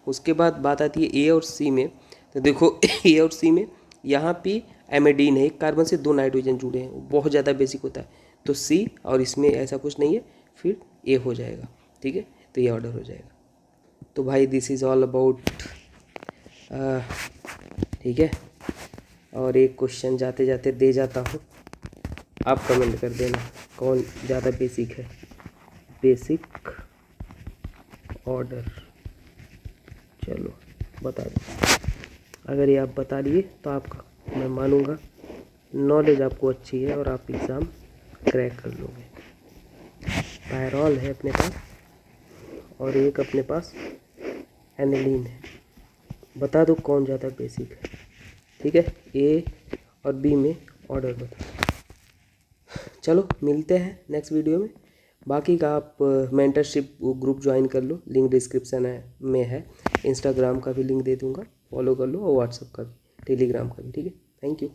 उसके बाद बात आती है ए और सी में। तो देखो ए और सी में यहाँ पे एमेडीन है, एक कार्बन से 2 नाइट्रोजन जुड़े हैं, वो बहुत ज़्यादा बेसिक होता है। तो सी, और इसमें ऐसा कुछ नहीं है, फिर ए हो जाएगा। ठीक है, तो ये ऑर्डर हो जाएगा। तो भाई दिस इज़ ऑल अबाउट, ठीक है। और एक क्वेश्चन जाते जाते दे जाता हूँ, आप कमेंट कर देना कौन ज़्यादा बेसिक है। बेसिक ऑर्डर, चलो बता दो। अगर ये आप बता दिए तो आपका मैं मानूंगा नॉलेज आपको अच्छी है और आप एग्ज़ाम क्रैक कर लोगे। पायरॉल है अपने पास और एक अपने पास एनिलीन है, बता दो कौन ज़्यादा बेसिक है। ठीक है, ए और बी में ऑर्डर बता। चलो मिलते हैं नेक्स्ट वीडियो में। बाकी का आप मेंटरशिप ग्रुप ज्वाइन कर लो, लिंक डिस्क्रिप्शन में है। इंस्टाग्राम का भी लिंक दे दूँगा, फॉलो कर लो, और व्हाट्सएप का भी, टेलीग्राम का भी। ठीक है, थैंक यू।